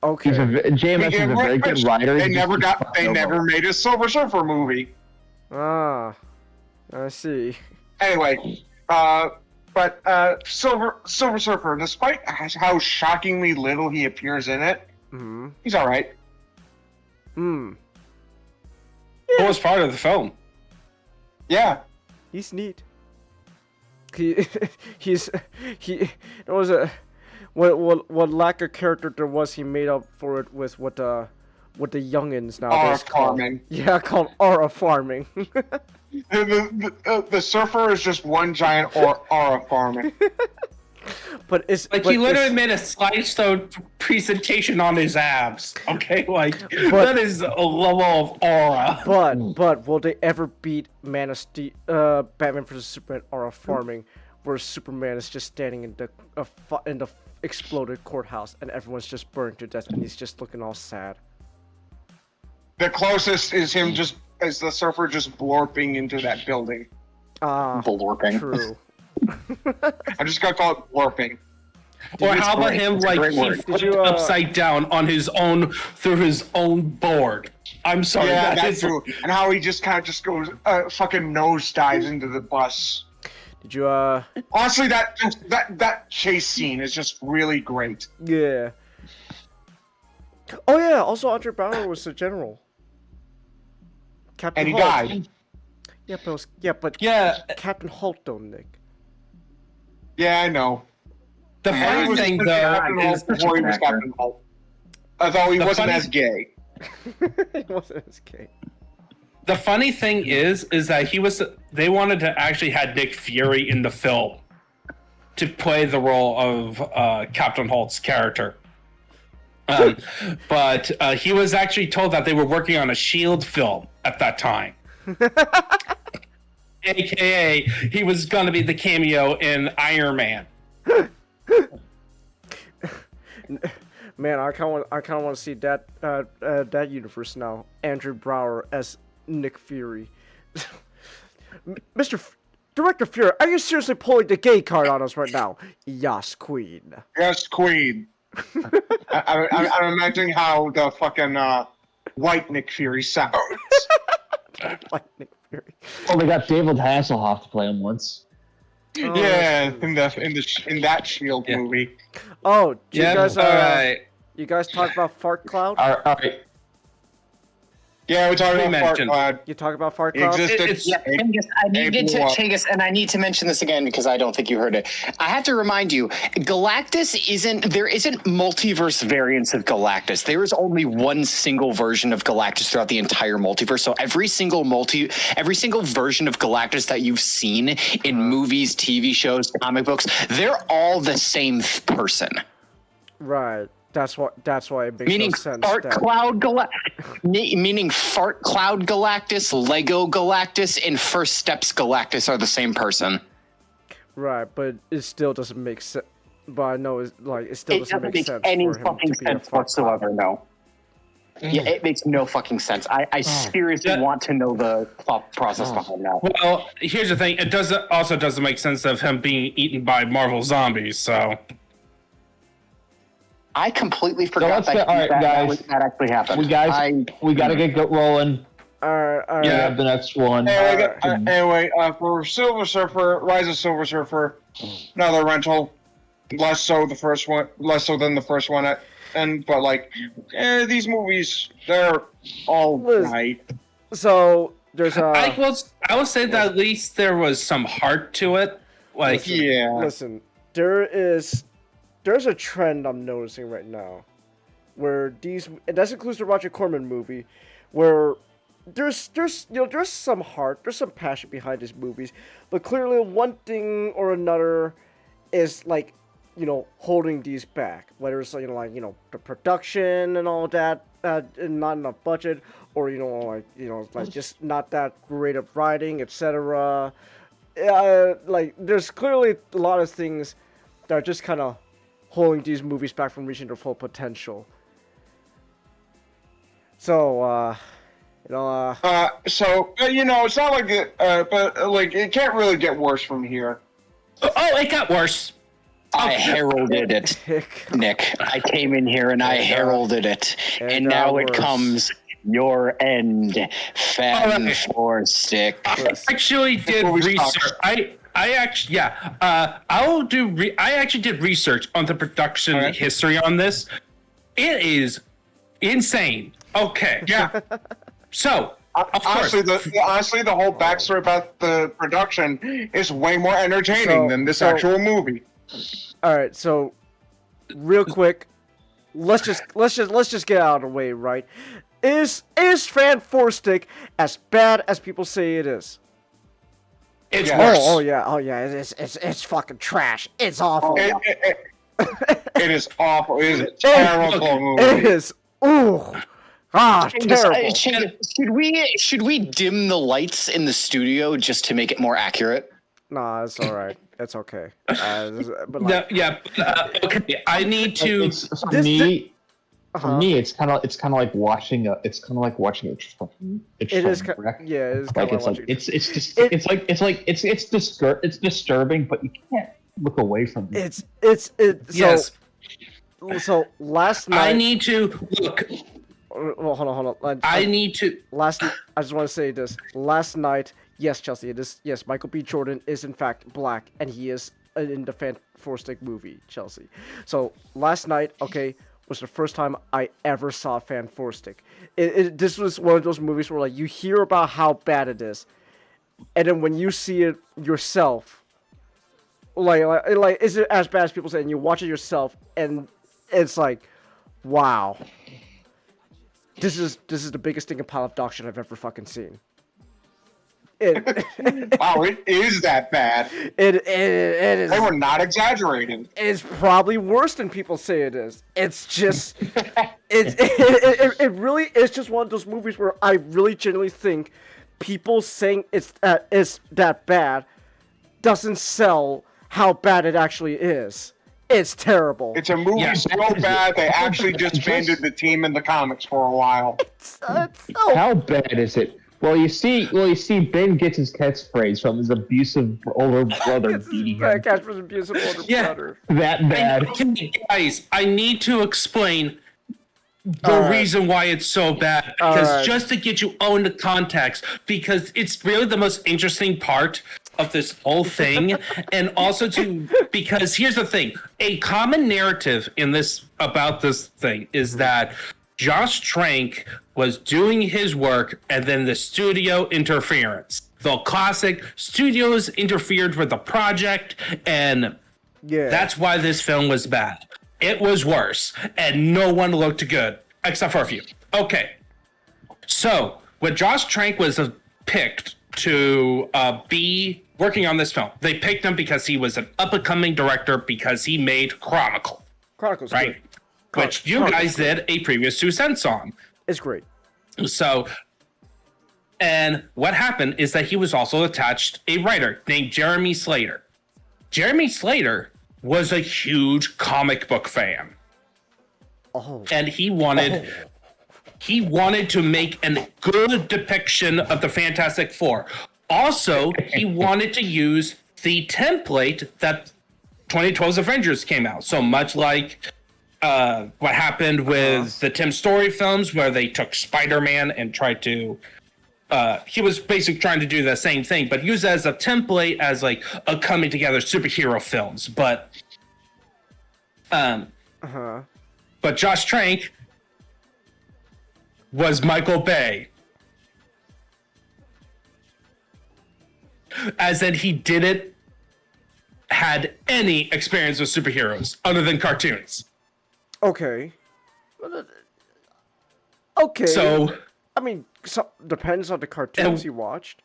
Okay. JMS is a very good writer. They never made a Silver Surfer movie. Ah, I see. Anyway, but Silver Surfer, despite how shockingly little he appears in it, he's all right. It was part of the film. Yeah. He's neat. There was what lack of character there was, he made up for it with what the youngins nowadays call. Farming. Yeah, called aura farming. The surfer is just one giant aura farming. But it's he literally made a slideshow presentation on his abs. Okay, that is a level of aura. But will they ever beat Batman vs Superman aura farming, where Superman is just standing in the exploded courthouse and everyone's just burned to death and he's just looking all sad? The closest is him as the surfer just blorping into that building. Blorping. True. I'm just gonna call it blorping. Or how about him he flipped upside down on his own through his own board? I'm sorry. Yeah, that's true. And how he just kind of just goes fucking nose dives into the bus. Did you Honestly, that chase scene is just really great. Yeah. Oh yeah. Also, Andre Bauer was the general. Captain And he Holt. died. Yeah, Captain Holt though, Nick. Yeah, I know. The funny thing though is before he was Captain Holt. Although he wasn't as gay. He wasn't as gay. The funny thing is that they wanted to actually had Nick Fury in the film to play the role of Captain Holt's character. But he was actually told that they were working on a S.H.I.E.L.D. film at that time. AKA, he was going to be the cameo in Iron Man. Man, I kind of want to see that universe now. Andrew Brower as Nick Fury. Director Fury, are you seriously pulling the gay card on us right now? Yes, Queen. Yes, Queen. I'm imagining how the fucking white Nick Fury sounds. Like Nick Fury. Well, they got David Hasselhoff to play him once. Oh, Yeah, that's in that Shield movie. Oh, do you Yeah, guys all right. you guys talk about Fart Cloud? All right. Yeah, we're talking We about Fart mentioned- Cloud. You talk about Fart He Cloud? existed. It's- Yeah, Chingis, I needed to blew up. Chingis, and I need to mention this again because I don't think you heard it. I have to remind you, Galactus isn't multiverse variants of Galactus. There is only one single version of Galactus throughout the entire multiverse. So every single version of Galactus that you've seen in movies, TV shows, comic books, they're all the same person. Right. That's why it makes Meaning no sense. Fart that- Cloud meaning Fart Cloud Galactus, Lego Galactus, and First Steps Galactus are the same person. Right, but it still doesn't make sense. But I know it still It doesn't doesn't make make sense any for him fucking to be a sense Fart whatsoever. No. Yeah, it makes no fucking sense. I seriously Yeah. want to know the thought process behind that. Well, here's the thing. It doesn't make sense of him being eaten by Marvel zombies. So I completely forgot let's that, get- all right, guys. that actually happened. We gotta get rolling. Alright, alright. We Yeah. have the next one. Anyway, for Silver Surfer, Rise of Silver Surfer, another rental. Less so than the first one. But these movies, they're all Liz. right. So there's I will say that at least there was some heart to it. Like, Yeah. listen, there's a trend I'm noticing right now where and that includes the Roger Corman movie, where there's some heart, there's some passion behind these movies, but clearly one thing or another is holding these back, whether it's the production and all that, and not enough budget, or just not that great of writing, etc. There's clearly a lot of things that are just kind of holding these movies back from reaching their full potential. So, It's not like it, but it can't really get worse from here. oh, it got worse. I heralded it, Nick. I came in here and I heralded it, and now it worse. comes your end, Fan Alright. Four Stick. I actually did movie's research. I actually did research on the production Alright. history on this. It is insane. Okay. Yeah. So, of course. Honestly, the whole backstory about the production is way more entertaining than this actual movie. all right. So, real quick, let's just get out of the way, right? Is Fan Four Stick as bad as people say it is? It's Yeah. worse. Oh yeah. It's fucking trash. It's awful. It is awful. It is a terrible movie. It is. Ooh. Terrible. Should we dim the lights in the studio just to make it more accurate? Nah, it's all right. It's okay. But No, yeah. Okay. I need to. It's, for This- me, Uh-huh. it's kind of like watching a It is. wreck. Yeah, it is Like kind of it's It- it's disturbing, but you can't look away from it. It's. Yes. So last night. I need to look. Well, hold on. I need to. I just want to say this. Last night, yes, Chelsea, it is. Yes, Michael B. Jordan is in fact black, and he is in the Fan Four Stick movie, Chelsea. So last night, okay, was the first time I ever saw Fan Four Stick. This was one of those movies where you hear about how bad it is, and then when you see it yourself, is it as bad as people say? And you watch it yourself, and it's like, wow. This is the biggest stinking pile of dog shit I've ever fucking seen. Wow, it is that bad. It is. They were not exaggerating. It's probably worse than people say it is. It's just, it really is just one of those movies where I really genuinely think people saying it's that bad doesn't sell how bad it actually is. It's terrible. It's a movie Yeah. so bad they actually disbanded the team in the comics for a while. It's so How bad is it Well, you see, Ben gets his catchphrase from his abusive older brother beating him. Casper's abusive older brother. That bad. Guys, I need to explain the reason why it's so bad, because just to get you all into context, because it's really the most interesting part of this whole thing, and also because here's the thing: a common narrative in this about this thing is that Josh Trank was doing his work, and then the studio interference. The classic studios interfered with the project, and that's why this film was bad. It was worse, and no one looked good, except for a few. Okay, so when Josh Trank was picked to be working on this film, they picked him because he was an up-and-coming director because he made Chronicle. Chronicle's right? Good. Which you guys did a previous 2 cents on. It's great. So, and what happened is that he was also attached a writer named Jeremy Slater. Jeremy Slater was a huge comic book fan. And he wanted to make a good depiction of the Fantastic Four. Also, he wanted to use the template that 2012's Avengers came out. So much like what happened with the Tim Story films, where they took Spider-Man and tried to he was basically trying to do the same thing, but use it as a template, as like a coming together superhero films. But but Josh Trank was Michael Bay, as in he didn't had any experience with superheroes other than cartoons. Okay. Okay. So I mean, depends on the cartoons you watched.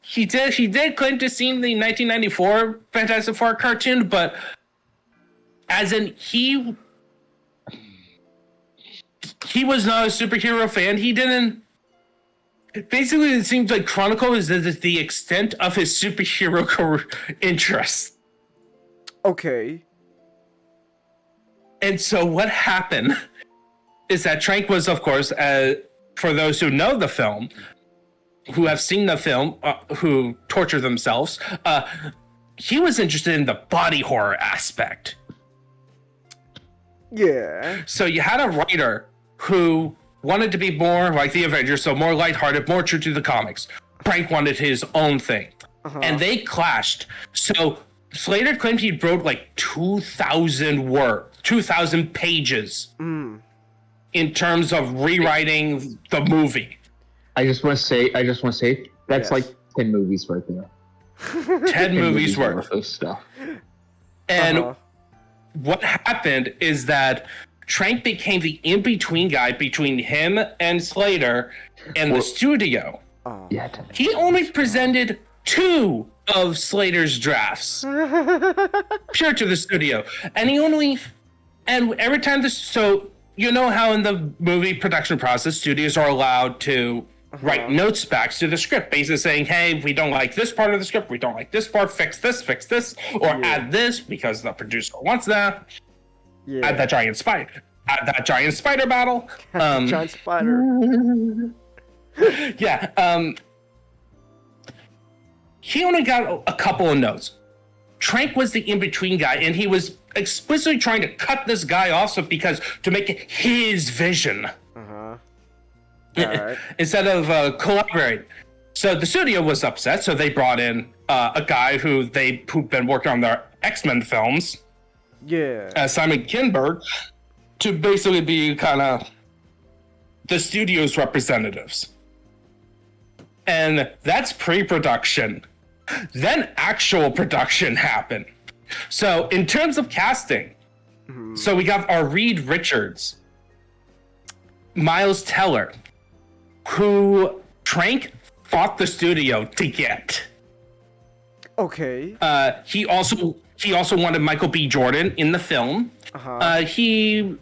He did claim to see the 1994 Fantastic Four cartoon, but as in he was not a superhero fan. He didn't. Basically, it seems like Chronicle is the extent of his superhero interest. Okay. And so what happened is that Trank was, of course, for those who know the film, who have seen the film, who torture themselves, he was interested in the body horror aspect. Yeah. So you had a writer who wanted to be more like the Avengers, so more lighthearted, more true to the comics. Trank wanted his own thing. And they clashed. So Slater claimed he wrote like 2,000 pages in terms of rewriting the movie. I just want to say, that's like 10 movies right there. 10 movies worth of stuff. And what happened is that Trank became the in-between guy between him and Slater and the studio. He only presented 2 of Slater's drafts pure to the studio, and every time so you know how in the movie production process studios are allowed to write notes back to the script, basically saying, hey, we don't like this part of the script, we don't like this part, fix this, or add this because the producer wants that. Add that giant spider battle. Giant spider. He only got a couple of notes. Trank was the in-between guy, and he was explicitly trying to cut this guy off to make it his vision. Instead of collaborating. So the studio was upset, so they brought in a guy who'd been working on their X-Men films. Simon Kinberg, to basically be kind of the studio's representatives. And that's pre-production. Then actual production happened. So in terms of casting, so we got our Reed Richards, Miles Teller, who Trank fought the studio to get. Okay. He also wanted Michael B. Jordan in the film. He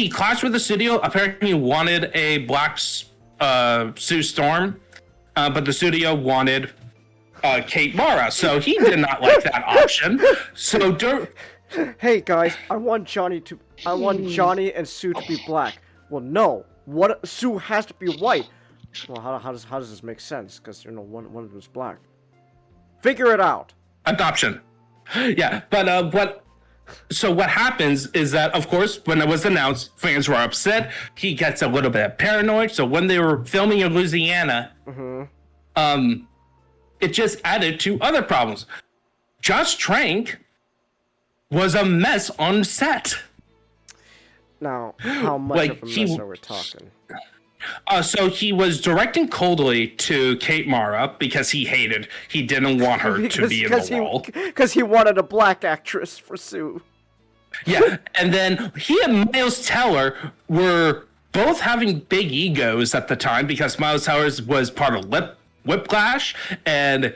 clashed with the studio. Apparently, he wanted a black Sue Storm, but the studio wanted Kate Mara, so he did not like that option. So, hey guys, I want Johnny and Sue to be black. Well, no. Sue has to be white. Well, how does this make sense? Because one of them is black. Figure it out. Adoption. Yeah, but what happens is that, of course, when it was announced, fans were upset. He gets a little bit paranoid. So when they were filming in Louisiana, it just added to other problems. Josh Trank was a mess on set. Now, how much of a mess are we talking? So he was directing coldly to Kate Mara because he didn't want her to be in the role. Because he wanted a black actress for Sue. Yeah, and then he and Miles Teller were both having big egos at the time because Miles Teller was part of Whiplash, and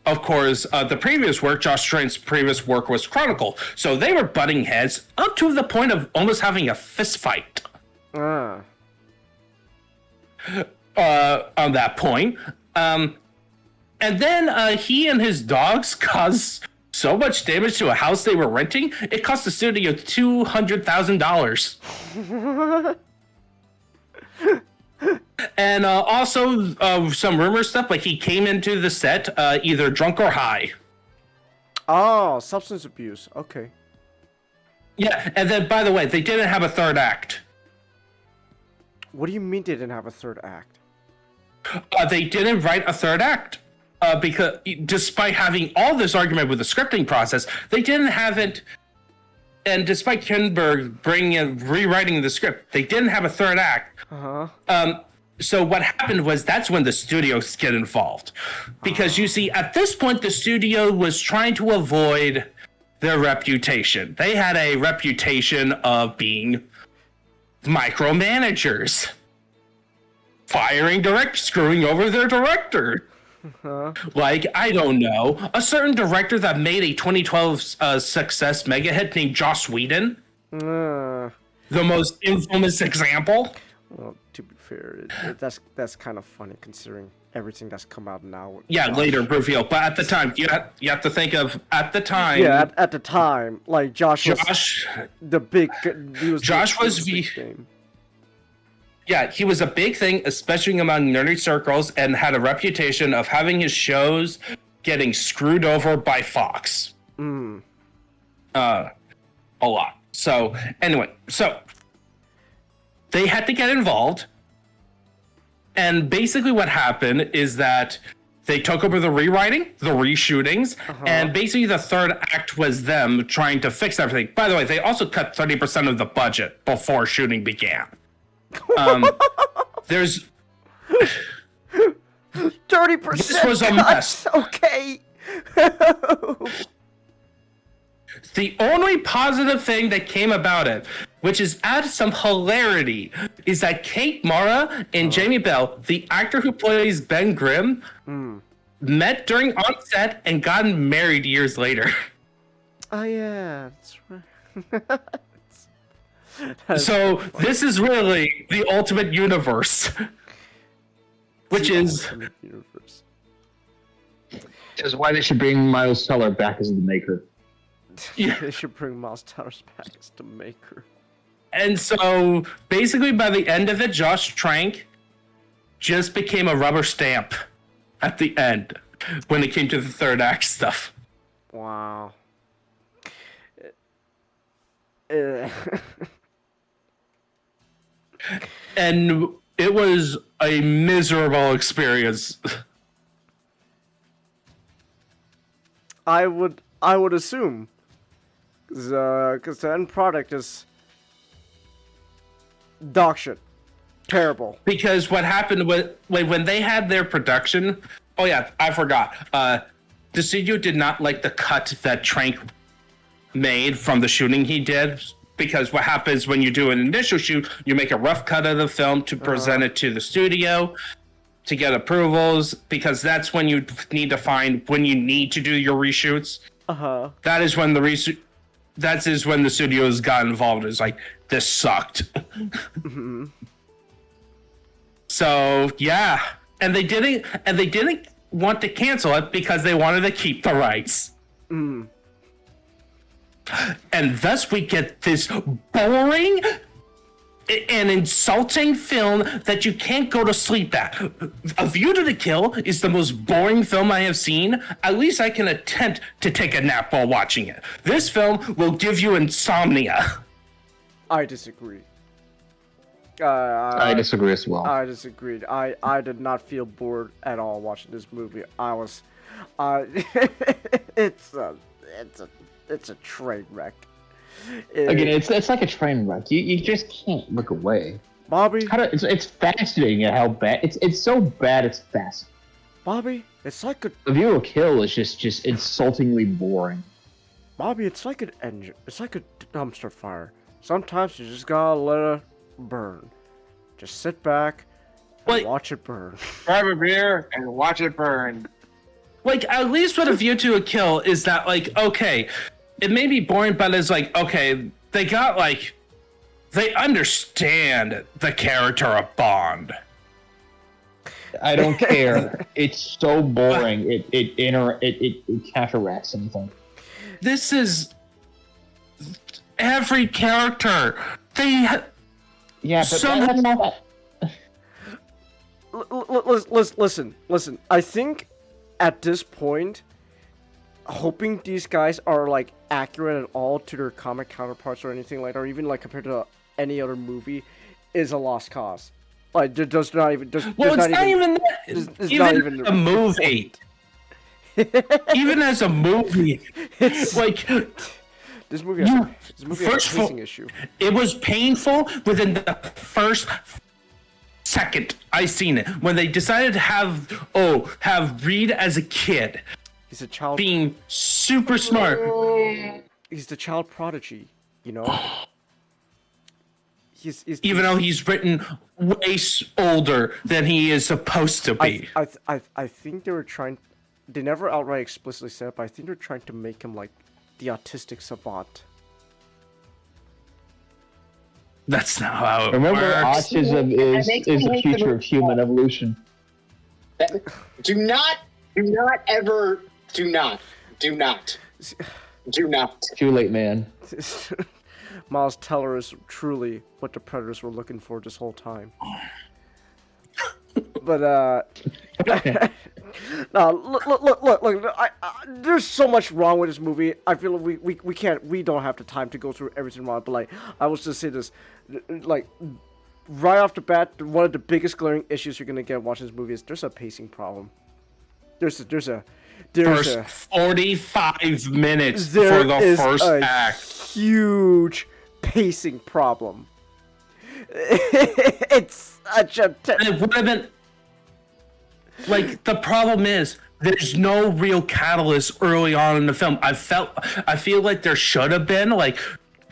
of course, the previous work, Josh Trank's previous work, was Chronicle. So they were butting heads up to the point of almost having a fist fight. On that point. And then he and his dogs caused so much damage to a house they were renting, it cost the studio $200,000. And also some rumor stuff, like he came into the set either drunk or high. Oh, substance abuse. Okay. Yeah, and then, by the way, they didn't have a third act. What do you mean they didn't have a third act? They didn't write a third act because despite having all this argument with the scripting process, they didn't have it. And despite Kinberg rewriting the script, they didn't have a third act. So what happened was that's when the studios get involved. Because you see, at this point, the studio was trying to avoid their reputation. They had a reputation of being micromanagers, firing directors, screwing over their director. Like, I don't know, a certain director that made a 2012 success mega hit named Joss Whedon. The most infamous example. Well, to be fair, that's kind of funny considering everything that's come out now. Yeah, later reveal, but at the time, you have to think of at the time. Yeah, at the time, like Josh was the big. Josh was Yeah, he was a big thing, especially among nerdy circles, and had a reputation of having his shows getting screwed over by Fox. A lot. So, anyway, they had to get involved. And basically what happened is that they took over the rewriting, the reshootings, and basically the third act was them trying to fix everything. By the way, they also cut 30% of the budget before shooting began. There's 30%. This was a mess. Okay. The only positive thing that came about it, which is add some hilarity, is that Kate Mara and Jamie Bell, the actor who plays Ben Grimm, met during onset and gotten married years later. Oh yeah, that's right. So this is really the ultimate universe, which is universe. Is why they should bring Miles Teller back as the maker. Yeah. They should bring Miles Teller back as the maker. And so basically by the end of it, Josh Trank just became a rubber stamp at the end when it came to the third act stuff. Wow. And it was a miserable experience. I would assume, because the end product is dog shit, terrible. Because what happened was when they had their production. Oh yeah, I forgot. The studio did not like the cut that Trank made from the shooting he did. Because what happens when you do an initial shoot, you make a rough cut of the film to present it to the studio to get approvals, because that's when you need to find when you need to do your reshoots. That is when the studios got involved. It's like, this sucked. So yeah, and they didn't want to cancel it because they wanted to keep the rights. And thus we get this boring an insulting film that you can't go to sleep at. A View to the Kill is the most boring film I have seen. At least I can attempt to take a nap while watching it. This film will give you insomnia. I disagree. I disagree as well. I disagreed. I did not feel bored at all watching this movie. I was, it's a train wreck. Again, it's like a train wreck. You just can't look away. Bobby, It's fascinating at how bad it's so bad it's fascinating. Bobby, it's like a The View to Kill is just insultingly boring. Bobby. It's like an engine. It's like a dumpster fire. Sometimes you just gotta let it burn. Just sit back and watch it burn. Grab a beer and watch it burn. Like, at least with A View to a Kill is that, like, okay, it may be boring, but it's like, okay, they got, like, they understand the character of Bond. I don't care. It's so boring. It counteracts anything. This is every character. Yeah, but that's not that. Listen. I think at this point, hoping these guys are like accurate at all to their comic counterparts or anything like, or even like compared to any other movie, is a lost cause. Like, there's not even. Well, it's not even that. It's Even not even a movie. Even as a movie, It's like. This movie has a pacing issue. It was painful within the first second I seen it when they decided to have Reed as a kid. He's a child. Being super smart. He's the child prodigy, you know. Even though he's written way older than he is supposed to be. I think they were trying. They never outright explicitly said it, but I think they're trying to make him like the autistic savant. That's not how it Remember, works. autism is the future of human evolution. Do not ever, do not. Too late, man. Miles Teller is truly what the Predators were looking for this whole time. But no, look. There's so much wrong with this movie. I feel like we don't have the time to go through everything wrong. But like, I will just say this, like, right off the bat, one of the biggest glaring issues you're gonna get watching this movie is there's a pacing problem. There's a First 45 minutes there for the is first a act. huge pacing problem. It's such a It would have been like, the problem is there's no real catalyst early on in the film. I feel like there should have been, like,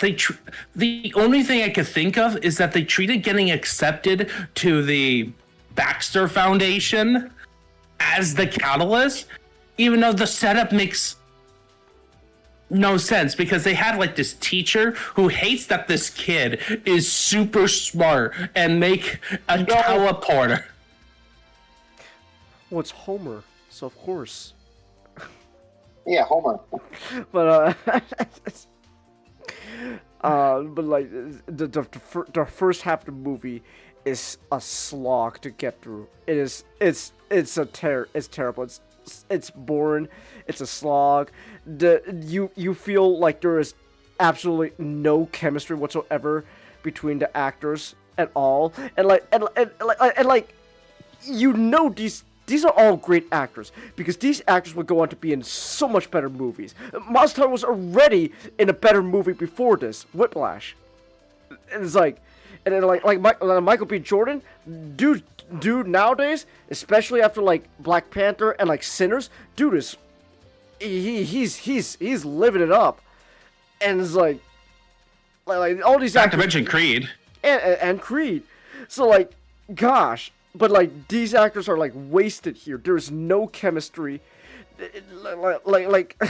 the only thing I could think of is that they treated getting accepted to the Baxter Foundation as the catalyst, even though the setup makes no sense, because they had like this teacher who hates that this kid is super smart and make a teleporter. Well, it's Homer, so of course. Yeah, Homer. But but like the first half of the movie is a slog to get through. It's terrible. It's boring. It's a slog. You feel like there is absolutely no chemistry whatsoever between the actors at all, and you know these are all great actors, because these actors would go on to be in so much better movies. Miles Teller was already in a better movie before this, Whiplash. And it's like, and then like Michael B. Jordan, dude nowadays, especially after like Black Panther and like Sinners, dude is he's living it up, and it's like all these Not to actors, mention Creed. and Creed. So like, gosh. But like, these actors are like wasted here. There's no chemistry. Like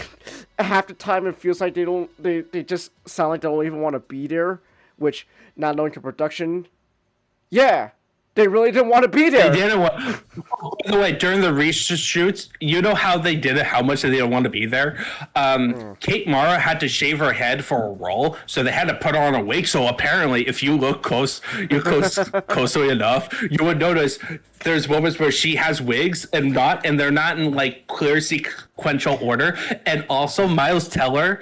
half the time it feels like they just sound like they don't even want to be there. Which, not knowing the production, yeah, They really didn't want to be there. They didn't want. By the way, during the reshoots, you know how they did it, how much they didn't want to be there. Kate Mara had to shave her head for a role, so they had to put her on a wig. So apparently, if you look closely enough, you would notice there's moments where she has wigs and they're not in like clear sequential order. And also, Miles Teller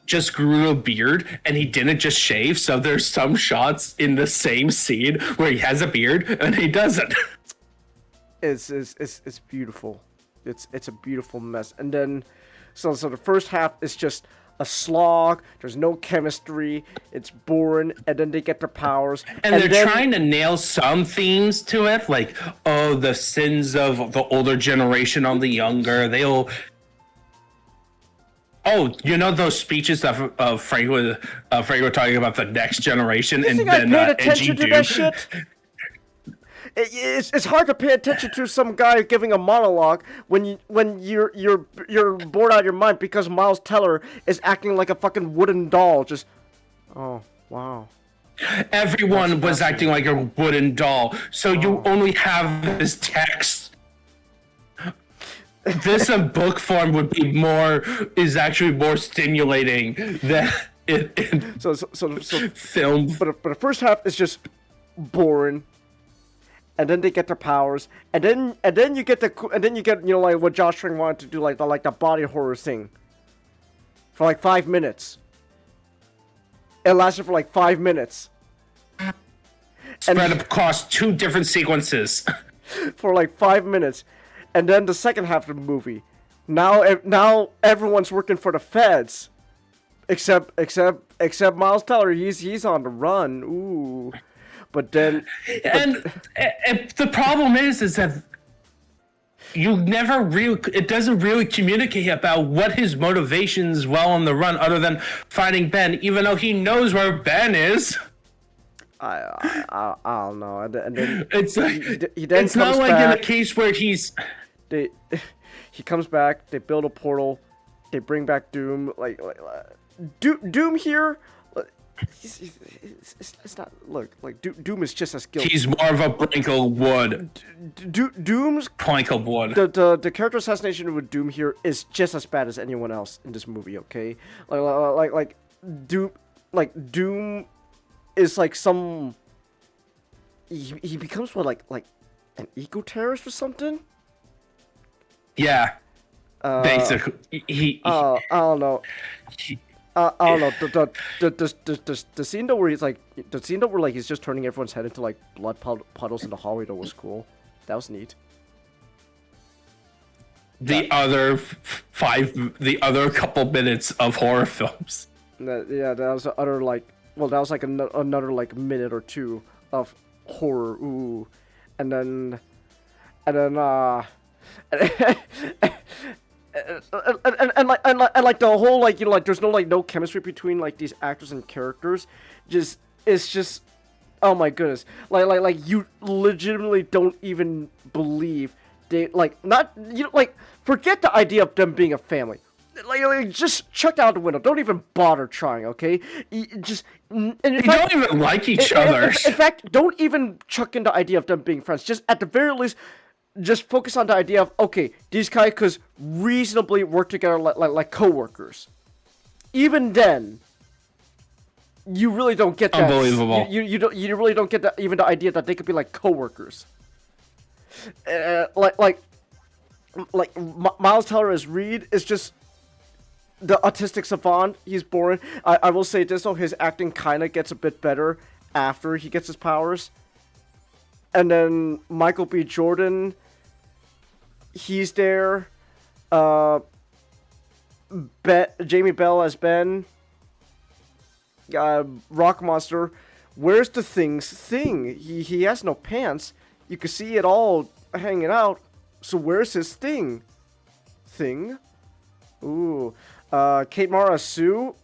just grew a beard and he didn't just shave, so there's some shots in the same scene where he has a beard and he doesn't. It's beautiful. It's a beautiful mess. And then so the first half is just a slog. There's no chemistry. It's boring. And then they get their powers. And they're trying to nail some themes to it, like the sins of the older generation on the younger. You know those speeches that Frank was talking about the next generation, you and think then I paid Edgy attention to Doom. that shit? It's hard to pay attention to some guy giving a monologue when you're bored out of your mind because Miles Teller is acting like a fucking wooden doll. Just, oh wow. Everyone was acting like a wooden doll, so you only have this text. This in book form is actually more stimulating than in So film. But the first half is just boring, and then they get their powers, and then you get like what Josh Trank wanted to do, like the body horror thing. For like 5 minutes. It lasted for like 5 minutes. Spread across 2 different sequences. For like 5 minutes. And then the second half of the movie, now everyone's working for the feds, except Miles Teller. He's on the run. Ooh, but then and the problem is that it doesn't really communicate about what his motivations while on the run, other than finding Ben, even though he knows where Ben is. I don't know. And then It's like he then it's not comes like back. in a case where He comes back. They build a portal. They bring back Doom. Doom here. It's not. Look, like Doom is just as guilty. he's more of a plank of wood. Doom's Plank of wood. the character assassination with Doom here is just as bad as anyone else in this movie. Okay, like Doom is like some. He becomes what like an eco-terrorist or something. Yeah. Basically, I don't know. I don't know. The scene though where he's like he's just turning everyone's head into like blood puddles in the hallway though was cool. That was neat. the other couple minutes of horror films. That was the other like. Well, that was like another like minute or two of horror. Ooh, and then and like the whole like like there's no chemistry between like these actors and characters. It's just oh my goodness, like you legitimately don't even believe they like not forget the idea of them being a family. Like just chuck that out the window. Don't even bother trying, okay? They don't even like each other. In fact, don't even chuck in the idea of them being friends. Just at the very least, just focus on the idea of, okay, these guys could reasonably work together like co-workers. Even then, you really don't get that. Unbelievable. You really don't get that, even the idea that they could be like co-workers. Miles Teller as Reed is just the autistic savant. He's boring. I will say this though, his acting kind of gets a bit better after he gets his powers. And then Michael B. Jordan, he's there. Jamie Bell as Ben. Rock Monster. Where's the Thing's thing? He has no pants. You can see it all hanging out. So where's his thing? Ooh. Kate Mara Sue.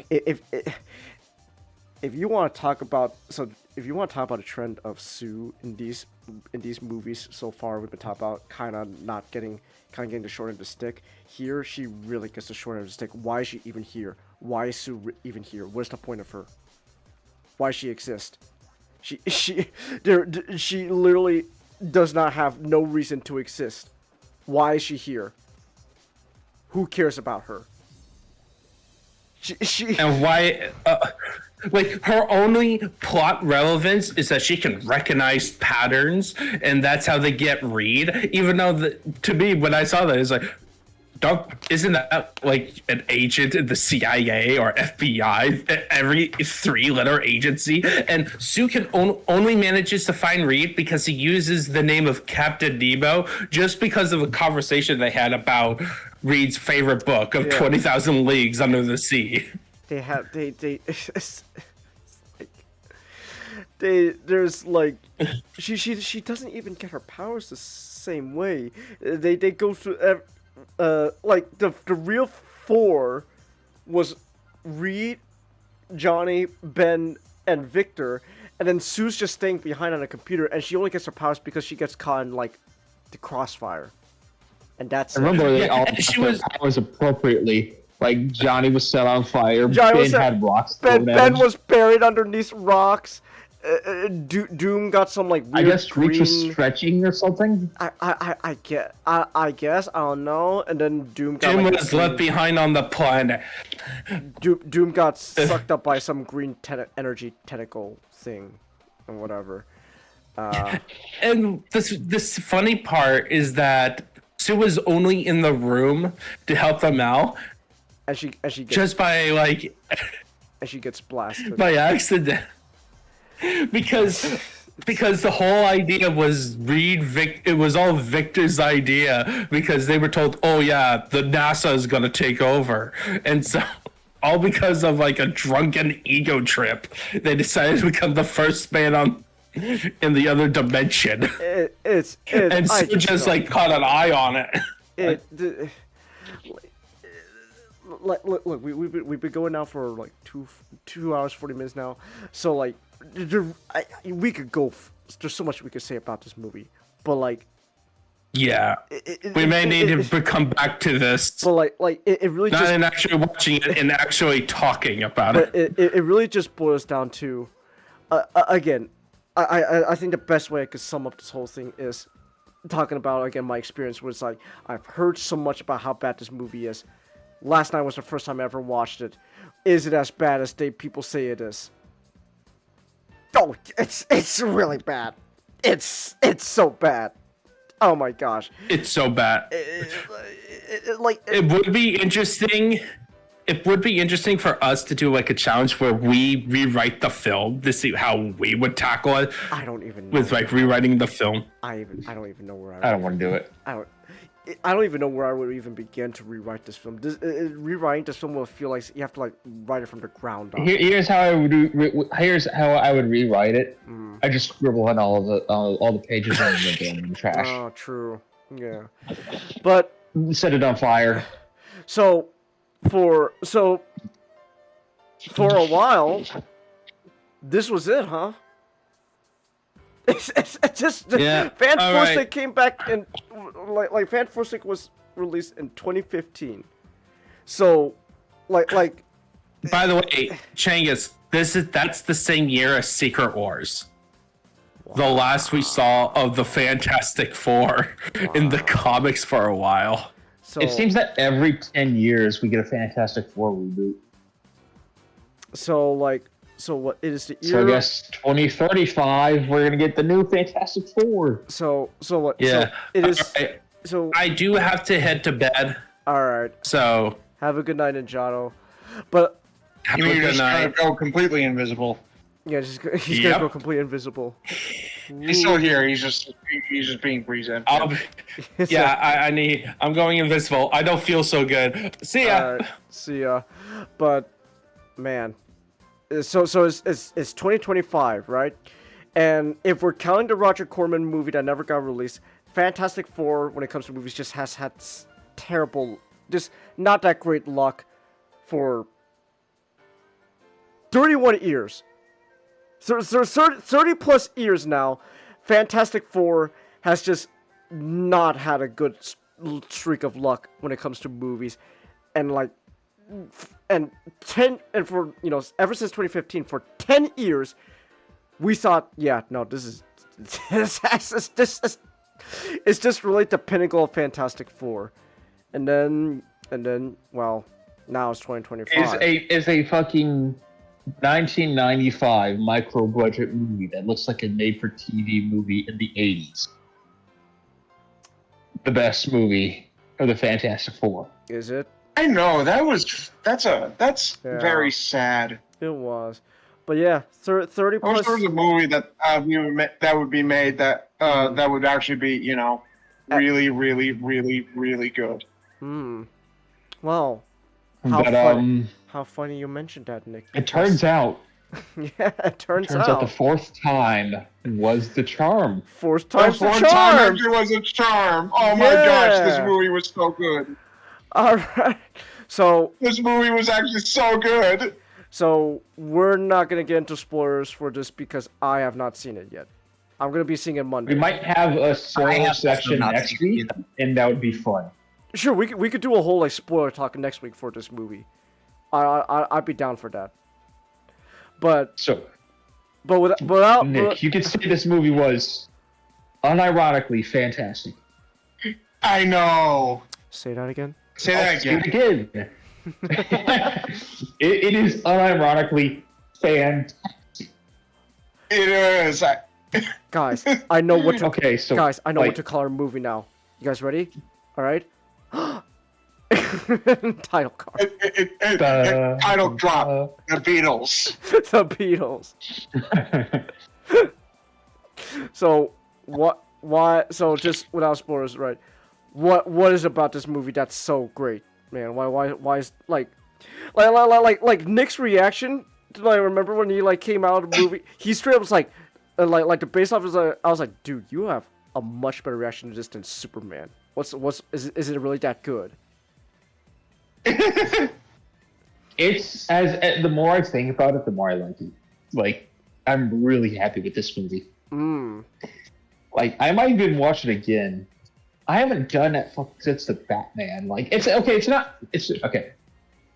If you want to talk about a trend of Sue in these movies so far, we've been talking about kind of getting the short end of the stick. Here, she really gets the short end of the stick. Why is she even here? Why is Sue even here? What's the point of her? Why does she exist? She literally does not have no reason to exist. Why is she here? Who cares about her? She And why? Like her only plot relevance is that she can recognize patterns, and that's how they get Reed. Even though, to me, when I saw that, it's like, isn't that like an agent in the CIA or FBI, every 3-letter agency? And Sue can only manages to find Reed because he uses the name of Captain Nemo, just because of a conversation they had about Reed's favorite book of 20,000 Leagues Under the Sea. There's like she doesn't even get her powers the same way. They go through like the real 4 was Reed, Johnny, Ben, and Victor, and then Sue's just staying behind on a computer, and she only gets her powers because she gets caught in like the crossfire, and that's Remember, they all got their powers appropriately. Like Johnny was set on fire. Ben had rocks. Ben was buried underneath rocks. Doom got some like weird I guess green... Reach was stretching or something. I guess I don't know. And then Doom got was left behind on the planet. Doom got sucked up by some green energy tentacle thing, or whatever. And this funny part is that Sue was only in the room to help them out. And she gets, just by like, and she gets blasted by accident. Because the whole idea was it was all Victor's idea, because they were told, oh yeah, the NASA is gonna take over, and so all because of like a drunken ego trip, they decided to become the first man in the other dimension. And Sue just like caught an eye on it. Look, we've been going now for like 2 hours 40 minutes now, so like we could go. There's so much we could say about this movie, but like, yeah, we may need to come back to this. But like it really not just in actually watching it and actually talking about it. It really just boils down to, again, I think the best way I could sum up this whole thing is talking about again my experience was like I've heard so much about how bad this movie is. Last night was the first time I ever watched it. Is it as bad as people say it is? Oh, it's really bad. It's so bad. Oh my gosh. It's so bad. It would be interesting. It would be interesting for us to do like a challenge where we rewrite the film to see how we would tackle it. I don't even know. With like rewriting the film. I don't even know where I don't want to do it. I don't even know where I would even begin to rewrite this film. Rewriting this film will feel like you have to like write it from the ground up. Here's how I would rewrite it. I just scribble on all the pages and then throw them in the trash. Oh, true. Yeah, but set it on fire. So for a while, this was it, huh? It's just Fantastic came back and like Fantastic was released in 2015. So like by the way, Changus, that's the same year as Secret Wars. Wow. The last we saw of the Fantastic Four in the comics for a while. So it seems that every 10 years we get a Fantastic Four reboot. So what it is the year? So I guess 2035 we're gonna get the new Fantastic Four. So what? Yeah. So it is. Right. So I do have to head to bed. All right. So have a good night, Ninjato. But you're just gonna go completely invisible. Yeah, he's gonna go completely invisible. He's still here. He's just being presented. I'm going invisible. I don't feel so good. See ya. See ya. But man. So it's 2025, right? And if we're counting the Roger Corman movie that never got released, Fantastic Four, when it comes to movies, just has had terrible, just not that great luck for 31 years. So 30 plus years now, Fantastic Four has just not had a good streak of luck when it comes to movies, and like. And for ever since 2015, for 10 years, we thought, yeah, no, this is it's just really the pinnacle of Fantastic Four, and then well, now it's 2025. Is a fucking 1995 micro budget movie that looks like a made for TV movie in the 80s. The best movie of the Fantastic Four. Is it? I know that's Yeah. very sad. It was, but yeah, 30 I wish plus. there was a movie that that would be made that that would actually be really really good. Well, how But funny. How funny you mentioned that, Nick. it turns out Yeah, it turns out out. the fourth time was the charm. Fourth time's the One time charm. actually was a charm. Oh my gosh, this Yeah. movie was so good. All right. So This movie was actually so good. we're not gonna get into spoilers for this because I have not seen it yet. I'm gonna be seeing it Monday. We might have a I spoiler have section also not next seen week, and that would be fun. Sure, we could do a whole like spoiler talk next week for this movie. I'd be down for that. But So, without Nick, you could say this movie was unironically fantastic. I know. say that again. Say that Do it again. again. it is unironically fantastic. It is. Guys, I know what to Okay, so guys, I know like, what to call our movie now. You guys ready? All right. Title card. Title drop. The Beatles. The Beatles. So what? Why? So just without spoilers, right? What is about this movie that's so great, man? Why is like Nick's reaction? I remember when he like came out of the movie, he straight up was like the base off was like, I was like, dude, you have a much better reaction to this than Superman. Is it really that good? it's as the more I think about it, the more I like it. Like, I'm really happy with this movie. Like, I might even watch it again. I haven't done that since the Batman. Like, it's okay. It's not. It's okay.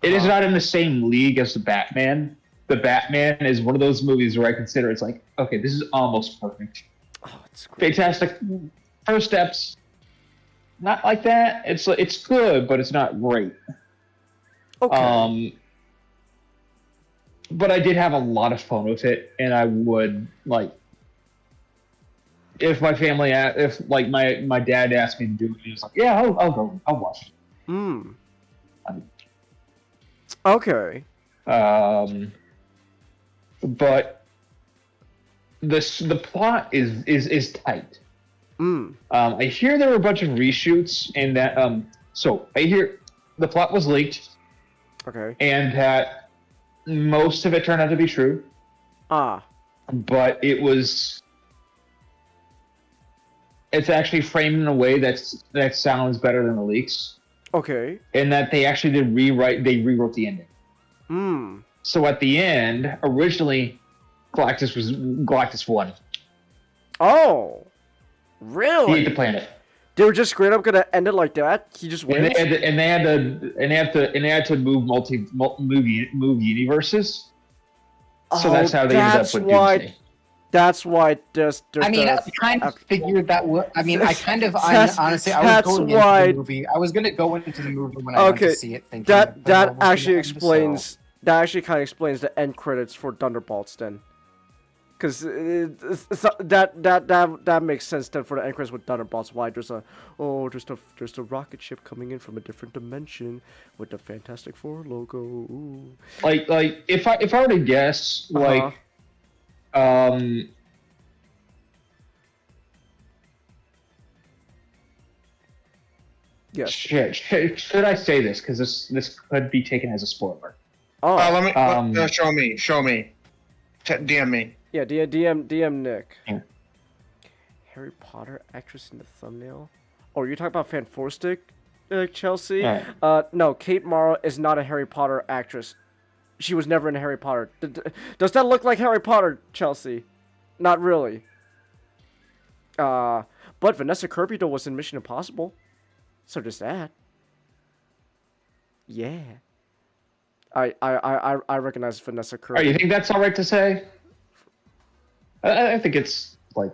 It is not in the same league as the Batman. The Batman is one of those movies where I consider it's like, okay, this is almost perfect. Oh, it's great. Fantastic. First steps. Not like that. It's good, but it's not great. Okay. But I did have a lot of fun with it, and I would like if my family, if like my dad asked me to do it, he was like, "Yeah, I'll go, I'll watch it." Okay. But the plot is tight. I hear there were a bunch of reshoots, and that so I hear the plot was leaked. Okay. And that most of it turned out to be true. But it's actually framed in a way that sounds better than the leaks. Okay. And that they actually rewrote the ending. So at the end, originally Galactus won. Oh. He Really? ate the planet. They were just straight up gonna end it like that? He just wins? And they had to move movie universes. So that's how they ended up with Doomsday. That's why there's I mean, I kind of figured that would. I mean, honestly, I was going into the movie. I was gonna go into the movie when I went to see it, thinking that actually explains. That actually kind of explains the end credits for Thunderbolts then, because that makes sense then for the end credits with Thunderbolts. Why there's a rocket ship coming in from a different dimension with the Fantastic Four logo. Ooh. Like if I were to guess, Yes. Should I say this? Because this could be taken as a spoiler. Oh. Show me. DM me. Yeah, DM Nick. Yeah. Harry Potter actress in the thumbnail. Oh, you're talking about Fanforstic, Chelsea? Yeah. No, Kate Mara is not a Harry Potter actress. She was never in Harry Potter. Does that look like Harry Potter, Chelsea? Not really. But Vanessa Kirby though was in Mission Impossible. So does that. Yeah. I recognize Vanessa Kirby. Oh, you think that's all right to say? I think it's like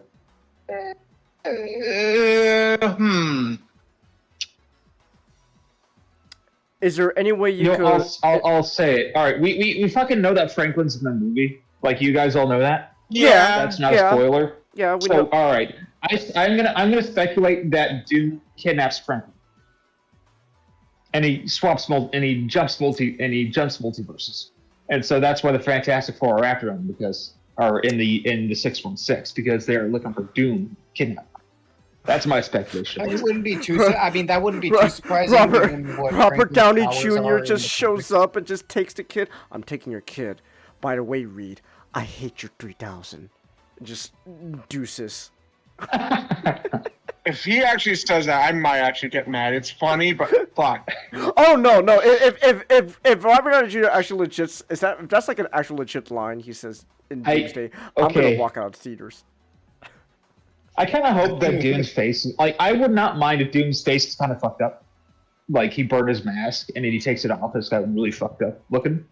Is there any way you could? I'll say it. All right, we fucking know that Franklin's in the movie. Like you guys all know that. Yeah, That's not a spoiler. Yeah, we So know. all right, I'm gonna speculate that Doom kidnaps Franklin, and he jumps multiverses, and so that's why the Fantastic Four are after him because are in the 616 because they're looking for Doom kidnapped. That's my speculation. It wouldn't be too. I mean, that wouldn't be too surprising. given what Robert Franklin's Downey powers Jr. are in just the shows comics. up and just takes the kid. I'm taking your kid. By the way, Reed, I hate your 3000. Just deuces. If he actually says that, I might actually get mad. It's funny, but fuck. Oh no. If Robert Downey Jr. actually legit if that's like an actual legit line he says in Doomsday, I'm gonna okay. walk out of theaters. I kind of hope that Doom's face, like, I would not mind if Doom's face is kind of fucked up. Like, he burned his mask, and then he takes it off, it's got really fucked up looking.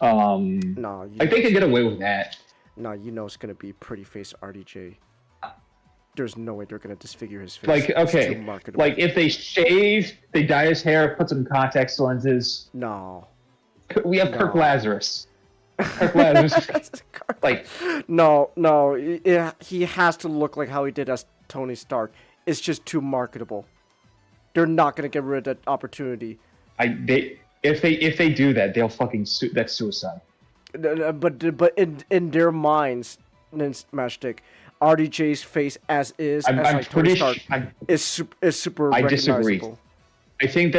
No, like, they could get away with that. No, you know it's gonna be pretty face RDJ. There's no way they're gonna disfigure his face. Like, It's okay, too marketable. like, if they shave, they dye his hair, put some contact lenses. No. We have Kirk Lazarus. Kirk Lazarus. Like, no, he has to look like how he did as Tony Stark. It's just too marketable. They're not gonna get rid of that opportunity. If they do that, they'll fucking that's suicide. But in their minds, Matchstick, RDJ's face as is, I'm like Tony Stark, is super I recognizable. disagree. I think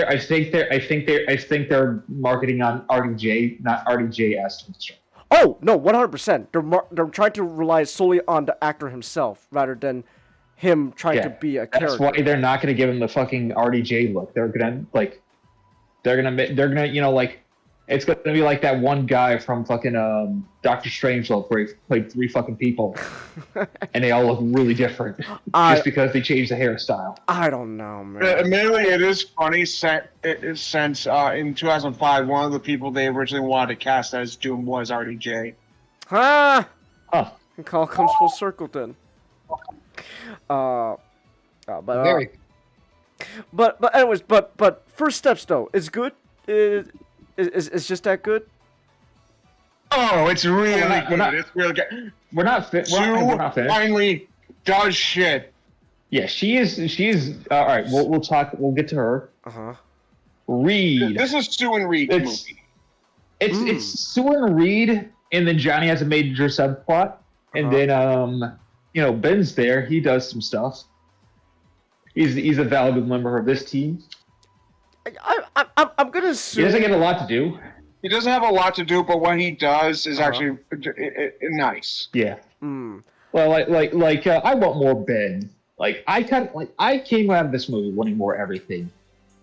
they're marketing on RDJ, not RDJ as Tony Stark. Oh no, 100%. They're trying to rely solely on the actor himself rather than him trying to be a character. That's why they're not gonna give him the fucking RDJ look. They're gonna it's gonna be like that one guy from fucking Doctor Strangelove where he played 3 fucking people, and they all look really different just because they changed the hairstyle. I don't know, man. Admittedly, it is funny since in 2005, one of the people they originally wanted to cast as Doom was RDJ. Huh? Huh. It all comes full circle then. But anyways, but first steps though, it's good. Is just that good? Oh, it's really we're not- good. It's really good. We're not fit. We're not finished. Finally does shit. Yeah, she is. All right, we'll talk. We'll get to her. Reed. This is Sue and Reed's movie. It's Sue and Reed, and then Johnny has a major subplot, and then Ben's there. He does some stuff. He's a valuable member of this team. I'm gonna assume He doesn't get a lot to do. He doesn't have a lot to do, but what he does is actually nice. Yeah. Well, I want more Ben. Like I came out of this movie wanting more everything.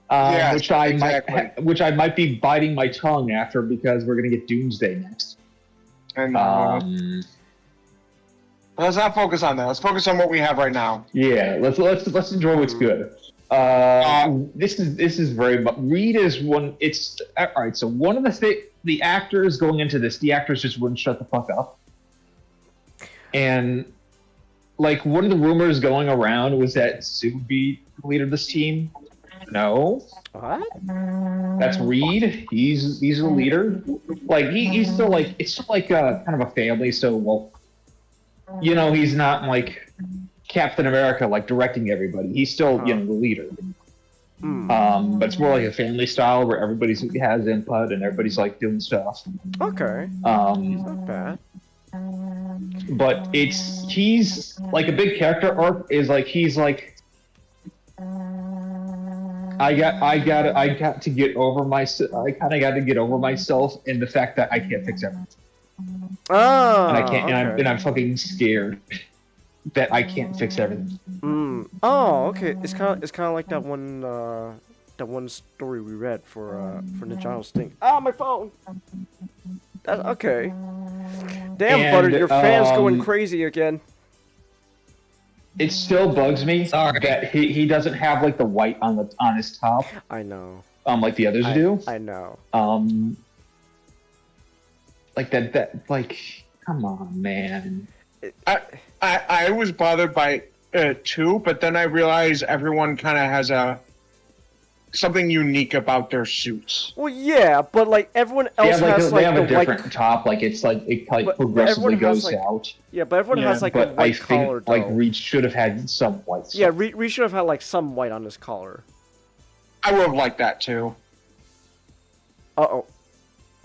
Which I might be biting my tongue after because we're gonna get Doomsday next. And let's not focus on that. Let's focus on what we have right now. Yeah, let's enjoy what's good. This is very much Reed is one. It's all right. So one of the actors going into this, the actors just wouldn't shut the fuck up. And like one of the rumors going around was that Sue would be the leader of this team. No. What? That's Reed. He's the leader. Like he's still like it's still like kind of a family. So he's not like Captain America like directing everybody. He's still the leader. But it's more like a family style where everybody has input and everybody's like doing stuff. Okay. Not bad. But he's like a big character arc is like he's like I got to get over myself. I kind of got to get over myself and the fact that I can't fix everything. Oh. And I can't. Okay. And I'm fucking scared that I can't fix everything. Oh, okay. It's kind of like that one story we read for Ninjago Sting. Ah, my phone. Okay. Damn, And, Butter, your fan's going crazy again. It still bugs me that he doesn't have like the white on his top. I know. Like the others do. I know. Like that like come on, man. I was bothered by 2, but then I realized everyone kind of has something unique about their suits. Well, yeah, but like everyone else has they like have the a different white. top. Like it's like it like But progressively everyone has, goes like, out. Yeah, but everyone has like a But I white collar think though. like Reed should have had some white. Yeah, Stuff. Reed should have had like some white on his collar. I would have liked that too. Uh-oh.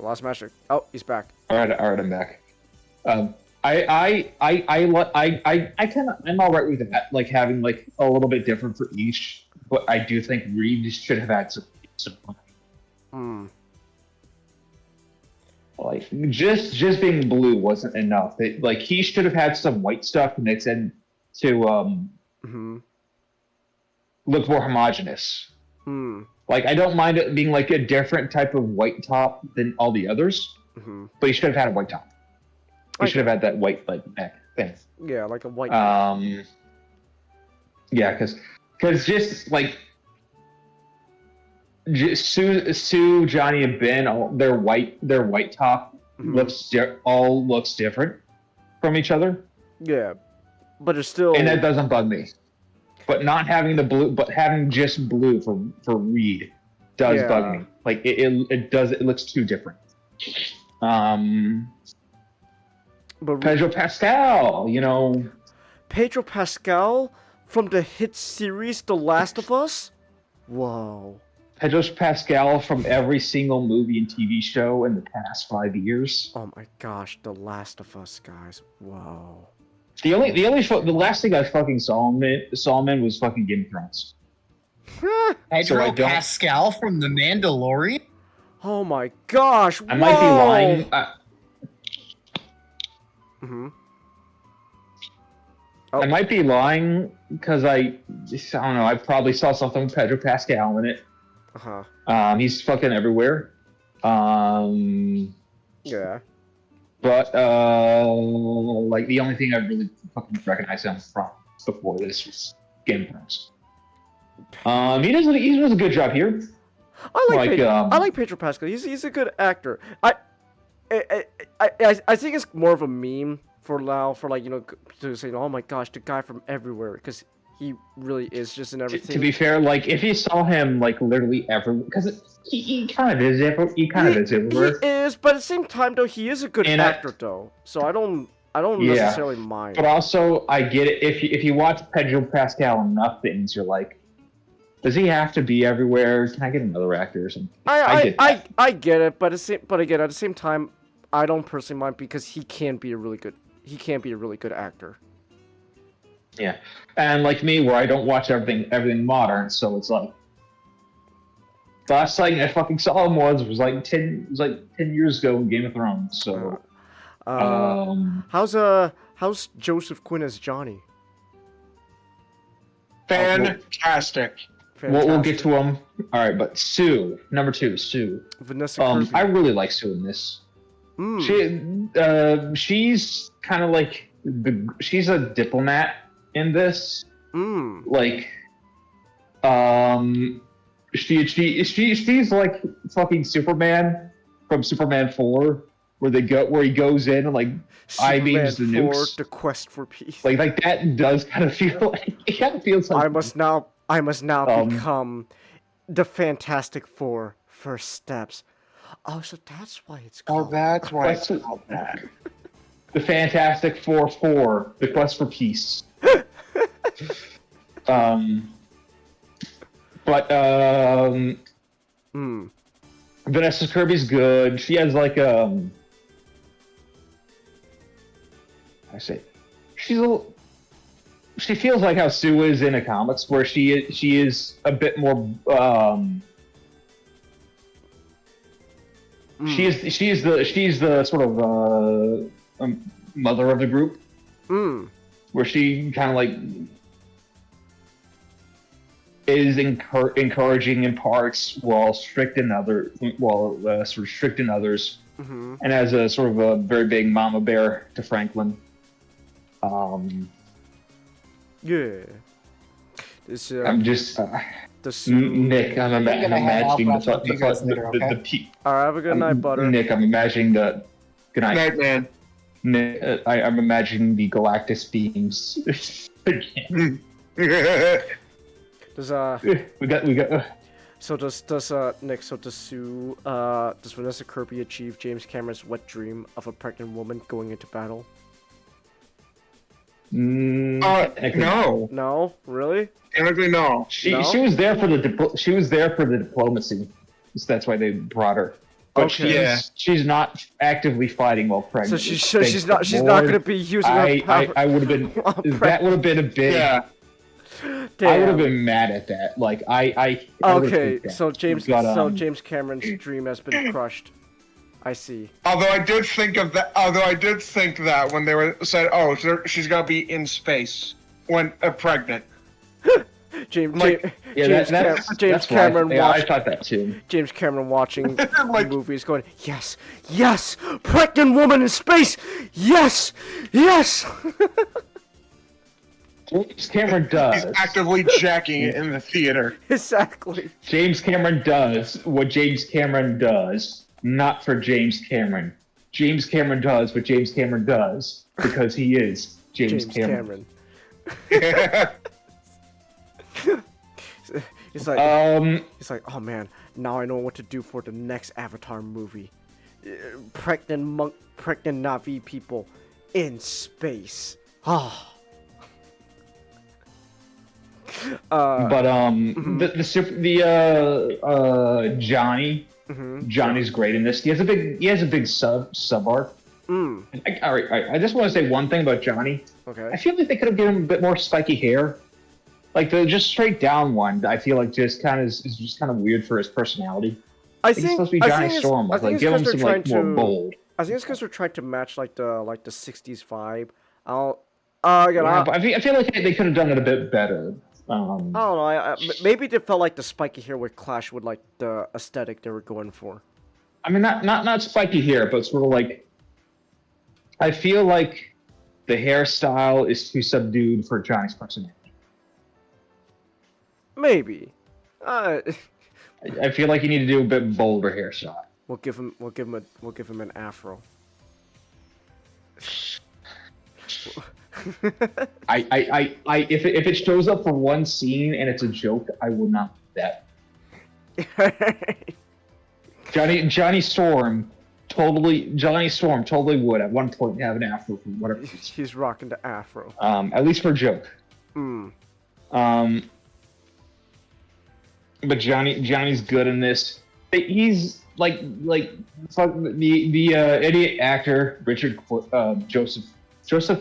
Lost Master. Oh, he's back. All right, I'm back. I'm all right with that, like having like a little bit different for each. But I do think Reed should have had some. Like just being blue wasn't enough. Like he should have had some white stuff mixed in to look more homogenous. Like I don't mind it being like a different type of white top than all the others, but he should have had a white top. He should have had that white like neck thing. Yeah, like a white. Yeah, because just like Sue, Johnny, and Ben, their white top looks different from each other. Yeah, but it's still. And that doesn't bug me. But not having the blue, but having just blue for Reed does bug me. Like it does. It looks too different. But Pedro Pascal, Pedro Pascal from the hit series The Last of Us. Whoa. Pedro Pascal from every single movie and TV show in the past 5 years. Oh my gosh, The Last of Us, guys. Whoa. The last thing I fucking saw him in was fucking Game of Thrones. Pedro Pascal from The Mandalorian? Oh my gosh. I might be lying. I might be lying because I don't know. I probably saw something with Pedro Pascal in it. He's fucking everywhere. Yeah. But like the only thing I really fucking recognize him from before this was Game of Thrones. He does a good job here. I like Pedro Pascal. He's a good actor. I think it's more of a meme for now, for like, to say, oh my gosh, the guy from everywhere, because he really is just in everything. To be fair, like if you saw him like literally everywhere, because he kind of is everywhere. He is, but at the same time though, he is a good actor though. So I don't necessarily mind. But also, I get it. If you watch Pedro Pascal enough things, you're like, does he have to be everywhere? Can I get another actor or something? I get it, but again, at the same time, I don't personally mind because he can be a really good actor. Yeah, and like me, where I don't watch everything modern, so it's like the last thing I fucking saw him was like 10 years ago in Game of Thrones. So, how's Joseph Quinn as Johnny? Fantastic. We'll get to him. All right, but number 2, Sue. Vanessa Kirby. I really like Sue in this. She's kind of like she's a diplomat in this. Like, she's like fucking Superman from Superman 4, where he goes in and like I-beams the nukes. The quest for peace. Like that does kind of feel like it kind of feels like I must now become the Fantastic Four first steps. Oh, so that's why it's called. Oh, that's why it's called that. The Fantastic Four, the quest for peace. Vanessa Kirby's good. She has like she feels like how Sue is in the comics, where she is a bit more she's the sort of mother of the group, where she kind of like is encouraging in parts while strict in others, and as a sort of a very big mama bear to Franklin. Yeah. This, I'm just Nick. I'm imagining the Alright, have a good night, Butter. Nick, I'm imagining the. Good night. Good night, man. I'm imagining the Galactus beams. Again. Does we got. So does Nick? So does Vanessa Kirby achieve James Cameron's wet dream of a pregnant woman going into battle? No. No, really? Technically, no. She No? was there for the diplomacy. So that's why they brought her. But Okay. she's not actively fighting while pregnant. So she's not going to be using her power. I would have been. That would have been a big. Yeah. Damn. I would have been mad at that. Like I would've Okay, hated that. so James Cameron's dream has been crushed. I see. Although I did think that when they were said, "Oh, she's gonna be in space when pregnant." James that's Cameron why, I watched thought that too. James Cameron watching Like- movies, going, yes, yes, pregnant woman in space, yes, yes. James Cameron does. He's actively jacking it in the theater. Exactly. James Cameron does what James Cameron does, not for James Cameron. James Cameron does what James Cameron does because he is James Cameron. He's like, oh man, now I know what to do for the next Avatar movie. Pregnant Na'vi people in space. Ah. But Johnny's great in this. He has a big sub arc. All right. I just want to say one thing about Johnny. Okay. I feel like they could have given him a bit more spiky hair. Like the just straight down one, I feel like is just kind of weird for his personality. I He's supposed to be Johnny Storm. Like give him some like more bold. I think it's because they're trying to match like the 60s vibe. But I feel like they could have done it a bit better. I don't know. Maybe they felt like the spiky hair would clash with like the aesthetic they were going for. I mean, not spiky hair, but sort of like. I feel like the hairstyle is too subdued for Johnny's personality. Maybe. I feel like you need to do a bit bolder hairstyle. We'll give him an afro. If it shows up for one scene and it's a joke, I would not do that. Johnny Storm totally would at one point have an afro for whatever. He's rocking the afro. At least for a joke. But Johnny's good in this. He's like fuck the idiot actor Richard Joseph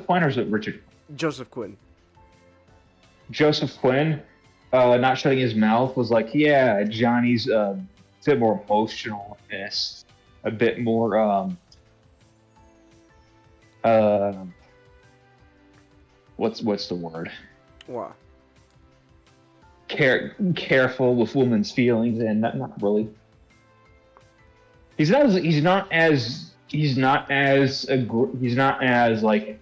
Quinn, or is it Richard? Joseph Quinn. Joseph Quinn, not shutting his mouth, was like, yeah, Johnny's a bit more emotional in this, a bit more what's the word? What? Careful with women's feelings, and not really. He's not as like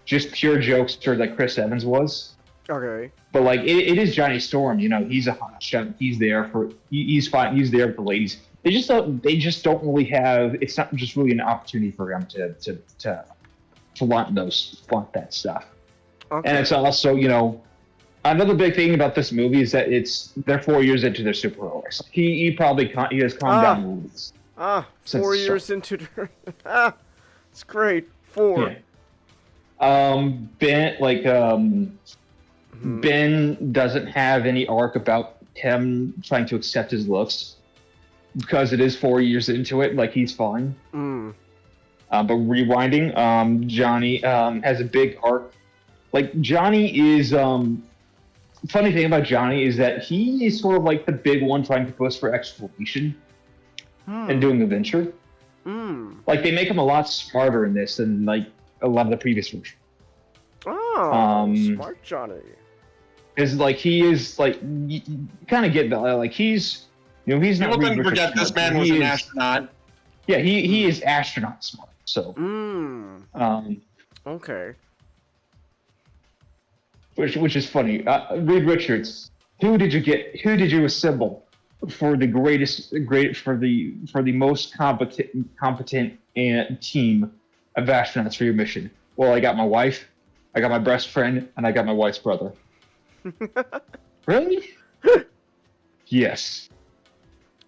just pure jokester like Chris Evans was. Okay. But like it is Johnny Storm, you know, he's a hot shot. He's there he's fine. He's there with the ladies. They just don't really have. It's not just really an opportunity for him to flaunt that stuff. Okay. And it's also, you know, another big thing about this movie is that they're 4 years into their superheroes. He has calmed down a little bit. 4 years into the... it's great. 4. Yeah. Ben doesn't have any arc about him trying to accept his looks because it is 4 years into it. Like, he's fine. But rewinding, Johnny has a big arc. Like, Johnny is... funny thing about Johnny is that he is sort of like the big one trying to push for exploration and doing the venture. Like, they make him a lot smarter in this than like a lot of the previous versions. Smart Johnny. Is like he is like you kind of get that, like he's, you know, he's not. People didn't forget this man was an astronaut. Yeah, he is astronaut smart. So. Okay. Which is funny. Reed Richards, who did you assemble for the most competent team of astronauts for your mission. Well, I got my wife, I got my best friend, and I got my wife's brother. Really? Yes.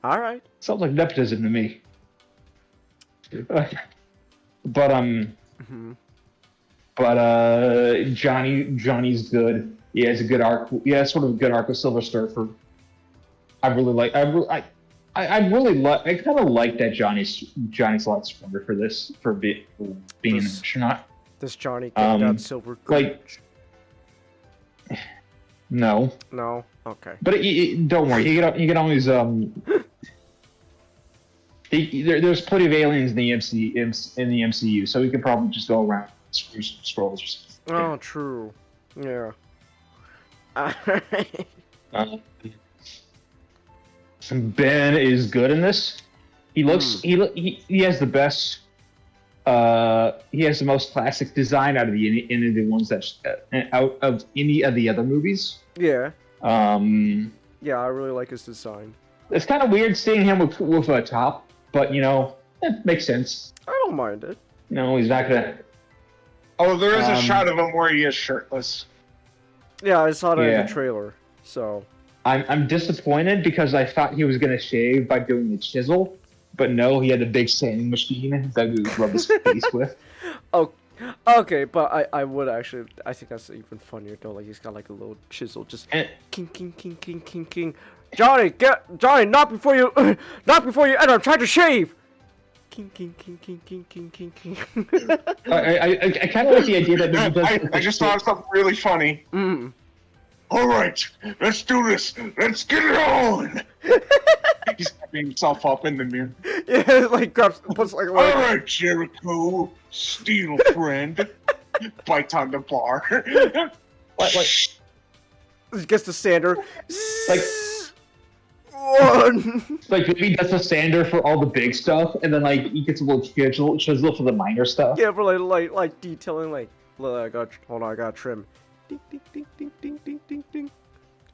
All right. Sounds like nepotism to me. But Johnny's good. He has a good arc. He has sort of a good arc with Silver Surfer. I really like. I kind of like that Johnny's a lot stronger for this for being an astronaut. Does Johnny get that silver? Like, no. No. Okay. But don't worry. You can always there's plenty of aliens in the MCU, so we could probably just go around scrolls or something. Oh, true. Yeah. Ben is good in this. He looks he has the best. He has the most classic design out of any of the ones out of any of the other movies. Yeah. Yeah, I really like his design. It's kind of weird seeing him with a top, but it makes sense. I don't mind it. No, he's not gonna. Oh, there is a shot of him where he is shirtless. Yeah, I saw that in the trailer. So I'm disappointed because I thought he was gonna shave by doing the chisel, but no, he had a big sanding machine that he would rub his face with. Oh, okay, but I would actually. I think that's even funnier though. Like he's got like a little chisel, just king, king, king, king, king, king. Johnny, not before you enter. I'm trying to shave. King, king, king, king, king, king, king, king. I kind of like the idea that I just thought of something really funny. All right, let's do this. Let's get it on. He's wrapping himself up in the mirror. Yeah, like puts like. All right, Jericho, steel friend. Bites on the bar. What? Gets the sander. Like. Like he does a sander for all the big stuff, and then like he gets a little chisel for the minor stuff. Yeah, for like detailing. Like, look, I got trim. Ding, ding, ding, ding, ding, ding, ding, ding.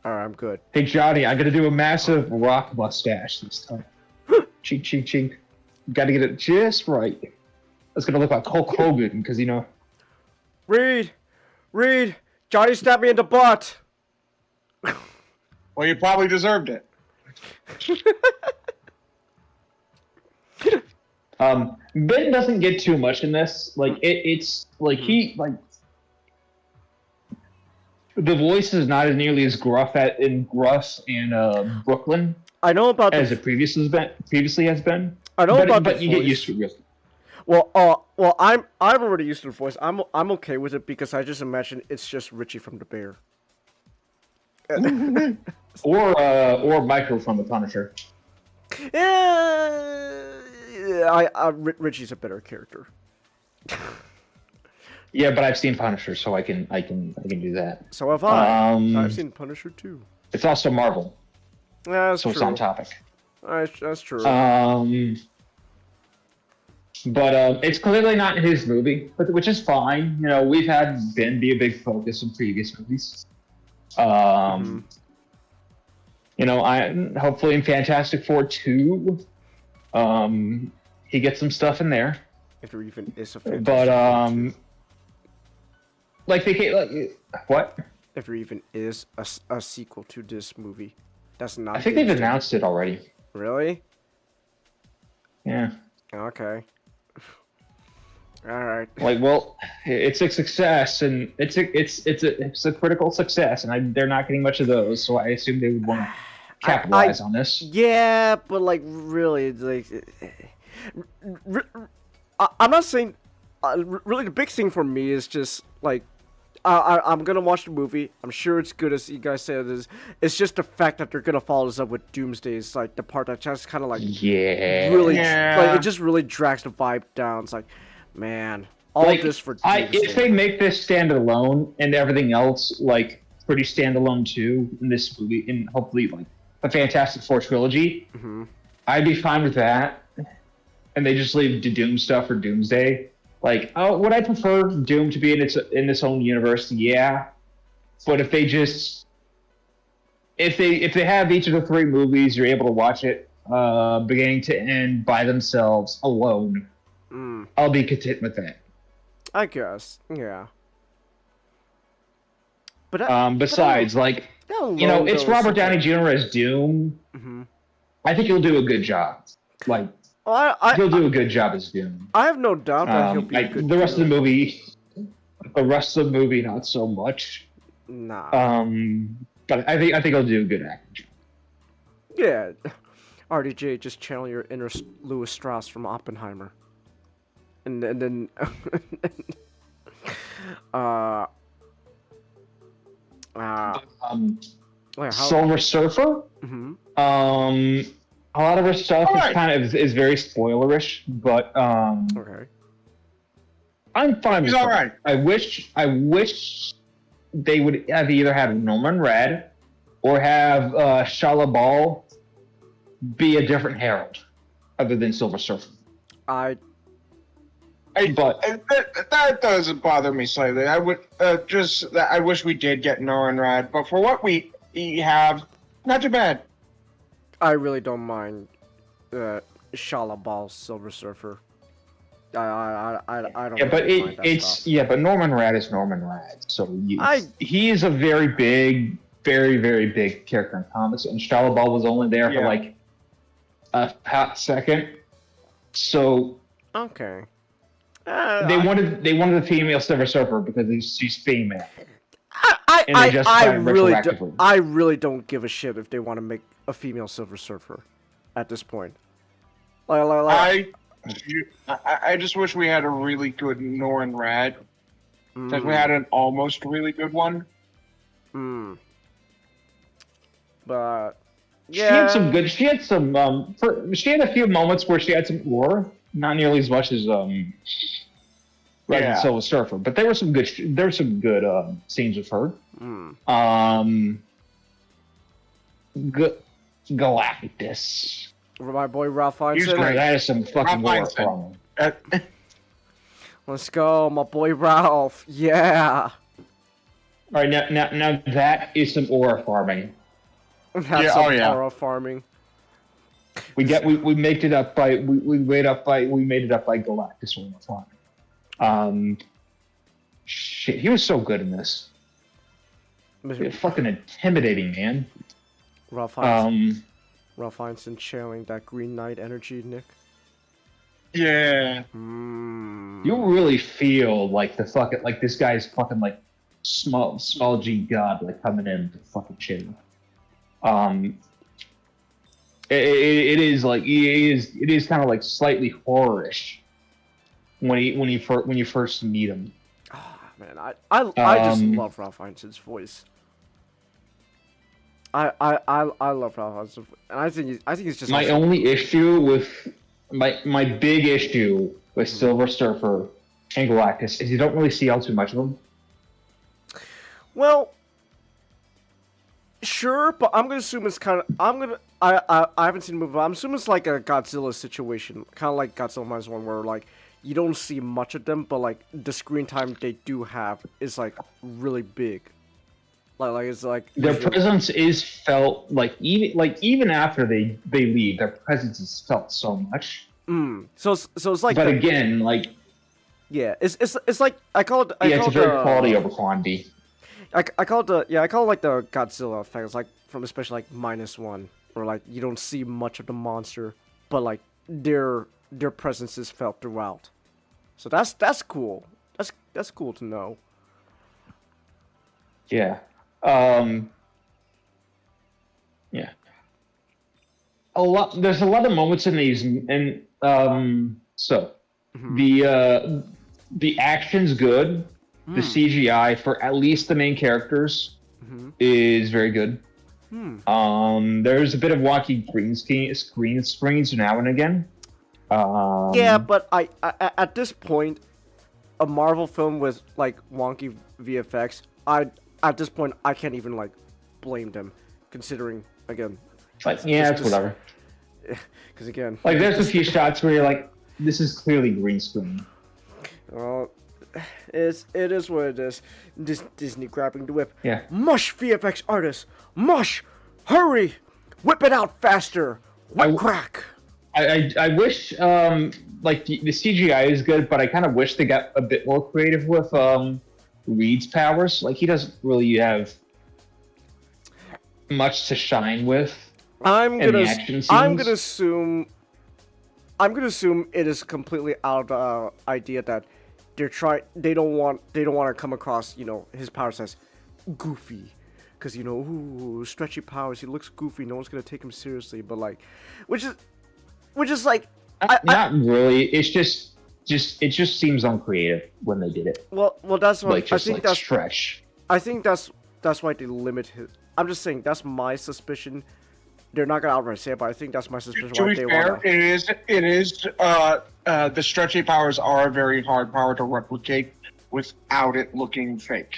All right, I'm good. Hey Johnny, I'm gonna do a massive rock mustache this time. Chink, chink, chink. Got to get it just right. It's gonna look like Hulk Hogan because Reed, Johnny stabbed me in the butt. Well, you probably deserved it. Ben doesn't get too much in this. Like it's like the voice is not nearly as gruff in Brooklyn. I know about as it previously has been. I know about but you get used to it. Really. Well, I'm already used to the voice. I'm okay with it because I just imagine it's just Richie from the Bear. or Michael from the Punisher. Yeah, Richie's a better character. Yeah, but I've seen Punisher, so I can do that. So have I. I've seen Punisher too. It's also Marvel. Yeah, that's so true. It's on topic. That's true. But it's clearly not his movie, which is fine. We've had Ben be a big focus in previous movies. Hopefully in Fantastic Four 2, he gets some stuff in there. If there even is a Fantastic what? If there even is a sequel to this movie, that's not. I think they've announced it already. Really? Yeah. Okay. All right. It's a success, and it's a critical success, and they're not getting much of those, so I assume they would want to capitalize on this. Yeah, but really, I'm not saying. Really, the big thing for me is just I'm gonna watch the movie. I'm sure it's good, as you guys said. It's just the fact that they're gonna follow this up with Doomsday is the part that just kind of really it just really drags the vibe down. It's like, man, this for Doomsday. If they make this standalone and everything else pretty standalone too in this movie, and hopefully a Fantastic Four trilogy, I'd be fine with that. And they just leave the Doom stuff for Doomsday. Would I prefer Doom to be in its own universe? Yeah, but if they have each of the 3 movies, you're able to watch it beginning to end by themselves alone. I'll be content with that. I guess. Yeah. But Besides, like, you know, it's Robert Downey Jr. as Doom. Mm-hmm. I think he'll do a good job. Like, he'll do a good job as Doom. I have no doubt that he'll be a good. The rest of the movie, not so much. Nah. But I think he'll do a good acting. Yeah. RDJ, just channel your inner Louis Strauss from Oppenheimer. And then Silver Surfer. Mm-hmm. A lot of her stuff is very spoilerish, but okay. I'm fine with He's it. all right. I wish they would have either have Norman Rad or have Shala Ball be a different Herald other than Silver Surfer. That doesn't bother me slightly. I would I wish we did get Norman Rad, but for what we have, not too bad. I really don't mind Shala Ball Silver Surfer. I don't. Yeah, but mind that stuff. but Norman Rad is Norman Rad, so he is a very big, very very big character in comics, and Shala Ball was only there for like a hot second. So okay. They wanted a female Silver Surfer because she's female. I really don't give a shit if they want to make a female Silver Surfer at this point. I just wish we had a really good Norman Rad. Because we had an almost really good one. But yeah, she had some good. She had some. She had a few moments where she had some gore, not nearly as much as Silver Surfer, but there were some good. There were some good scenes with her. Galactus. My boy Ralph Fiennes. That is some fucking gore from him. Let's go, my boy Ralph. Yeah. All right, now that is some aura farming. That's some aura farming. We made it up by Galactus one more time. Shit, he was so good in this. Fucking intimidating, man. Ralph Fiennes channeling that Green Knight energy, Nick. Yeah. You really feel like this guy's fucking like small G god like coming in to fucking chill. It is kind of like slightly horror-ish when you first meet him. Oh, man, I just love Ralph Fiennes' voice. I love Ralph Fiennes, and I think it's just my only issue with my big issue with Silver Surfer and Galactus is you don't really see all too much of them. Well, sure, but I'm gonna assume it's kind of I haven't seen the movie, but I'm assuming it's like a Godzilla situation, kind of like Godzilla minus one, where like you don't see much of them, but like the screen time they do have is like really big. Like it's like their presence is felt even after they leave, their presence is felt so much. So it's like. But again, like. Yeah, it's like I call it. It's a very quality over quantity. I call it like the Godzilla effect. It's like from especially like -1, where like you don't see much of the monster, but like their presence is felt throughout. So that's cool. That's cool to know. Yeah. Yeah. There's a lot of moments in these, and the action's good. The CGI for at least the main characters is very good. There's a bit of wonky green screens now and again. Yeah, but I at this point, a Marvel film with like wonky VFX, at this point I can't even like blame them, considering again. It's whatever. Because again, like there's a few shots where you're like, this is clearly green screen. Well, it is what it is. Disney grabbing the whip. Yeah. Mush VFX artists, mush, hurry, whip it out faster. Whip crack. I wish like the CGI is good, but I kind of wish they got a bit more creative with Reed's powers. Like he doesn't really have much to shine with. I'm in the gonna action I'm scenes. gonna assume it is completely out of idea that they don't want to come across his powers as goofy, because ooh, stretchy powers, he looks goofy, no one's gonna take him seriously, but like which is like Not really. It's just it just seems uncreative when they did it. well that's what Like just I think like that's stretch. I think that's why they limit his. I'm just saying that's my suspicion. They're not gonna outright say it, but I think that's my suspicion. To why be they fair, wanna... it is the stretchy powers are a very hard power to replicate without it looking fake.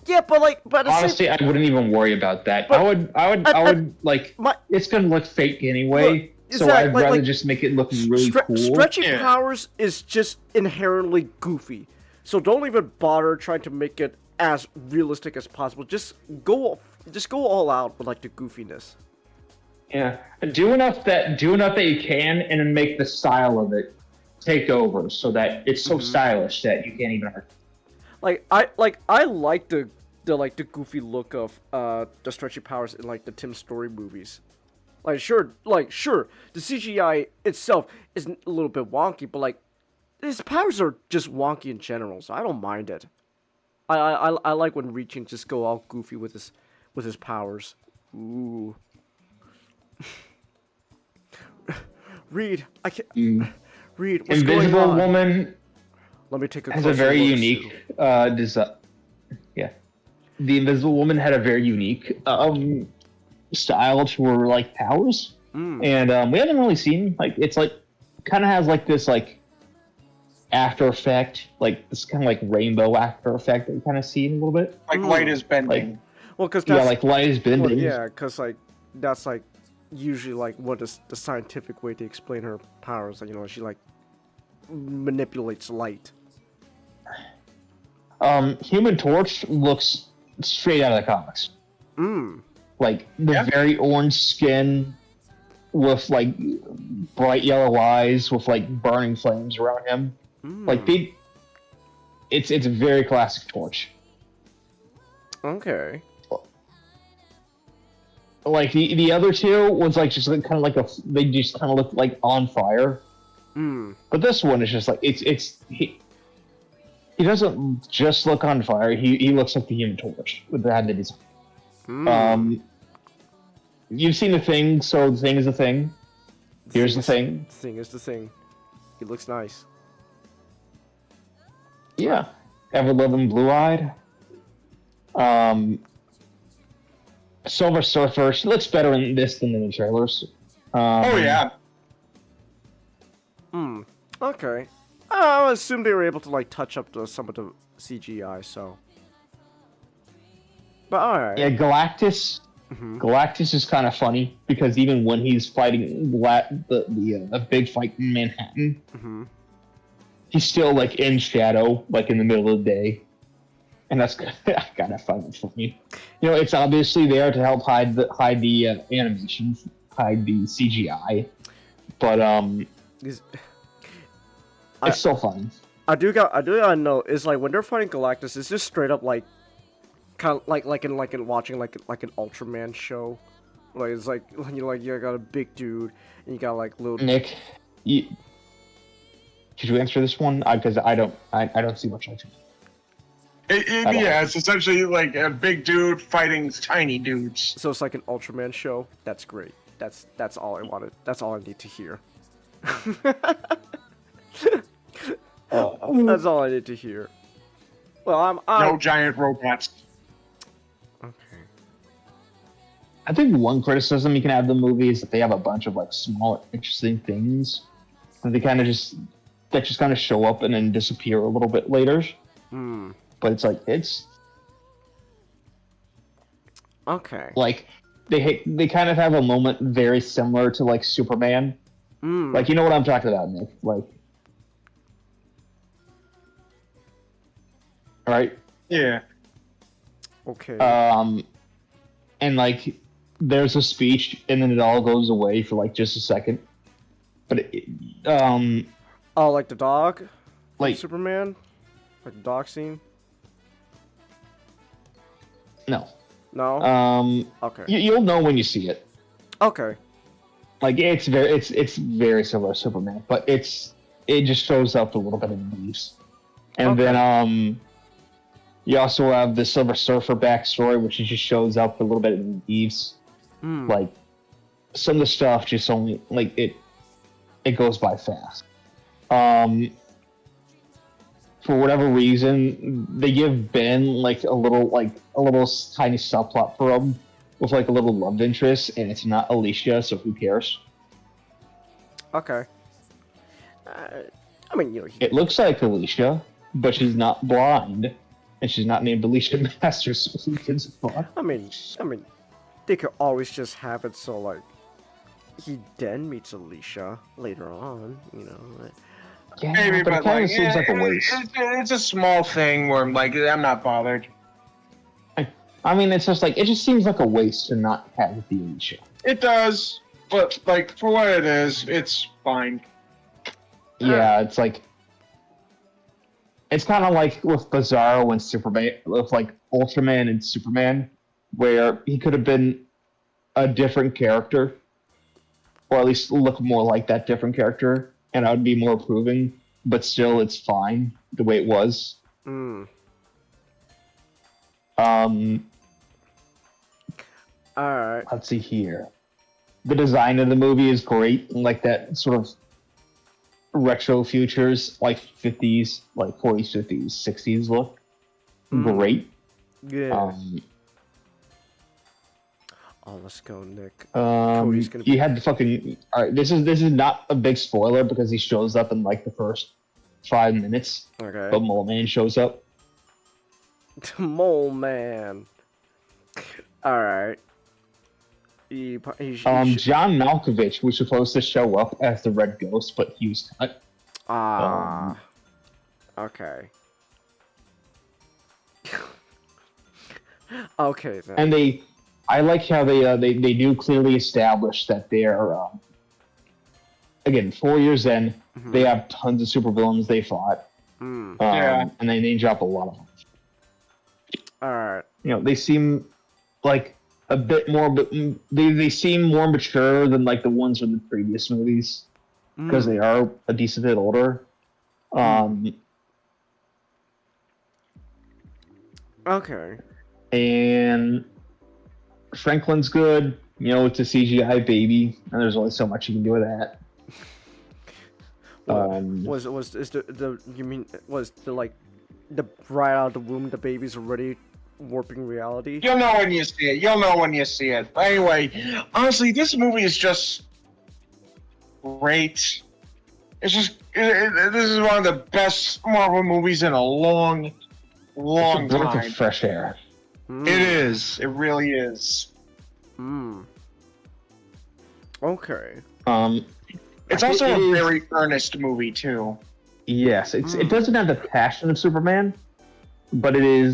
Yeah, but Honestly, I wouldn't even worry about that. But I would like it's gonna look fake anyway. Look, so I'd rather just make it look really cool. Stretchy powers is just inherently goofy, so don't even bother trying to make it as realistic as possible. Just go all out with like the goofiness. Yeah, do enough that you can, and then make the style of it take over, so that it's so stylish that you can't even hurt. I like the goofy look of the stretchy powers in like the Tim Story movies. Sure, the CGI itself is a little bit wonky, but like his powers are just wonky in general, so I don't mind it. I like when Reed can just go all goofy with his powers. Ooh. Reed, I can't. Reed, what's Invisible going on? Woman Let me take a has closer a very look, unique Sue. design. Yeah, the Invisible Woman had a very unique style to her like powers, and we haven't really seen like it's like kind of has like this like after effect, like this kind of like rainbow after effect that you kind of see in a little bit. Like light is bending. Like, Well, because like light is bending. Well, yeah, because like that's like usually like what is the scientific way to explain her powers. Like she like manipulates light. Human Torch looks straight out of the comics. Like the very orange skin with like bright yellow eyes with like burning flames around him. Like it's a very classic Torch. Okay. Like the other two was like just kind of like they just kind of looked like on fire. But this one is just like he doesn't just look on fire. He looks like the Human Torch with that design. You've seen the Thing, so the Thing is the Thing. Here's the Thing. The Thing is the Thing. He looks nice. Yeah. Ever Loving Blue Eyed. Silver Surfer. She looks better in this than in the trailers. Oh yeah. Okay. I assume they were able to like touch up some of the CGI, so. But alright. Yeah, Galactus. Galactus is kind of funny because even when he's fighting the big fight in Manhattan, he's still like in shadow, like in the middle of the day, and that's I gotta find it funny. It's obviously there to help hide the animation, hide the CGI, but it's so fun. I do gotta know is like when they're fighting Galactus, it's just straight up like kind of like in watching like an Ultraman show. Like it's like you got a big dude and you got like little Nick. Could you answer this one? Because I don't see much like it. Yeah, it's essentially like a big dude fighting tiny dudes. So it's like an Ultraman show. That's great. That's all I wanted. That's all I need to hear. That's all I need to hear. Well, I'm no giant robots. Okay. I think one criticism you can have of the movie is that they have a bunch of like small, interesting things that they kind of just kind of show up and then disappear a little bit later. But it's like okay. Like they kind of have a moment very similar to like Superman. Like you know what I'm talking about, Nick? Like, right? Yeah. Okay. And like there's a speech, and then it all goes away for like just a second. But Oh, like the dog? From like Superman? Like the dog scene? no. No? Okay. You'll know when you see it. Okay. Like it's very similar to Superman, but it just shows up a little bit in the leaves. And Okay. then you also have the Silver Surfer backstory, which just shows up a little bit in the leaves. Hmm. Like some of the stuff just only like it goes by fast. For whatever reason, they give Ben like a little tiny subplot for him with like a little love interest, and it's not Alicia, so who cares? Okay. I mean, you know, It looks like Alicia, but she's not blind, and she's not named Alicia Masters, so who gives a fuck? I mean, they could always just have it so like he then meets Alicia later on, you know. Yeah, Maybe, but it but kind like, of seems like a waste. it's a small thing where I'm like, I'm not bothered. I mean, it's just like it just seems like a waste to not have the Alicia. It does, but like for what it is, it's fine. Yeah, it's like it's kind of like with Bizarro and Superman, with like Ultraman and Superman, where he could have been a different character, or at least look more like that different character, and I would be more approving. But still, it's fine the way it was. Alright. Let's see here. The design of the movie is great, like that sort of retro futures, like 50s, like 40s, 50s, 60s look. Great. Yeah. Oh, let's go, Nick. Cody's gonna You had the fucking. All right, this is not a big spoiler because he shows up in like the first 5 minutes. Okay. But Mole Man shows up. Mole Man. Alright. John Malkovich was supposed to show up as the Red Ghost, but he was cut. Okay. Okay then. And I like how they do clearly establish that they are again 4 years in. They have tons of supervillains they fought. Yeah. And they name drop a lot of them. Alright. You know, they seem like a bit more, but they seem more mature than like the ones from the previous movies because they are a decent bit older. Okay. And Franklin's good. You know, it's a CGI baby, and there's only so much you can do with that. Right out of the womb the baby's already warping reality? You'll know when you see it. You'll know when you see it. But anyway, honestly, this movie is just great. It's just this is one of the best Marvel movies in a long It's a breath time. of fresh air. It is. It really is. Okay. It's also a very earnest movie too. Yes, it doesn't have the passion of Superman, but it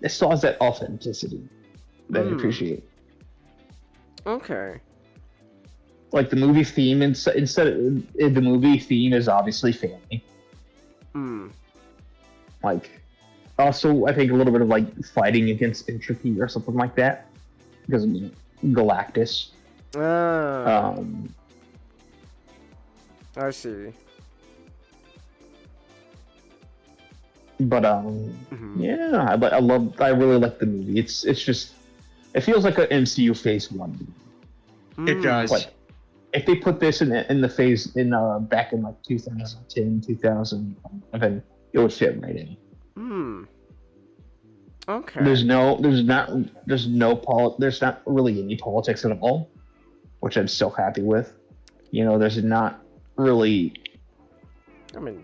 still has that authenticity that I appreciate. Okay. Like the movie theme, the movie theme is obviously family. Like, also I think a little bit of like fighting against entropy or something like that, because of Galactus. I see. But yeah, I really like the movie. It's just it feels like an MCU Phase 1 movie. It does. Like, if they put this in the phase back in like 2010, 2011, it would fit right in. Okay. There's not really any politics at all, which I'm still happy with. You know, there's not really. I mean,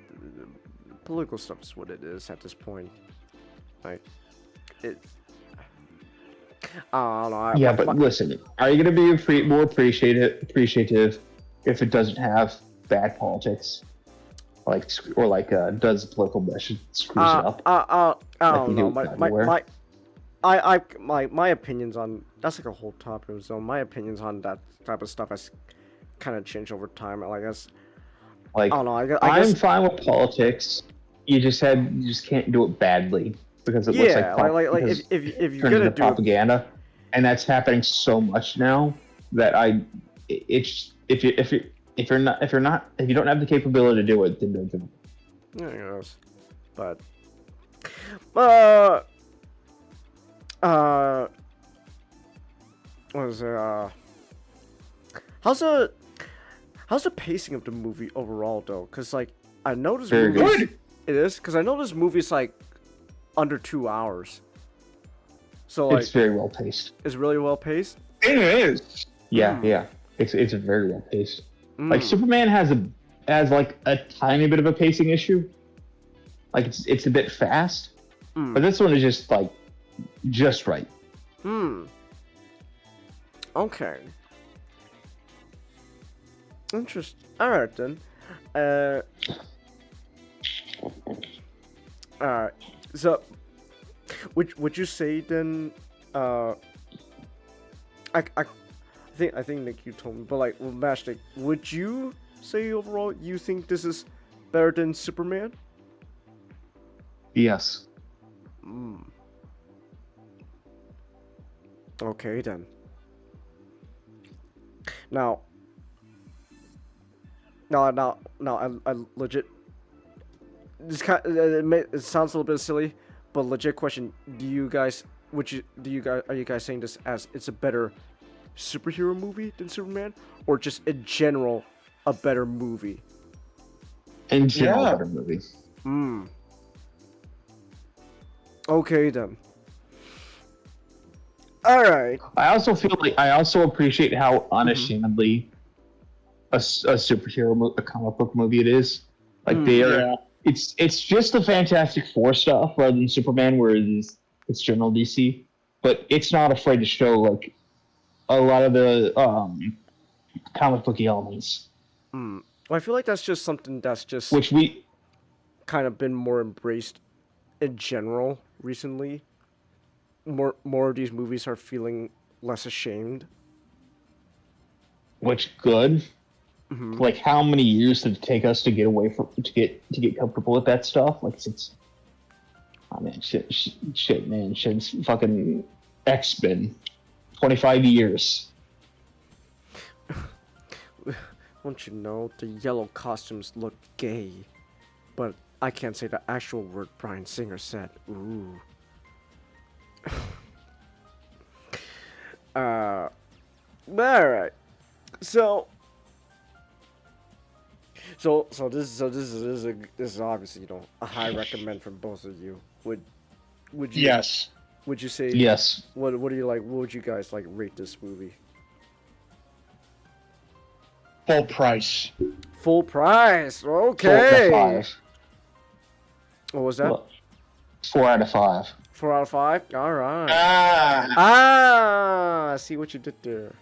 political stuff is what it is at this point. Like, I don't know. Yeah, but listen, are you going to be more appreciative if it doesn't have bad politics, does political message screws it up? I don't Like you know. do everywhere? My opinions on that's like a whole topic. So my opinions on that type of stuff has kind of changed over time. Like, I guess Like, I don't know. I I'm guess fine with politics. You just can't do it badly because it looks like yeah. Like because if it you're turns gonna into do it, propaganda, and that's happening so much now that it's if you don't have the capability to do it, then don't do it. yeah, who knows? But uh, what was it? How's the pacing of the movie overall though? Cause like I know this Very movie. good. It is, cause I know this movie's like under 2 hours. So like It's very well paced. it's really well paced. It is. Yeah, yeah. It's very well paced. Like Mm. Superman has like a tiny bit of a pacing issue. Like it's a bit fast, Mm. but this one is just like just right. Okay. Interesting. All right then. Alright. So, would you say then? I think Nick, you told me, but like, well, Mashnik, would you say overall you think this is better than Superman? Yes. Okay then. Now, I legit. This it sounds a little bit silly, but legit question: are you guys saying this as it's a better superhero movie than Superman, or just in general a better movie? In general, Yeah. better movie. Okay then. All right. I also feel like I also appreciate how unashamedly a comic book movie it is. Like they are. Yeah. It's just the Fantastic Four stuff rather than Superman, where it's general DC. But it's not afraid to show like a lot of the comic booky elements, Well, I feel like that's just something that's just which we kind of been more embraced in general recently. More of these movies are feeling less ashamed. which good. Like how many years did it take us to get away from to get comfortable with that stuff? Like since, oh man, shit, man, since fucking X-Men, 25 years. Don't you know the yellow costumes look gay, but I can't say the actual word Bryan Singer said. Ooh. All right. So this is obviously a high recommend from both of you. Would you? Yes. Would you say? Yes. What do you like? What would you guys like rate this movie? Full price. Full price. 4 out Okay. of 5. What was that? Well, 4 out of 5. 4 out of 5. All right. I see what you did there.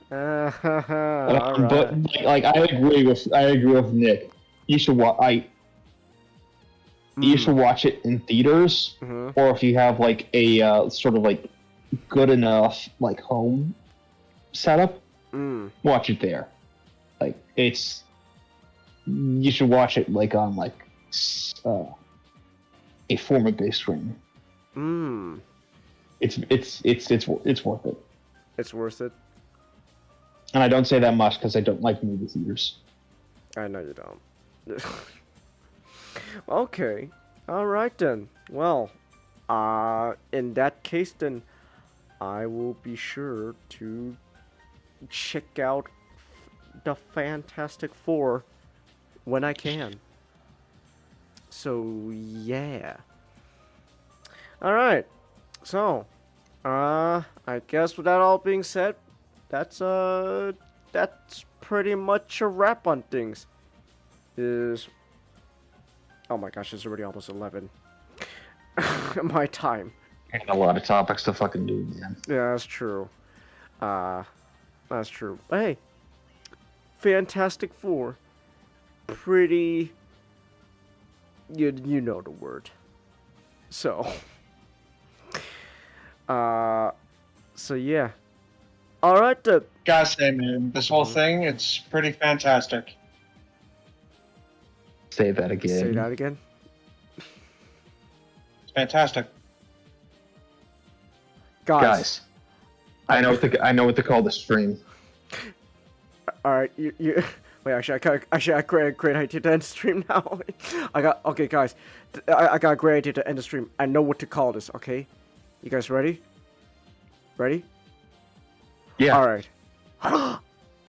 All right. But like I agree with Nick. You should you should watch it in theaters, or if you have like a sort of like good enough like home setup, watch it there. Like you should watch it like on like a format based screen. It's worth it. It's worth it. And I don't say that much because I don't like movie theaters. I know you don't. Okay. All right then. Well, in that case then, I will be sure to check out the Fantastic Four when I can. So yeah. All right. So, I guess with that all being said, that's pretty much a wrap on things. Oh my gosh, it's already almost 11. My time. And a lot of topics to fucking do, man. Yeah, that's true. That's true. But hey, Fantastic Four. Pretty. You know the word. So. So yeah. All right. Gotta say, man, this whole thing, it's pretty fantastic. Say that again. Say that again. It's fantastic. Guys, I know what to call the stream. All right, you wait. Actually, I got a great idea to end the stream now. Okay, guys. I got a great idea to end the stream. I know what to call this. Okay, you guys ready? Ready? Yeah. All right.